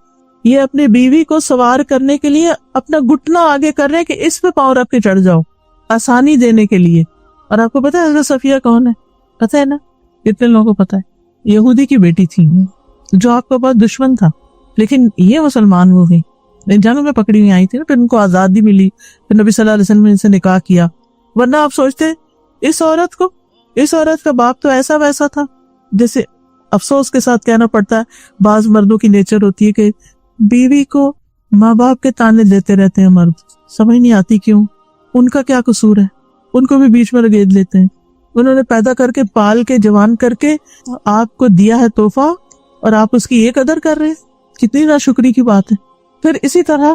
یہ اپنی بیوی کو سوار کرنے کے لیے اپنا گھٹنا آگے کر رہے ہیں کہ اس پہ پاؤں رکھ کے چڑھ جاؤ, آسانی دینے کے لیے. اور آپ کو پتا ہے حضرت صفیہ کون ہے؟ پتا ہے نا, کتنے لوگوں کو پتا ہے؟ یہودی کی بیٹی تھی جو آپ کا بہت دشمن تھا, لیکن یہ مسلمان ہو گئی, جنگ میں پکڑی ہوئی آئی تھی نا, پھر ان کو آزادی ملی, پھر نبی صلی اللہ علیہ وسلم نے ان سے نکاح کیا. ورنہ آپ سوچتے اس عورت کا باپ تو ایسا ویسا تھا. جیسے افسوس کے ساتھ کہنا پڑتا ہے, بعض مردوں کی نیچر ہوتی ہے کہ بیوی کو ماں باپ کے تانے دیتے رہتے ہیں مرد، سمجھ نہیں آتی کیوں، ان کا کیا قصور ہے، ان کو بھی بیچ میں لگید لیتے ہیں. انہوں نے پیدا کر کے پال کے جوان کر کے آپ کو دیا ہے تحفہ اور آپ اس کی یہ قدر کر رہے ہیں، کتنی ناشکری کی بات ہے. پھر اسی طرح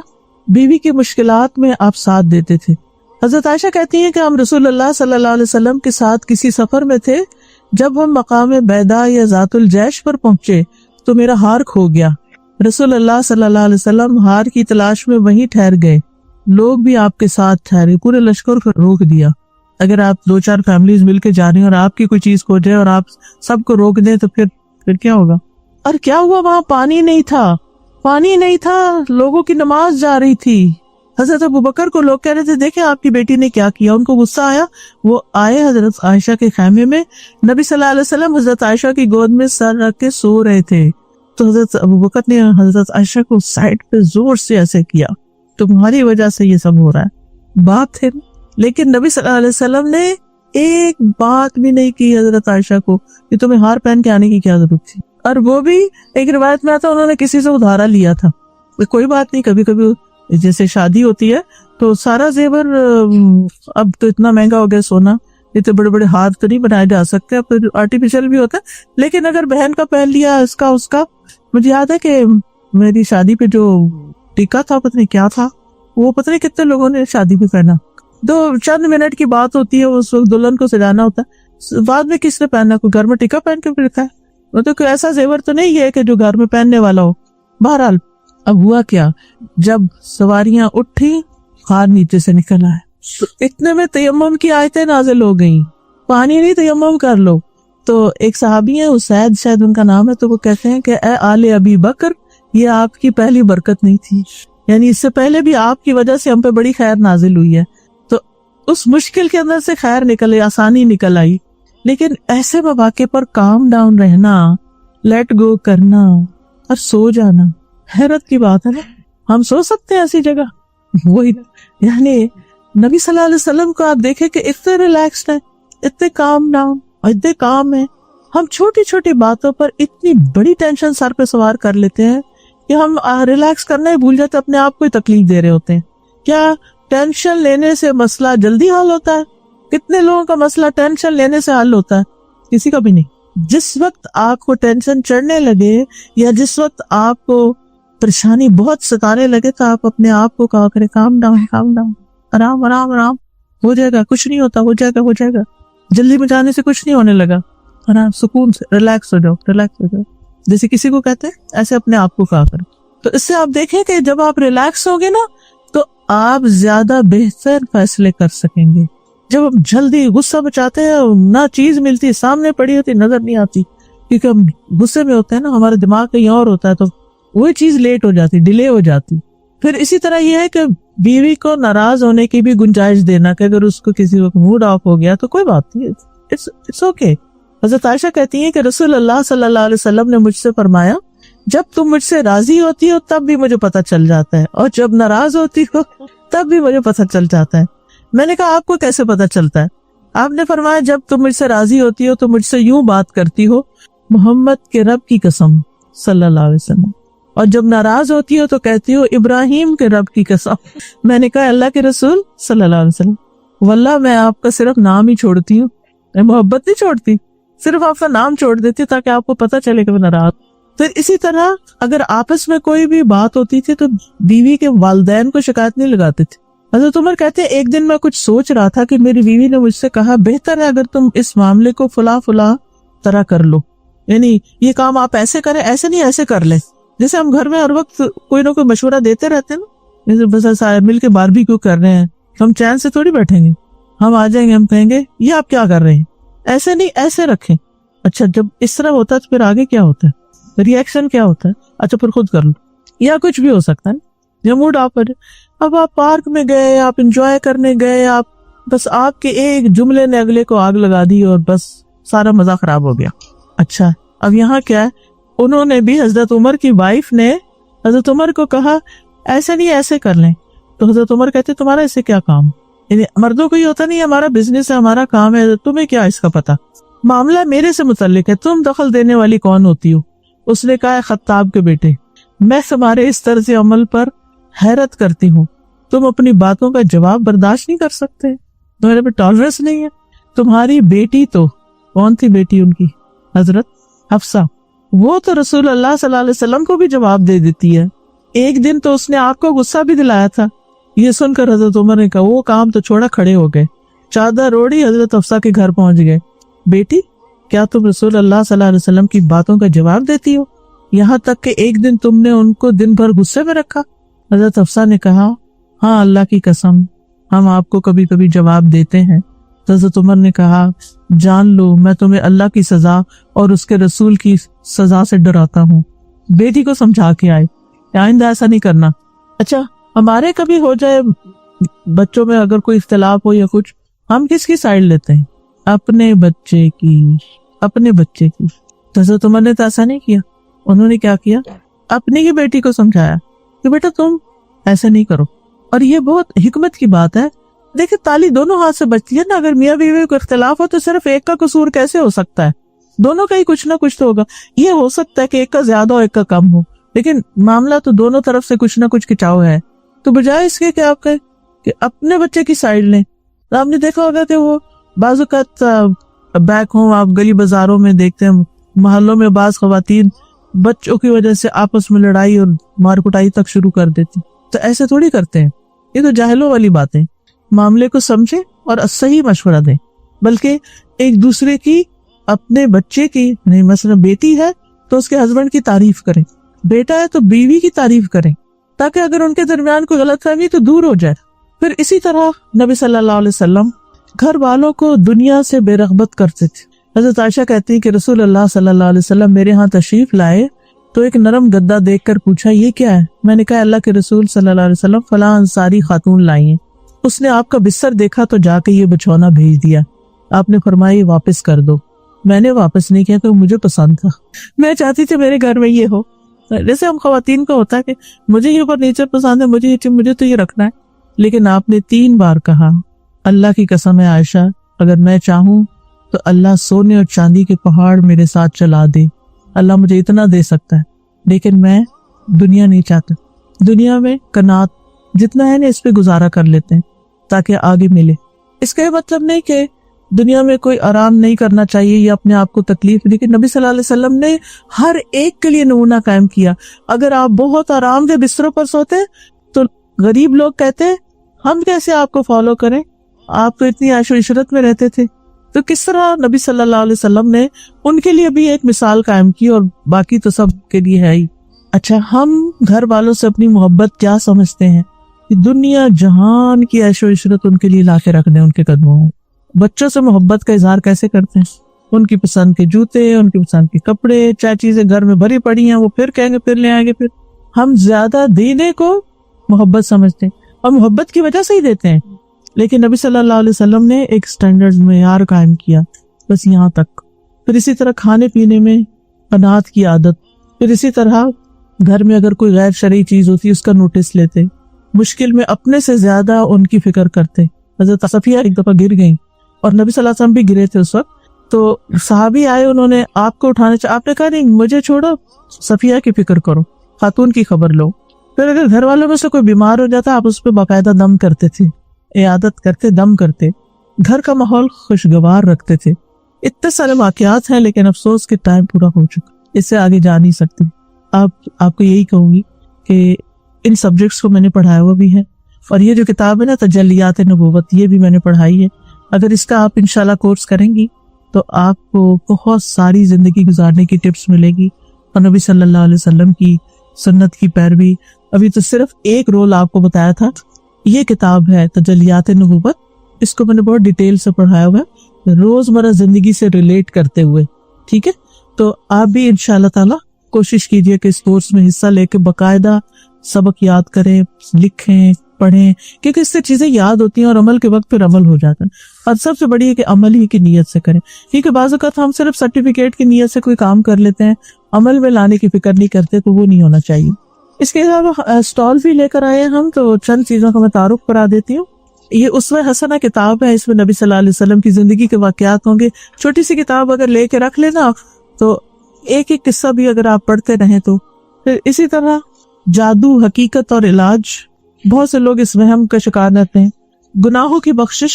بیوی کی مشکلات میں آپ ساتھ دیتے تھے. حضرت عائشہ کہتی ہیں کہ ہم رسول اللہ صلی اللہ علیہ وسلم کے ساتھ کسی سفر میں تھے، جب ہم مقام بیدا یا ذات الجیش پر پہنچے تو میرا ہار کھو گیا. رسول اللہ صلی اللہ علیہ وسلم ہار کی تلاش میں وہیں ٹھہر گئے، لوگ بھی آپ کے ساتھ ٹھہرے، پورے لشکر کو روک دیا. اگر آپ 2-4 فیملیز مل کے جا رہی ہیں اور آپ کی کوئی چیز کھو جائے اور آپ سب کو روک دیں تو پھر کیا ہوگا. اور کیا ہوا، وہاں پانی نہیں تھا، لوگوں کی نماز جا رہی تھی. حضرت ابوبکر کو لوگ کہہ رہے تھے دیکھیں آپ کی بیٹی نے کیا کیا. ان کو غصہ آیا، وہ آئے حضرت عائشہ کے خیمے میں. نبی صلی اللہ علیہ وسلم حضرت عائشہ کی گود میں سر رکھ کے سو رہے تھے، تو حضرت ابوبکر نے حضرت عائشہ کو سائڈ پہ زور سے ایسے کیا، تمہاری وجہ سے یہ سب ہو رہا ہے. باپ تھے، لیکن نبی صلی اللہ علیہ وسلم نے ایک بات بھی نہیں کی حضرت عائشہ کو کہ تمہیں ہار پہن کے آنے کی کیا ضرورت تھی. اور وہ بھی ایک روایت میں آتا انہوں نے کسی سے ادھارا لیا تھا. کوئی بات نہیں، کبھی کبھی جیسے شادی ہوتی ہے تو سارا زیور، اب تو اتنا مہنگا ہو گیا سونا، اتنے بڑے بڑے ہار تو نہیں بنائے جا سکتے، اب تو آرٹیفیشل بھی ہوتا ہے. لیکن اگر بہن کا پہن لیا، اس کا مجھے یاد ہے کہ میری شادی پہ جو ٹیکا تھا پتہ نہیں کیا تھا، وہ پتہ نہیں کتنے لوگوں نے شادی پہ پہنا. دو چند منٹ کی بات ہوتی ہے، اس وقت دلہن کو سجانا ہوتا ہے، بعد میں کس نے پہننا، کوئی گھر میں ٹیکا پہن کے پھرتا ہے، مطلب کوئی ایسا زیور تو نہیں ہے کہ جو گھر میں پہننے والا ہو. بہرحال اب ہوا کیا، جب سواریاں اٹھی ہار نیچے سے نکل آئے، تو اتنے میں تیمم کی آیتیں نازل ہو گئیں، پانی نہیں تیمم کر لو. تو ایک صحابی ہیں اسید شاید ان کا نام ہے، تو وہ کہتے ہیں کہ اے آل ابی بکر، یہ آپ کی پہلی برکت نہیں تھی، یعنی اس سے پہلے بھی آپ کی وجہ سے ہم پہ بڑی خیر نازل ہوئی ہے. تو اس مشکل کے اندر سے خیر نکل، آسانی نکل آئی. لیکن ایسے مواقع پر کام ڈاؤن رہنا، لیٹ گو کرنا اور سو جانا، حیرت کی بات ہے نا. ہم سو سکتے ہیں ایسی جگہ؟ وہی یعنی نبی صلی اللہ علیہ وسلم کو آپ دیکھیں کہ اتنے ریلیکسڈ ہیں، اتنے کام ڈاؤن، اتنے کام ہیں. ہم چھوٹی چھوٹی باتوں پر اتنی بڑی ٹینشن سر پہ سوار کر لیتے ہیں کہ ہم ریلیکس کرنا ہی بھول جاتے، اپنے آپ کو ہی تکلیف دے رہے ہوتے ہیں. کیا ٹینشن لینے سے مسئلہ جلدی حل ہوتا ہے؟ کتنے لوگوں کا مسئلہ ٹینشن لینے سے حل ہوتا ہے؟ کسی کا بھی نہیں. جس وقت آپ کو ٹینشن چڑھنے لگے یا جس وقت آپ کو پریشانی بہت ستانے لگے تو آپ اپنے آپ کو کہا کریں کام ڈاؤن، آرام آرام آرام، ہو جائے گا، کچھ نہیں ہوتا، ہو جائے گا. جلدی مچانے سے کچھ نہیں ہونے لگا، آرام، سکون سے ریلیکس ہو جاؤ. جیسے کسی کو کہتے ہیں ایسے اپنے آپ کو کہا کریں. تو اس سے آپ دیکھیں کہ جب آپ ریلیکس ہوگے نا تو آپ زیادہ بہتر فیصلے کر سکیں گے. جب ہم جلدی غصہ بچاتے ہیں، نہ چیز ملتی، سامنے پڑی ہوتی نظر نہیں آتی، کیونکہ ہم غصے میں ہوتے ہیں نا، ہمارا دماغ کہیں اور ہوتا ہے، تو وہی چیز لیٹ ہو جاتی، ڈیلے ہو جاتی. پھر اسی طرح یہ ہے کہ بیوی کو ناراض ہونے کی بھی گنجائش دینا، کہ اگر اس کو کسی وقت موڈ آف ہو گیا تو کوئی بات نہیں، اٹس اوکے. حضرت عائشہ کہتی ہیں کہ رسول اللہ صلی اللہ علیہ وسلم نے مجھ سے فرمایا، جب تم مجھ سے راضی ہوتی ہو تب بھی مجھے پتہ چل جاتا ہے، اور جب ناراض ہوتی ہو تب بھی مجھے پتہ چل جاتا ہے. میں نے کہا آپ کو کیسے پتہ چلتا ہے؟ آپ نے فرمایا جب تم مجھ سے راضی ہوتی ہو تو مجھ سے یوں بات کرتی ہو، محمد کے رب کی قسم صلی اللہ علیہ وسلم، اور جب ناراض ہوتی ہو تو کہتی ہو ابراہیم کے رب کی قسم. میں نے کہا اللہ کے رسول صلی اللہ علیہ وسلم، واللہ میں آپ کا صرف نام ہی چھوڑتی ہوں، میں محبت نہیں چھوڑتی، صرف آپ کا نام چھوڑ دیتی تاکہ آپ کو پتہ چلے کہ میں ناراض. پھر اسی طرح اگر آپس میں کوئی بھی بات ہوتی تھی تو بیوی کے والدین کو شکایت نہیں لگاتے تھے. حضرت عمر کہتے ہیں ایک دن میں کچھ سوچ رہا تھا کہ میری بیوی نے مجھ سے کہا بہتر ہے اگر تم اس معاملے کو فلاں طرح کر لو، یعنی یہ کام آپ ایسے کریں، ایسے نہیں ایسے کر لیں. جیسے ہم گھر میں ہر وقت کوئی نہ کوئی مشورہ دیتے رہتے ہیں نا، جیسے بس ایسا مل کے باربیکیو کر رہے ہیں، ہم چین سے تھوڑی بیٹھیں گے، ہم آ جائیں گے، ہم کہیں گے یہ آپ کیا کر رہے ہیں، ایسے نہیں ایسے رکھیں. اچھا جب اس طرح ہوتا ہے تو پھر آگے کیا ہوتا ہے، ری ایکشن کیا ہوتا ہے؟ اچھا پھر خود کر لو، یا کچھ بھی ہو سکتا ہے نا، یا موڈ آف ہو جائے. اب آپ پارک میں گئے، آپ انجوائے کرنے گئے، آپ بس آپ کے ایک جملے نے اگلے کو آگ لگا دی اور بس سارا مزہ خراب ہو گیا. اچھا اب یہاں کیا ہے، انہوں نے بھی، حضرت عمر کی وائف نے حضرت عمر کو کہا ایسے نہیں ایسے کر لیں. تو حضرت عمر کہتے تمہارا اس سے کیا کام، یعنی مردوں کو یہ ہوتا نہیں ہمارا بزنس ہے، ہمارا کام ہے، تمہیں کیا اس کا پتا، معاملہ میرے سے متعلق ہے، تم دخل دینے والی کون ہوتی ہو. اس نے کہا خطاب کے بیٹے، میں تمہارے اس طرز عمل پر حیرت کرتی ہوں، تم اپنی باتوں کا جواب برداشت نہیں کر سکتے، تمہارے پہ ٹالرنس نہیں ہے۔ تمہاری بیٹی تو، کون تھی بیٹی ان کی؟ حضرت حفصہ، وہ تو رسول اللہ صلی اللہ علیہ وسلم کو بھی جواب دے دیتی ہے، ایک دن تو اس نے آپ کو غصہ بھی دلایا تھا۔ یہ سن کر حضرت عمر نے کہا وہ کام تو چھوڑا، کھڑے ہو گئے، چادر اوڑھی حضرت حفصہ کے گھر پہنچ گئے۔ بیٹی، کیا تم رسول اللہ صلی اللہ علیہ وسلم کی باتوں کا جواب دیتی ہو؟ یہاں تک کہ ایک دن تم نے ان کو دن بھر غصے میں رکھا۔ حضرت حفصہ نے کہا ہاں اللہ کی قسم، ہم آپ کو کبھی کبھی جواب دیتے ہیں۔ حضرت عمر نے کہا جان لو میں تمہیں اللہ کی سزا اور اس کے رسول کی سزا سے ڈراتا ہوں۔ بیٹی کو سمجھا کے آئے آئندہ ایسا نہیں کرنا۔ اچھا ہمارے کبھی ہو جائے بچوں میں اگر کوئی اختلاف ہو یا کچھ، ہم کس کی سائڈ لیتے ہیں؟ اپنے بچے کی، اپنے بچے کی۔ تو حضرت عمر نے تو ایسا نہیں کیا، انہوں نے کیا کیا؟ اپنی ہی بیٹی کو سمجھایا کہ بیٹا تم ایسا نہیں کرو۔ اور یہ بہت حکمت کی بات ہے۔ دیکھیں تالی دونوں ہاتھ سے بچتی ہے نا، اگر میاں بیوی کو اختلاف ہو تو صرف ایک کا قصور کیسے ہو سکتا ہے؟ دونوں کا ہی کچھ نہ کچھ تو ہوگا۔ یہ ہو سکتا ہے کہ ایک کا زیادہ ہو ایک کا کم ہو، لیکن معاملہ تو دونوں طرف سے کچھ نہ کچھ کھچاؤ ہے۔ تو بجائے اس کے کہ آپ کہیں کہ اپنے بچے کی سائڈ لیں، آپ نے دیکھا ہوگا کہ وہ بعض اوقات بیک ہوم، آپ گلی بازاروں میں دیکھتے ہیں، محلوں میں بعض خواتین بچوں کی وجہ سے آپس میں لڑائی اور مار کٹائی تک شروع کر دیتی۔ تو ایسے تھوڑی کرتے ہیں، یہ تو جاہلوں والی باتیں۔ معاملے کو سمجھیں اور صحیح مشورہ دیں، بلکہ ایک دوسرے کی، اپنے بچے کی، مثلا بیٹی ہے تو اس کے ہسبینڈ کی تعریف کریں، بیٹا ہے تو بیوی کی تعریف کریں، تاکہ اگر ان کے درمیان کوئی غلط فہمی تو دور ہو جائے۔ پھر اسی طرح نبی صلی اللہ علیہ وسلم گھر والوں کو دنیا سے بے رغبت کرتے تھے۔ حضرت عائشہ کہتی ہے کہ رسول اللہ صلی اللہ علیہ وسلم میرے ہاں تشریف لائے تو ایک نرم گدا دیکھ کر پوچھا یہ کیا ہے؟ میں نے کہا اللہ کے رسول صلی اللہ علیہ وسلم فلاں انصاری خاتون لائی ہیں، اس نے آپ کا بستر دیکھا تو جا کے یہ بچھونا بھیج دیا، آپ نے فرمایا یہ واپس کر دو۔ میں نے واپس نہیں کیا کہ مجھے پسند تھا، میں چاہتی تھی میرے گھر میں یہ ہو۔ جیسے ہم خواتین کو ہوتا ہے کہ مجھے یہ فرنیچر پسند ہے، مجھے تو یہ رکھنا ہے، لیکن آپ نے 3 بار کہا اللہ کی قسم ہے عائشہ، اگر میں چاہوں تو اللہ سونے اور چاندی کے پہاڑ میرے ساتھ چلا دے، اللہ مجھے اتنا دے سکتا ہے، لیکن میں دنیا نہیں چاہتا۔ دنیا میں قناعت جتنا ہے نا اس پہ گزارا کر لیتے ہیں تاکہ آگے ملے۔ اس کا یہ مطلب نہیں کہ دنیا میں کوئی آرام نہیں کرنا چاہیے یا اپنے آپ کو تکلیف، لیکن نبی صلی اللہ علیہ وسلم نے ہر ایک کے لیے نمونہ قائم کیا۔ اگر آپ بہت آرام دہ بستروں پر سوتے تو غریب لوگ کہتے ہم کیسے آپ کو فالو کریں، آپ تو اتنی عیش و عشرت میں رہتے تھے۔ تو کس طرح نبی صلی اللہ علیہ وسلم نے ان کے لیے بھی ایک مثال قائم کی، اور باقی تو سب کے لیے ہے ہی۔ اچھا ہم گھر والوں سے اپنی محبت کیا سمجھتے ہیں؟ کہ دنیا جہان کی عیش و عشرت ان کے لیے لا کے رکھ دیں ان کے قدموں میں۔ بچوں سے محبت کا اظہار کیسے کرتے ہیں؟ ان کی پسند کے جوتے، ان کی پسند کے کپڑے، چاہے چیزیں گھر میں بھری پڑی ہیں وہ پھر کہیں گے پھر لے آئیں گے۔ پھر ہم زیادہ دینے کو محبت سمجھتے ہیں اور محبت کی وجہ سے ہی دیتے ہیں، لیکن نبی صلی اللہ علیہ وسلم نے ایک سٹینڈرڈ معیار قائم کیا، بس یہاں تک۔ پھر اسی طرح کھانے پینے میں قناعت کی عادت، پھر اسی طرح گھر میں اگر کوئی غیر شرعی چیز ہوتی اس کا نوٹس لیتے، مشکل میں اپنے سے زیادہ ان کی فکر کرتے۔ حضرت صفیہ ایک دفعہ گر گئیں اور نبی صلی اللہ علیہ وسلم بھی گرے تھے اس وقت، تو صحابی آئے، انہوں نے آپ کو اٹھانے آپ نے کہا نہیں مجھے چھوڑو، صفیہ کی فکر کرو، خاتون کی خبر لو۔ پھر اگر گھر والوں میں سے کوئی بیمار ہو جاتا آپ اس پہ باقاعدہ دم کرتے تھے، عیادت کرتے، دم کرتے، گھر کا ماحول خوشگوار رکھتے تھے۔ اتنے سارے واقعات ہیں، لیکن افسوس کہ ٹائم پورا ہو چکا، اس سے آگے جا نہیں سکتے۔ آپ کو یہی کہوں گی کہ ان سبجیکٹس کو میں نے پڑھایا ہوا بھی ہے، اور یہ جو کتاب ہے نا تجلیات نبوت، یہ بھی میں نے پڑھائی ہے۔ اگر اس کا آپ انشاءاللہ کورس کریں گی تو آپ کو بہت ساری زندگی گزارنے کی ٹپس ملے گی، اور نبی صلی اللہ علیہ وسلم کی سنت کی پیروی۔ ابھی تو صرف ایک رول آپ کو بتایا تھا، یہ کتاب ہے تجلیات نبوت، اس کو میں نے بہت ڈیٹیل سے پڑھایا ہوا ہے روزمرہ زندگی سے ریلیٹ کرتے ہوئے، ٹھیک ہے؟ تو آپ بھی انشاءاللہ تعالی کوشش کیجئے کہ اس کورس میں حصہ لے کے باقاعدہ سبق یاد کریں، لکھیں، پڑھیں، کیونکہ اس سے چیزیں یاد ہوتی ہیں اور عمل کے وقت پھر عمل ہو جاتا ہے۔ اور سب سے بڑی ہے کہ عمل ہی کی نیت سے کریں، کیونکہ بعض اوقات ہم صرف سرٹیفکیٹ کی نیت سے کوئی کام کر لیتے ہیں، عمل میں لانے کی فکر نہیں کرتے، تو وہ نہیں ہونا چاہیے۔ اس کے علاوہ اسٹال بھی لے کر آئے ہم، تو چند چیزوں کا میں تعارف کرا دیتی ہوں۔ یہ اسوہ حسنہ کتاب ہے، اس میں نبی صلی اللہ علیہ وسلم کی زندگی کے واقعات ہوں گے۔ چھوٹی سی کتاب اگر لے کے رکھ لینا تو ایک ایک قصہ بھی اگر آپ پڑھتے رہیں تو۔ پھر اسی طرح جادو، حقیقت اور علاج. بہت سے لوگ اس وہم کا شکار رہتے ہیں. گناہوں کی بخشش،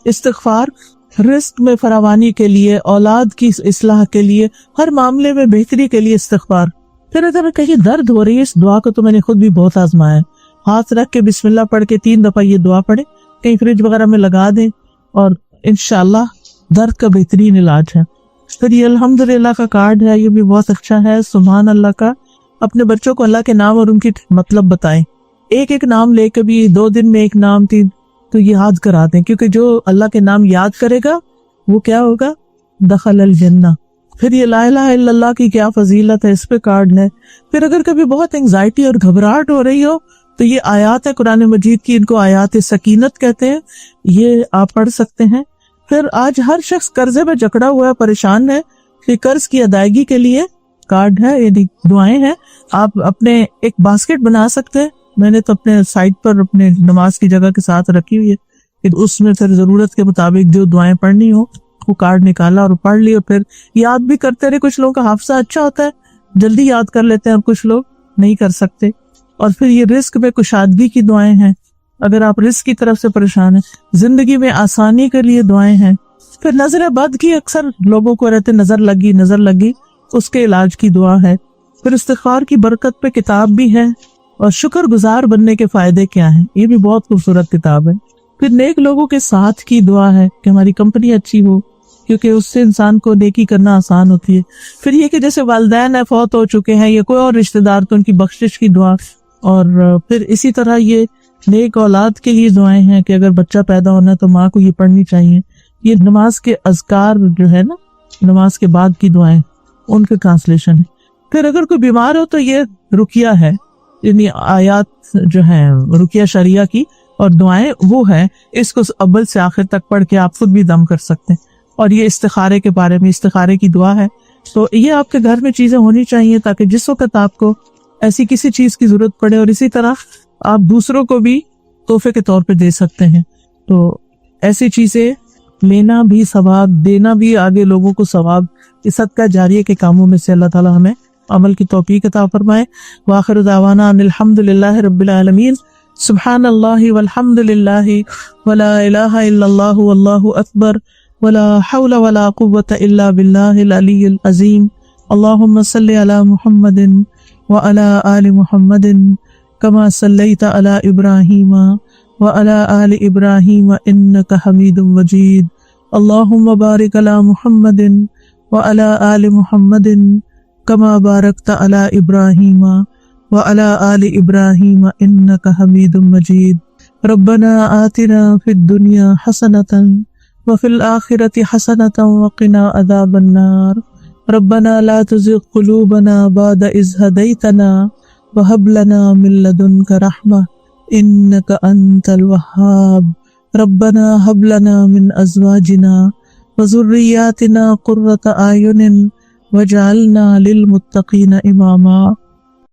استغفار، رزق میں فراوانی کے لیے، اولاد کی اصلاح کے لیے، ہر معاملے میں بہتری کے لیے استغفار. پھر اگر کہیں درد ہو رہی ہے، اس دعا کو تو میں نے خود بھی بہت آزمایا ہے. ہاتھ رکھ کے بسم اللہ پڑھ کے 3 دفعہ یہ دعا پڑھیں، کہیں فریج وغیرہ میں لگا دیں اور انشاءاللہ درد کا بہترین علاج ہے. پھر یہ الحمدللہ کا کارڈ ہے، یہ بھی بہت اچھا ہے. سبحان اللہ کا. اپنے بچوں کو اللہ کے نام اور ان کی مطلب بتائیں. ایک نام لے کے بھی 2 دن میں 1 نام 3 تو یاد کرا دیں، کیونکہ جو اللہ کے نام یاد کرے گا وہ کیا ہوگا؟ دخل الجنہ. پھر یہ لا الہ الا اللہ کی کیا فضیلت ہے، اس پہ کارڈ ہے. پھر اگر کبھی بہت انگزائٹی اور گھبراہٹ ہو رہی ہو تو یہ آیات ہے قرآن مجید کی، ان کو آیات سکینت کہتے ہیں، یہ آپ پڑھ سکتے ہیں. پھر آج ہر شخص قرضے میں جکڑا ہوا ہے، پریشان ہے، کہ قرض کی ادائیگی کے لیے کارڈ ہے، یعنی دعائیں ہیں. آپ اپنے ایک باسکٹ بنا سکتے ہیں. میں نے تو اپنے سائٹ پر اپنے نماز کی جگہ کے ساتھ رکھی ہوئی ہے کہ اس میں پھر ضرورت کے مطابق جو دعائیں پڑھنی ہو وہ کارڈ نکالا اور پڑھ لی، اور پھر یاد بھی کرتے رہے. کچھ لوگوں کا حافظہ اچھا ہوتا ہے، جلدی یاد کر لیتے ہیں، اور کچھ لوگ نہیں کر سکتے. اور پھر یہ رزق میں کشادگی کی دعائیں ہیں، اگر آپ رزق کی طرف سے پریشان ہیں. زندگی میں آسانی کے لیے دعائیں ہیں. پھر نظر بد کی اکثر لوگوں کو رہتے، نظر لگی، اس کے علاج کی دعا ہے. پھر استغفار کی برکت پہ کتاب بھی ہے، اور شکر گزار بننے کے فائدے کیا ہیں، یہ بھی بہت خوبصورت کتاب ہے. پھر نیک لوگوں کے ساتھ کی دعا ہے کہ ہماری کمپنی اچھی ہو، کیونکہ اس سے انسان کو نیکی کرنا آسان ہوتی ہے. پھر یہ کہ جیسے والدین فوت ہو چکے ہیں یا کوئی اور رشتہ دار، تو ان کی بخشش کی دعا. اور پھر اسی طرح یہ نیک اولاد کے لیے دعائیں ہیں کہ اگر بچہ پیدا ہونا ہے تو ماں کو یہ پڑھنی چاہیے. یہ نماز کے اذکار جو ہے نا، نماز کے بعد کی دعائیں، ان کے ٹرانسلیشن ہے. پھر اگر کوئی بیمار ہو تو یہ رقیہ ہے، یعنی آیات جو ہیں رقیہ شریعہ کی اور دعائیں وہ ہیں. اس کو اول سے آخر تک پڑھ کے آپ خود بھی دم کر سکتے ہیں. اور یہ استخارے کے بارے میں، استخارے کی دعا ہے. تو یہ آپ کے گھر میں چیزیں ہونی چاہیے تاکہ جس وقت آپ کو ایسی کسی چیز کی ضرورت پڑے، اور اسی طرح آپ دوسروں کو بھی تحفے کے طور پہ دے سکتے ہیں. تو ایسی چیزیں لینا بھی ثواب، دینا بھی آگے لوگوں کو ثواب. یہ صدقہ جاریہ کے کاموں میں سے اللہ تعالی ہمیں عمل کی توفیق عطا فرمائے. وآخر دعوانا ان الحمد للہ رب العالمین. سبحان اللہ والحمد للہ ولا الہ الا اللہ واللہ اکبر ولا حول ولا قوة الا باللہ العلی العظیم. اللہم صلی علی محمد وعلی آل محمد کما صلیت علی ابراہیم وعلی آل ابراہیم انک حمید مجید. اللہم بارک علی محمد وعلی آل محمد کما بارکت علی ابراہیم وعلی آل ابراہیم انک حمید مجید. ربنا آتنا فی الدنیا حسنۃ وفی الآخرۃ حسنۃ وقنا عذاب النار. ربنا لا تزغ قلوبنا بعد اذ ہدیتنا وہب لنا من لدنک رحمۃ انک انت الوہاب. ربنا ہب لنا من ازواجنا وذریاتنا قرۃ اعین وجعلنا للمتقین اماما.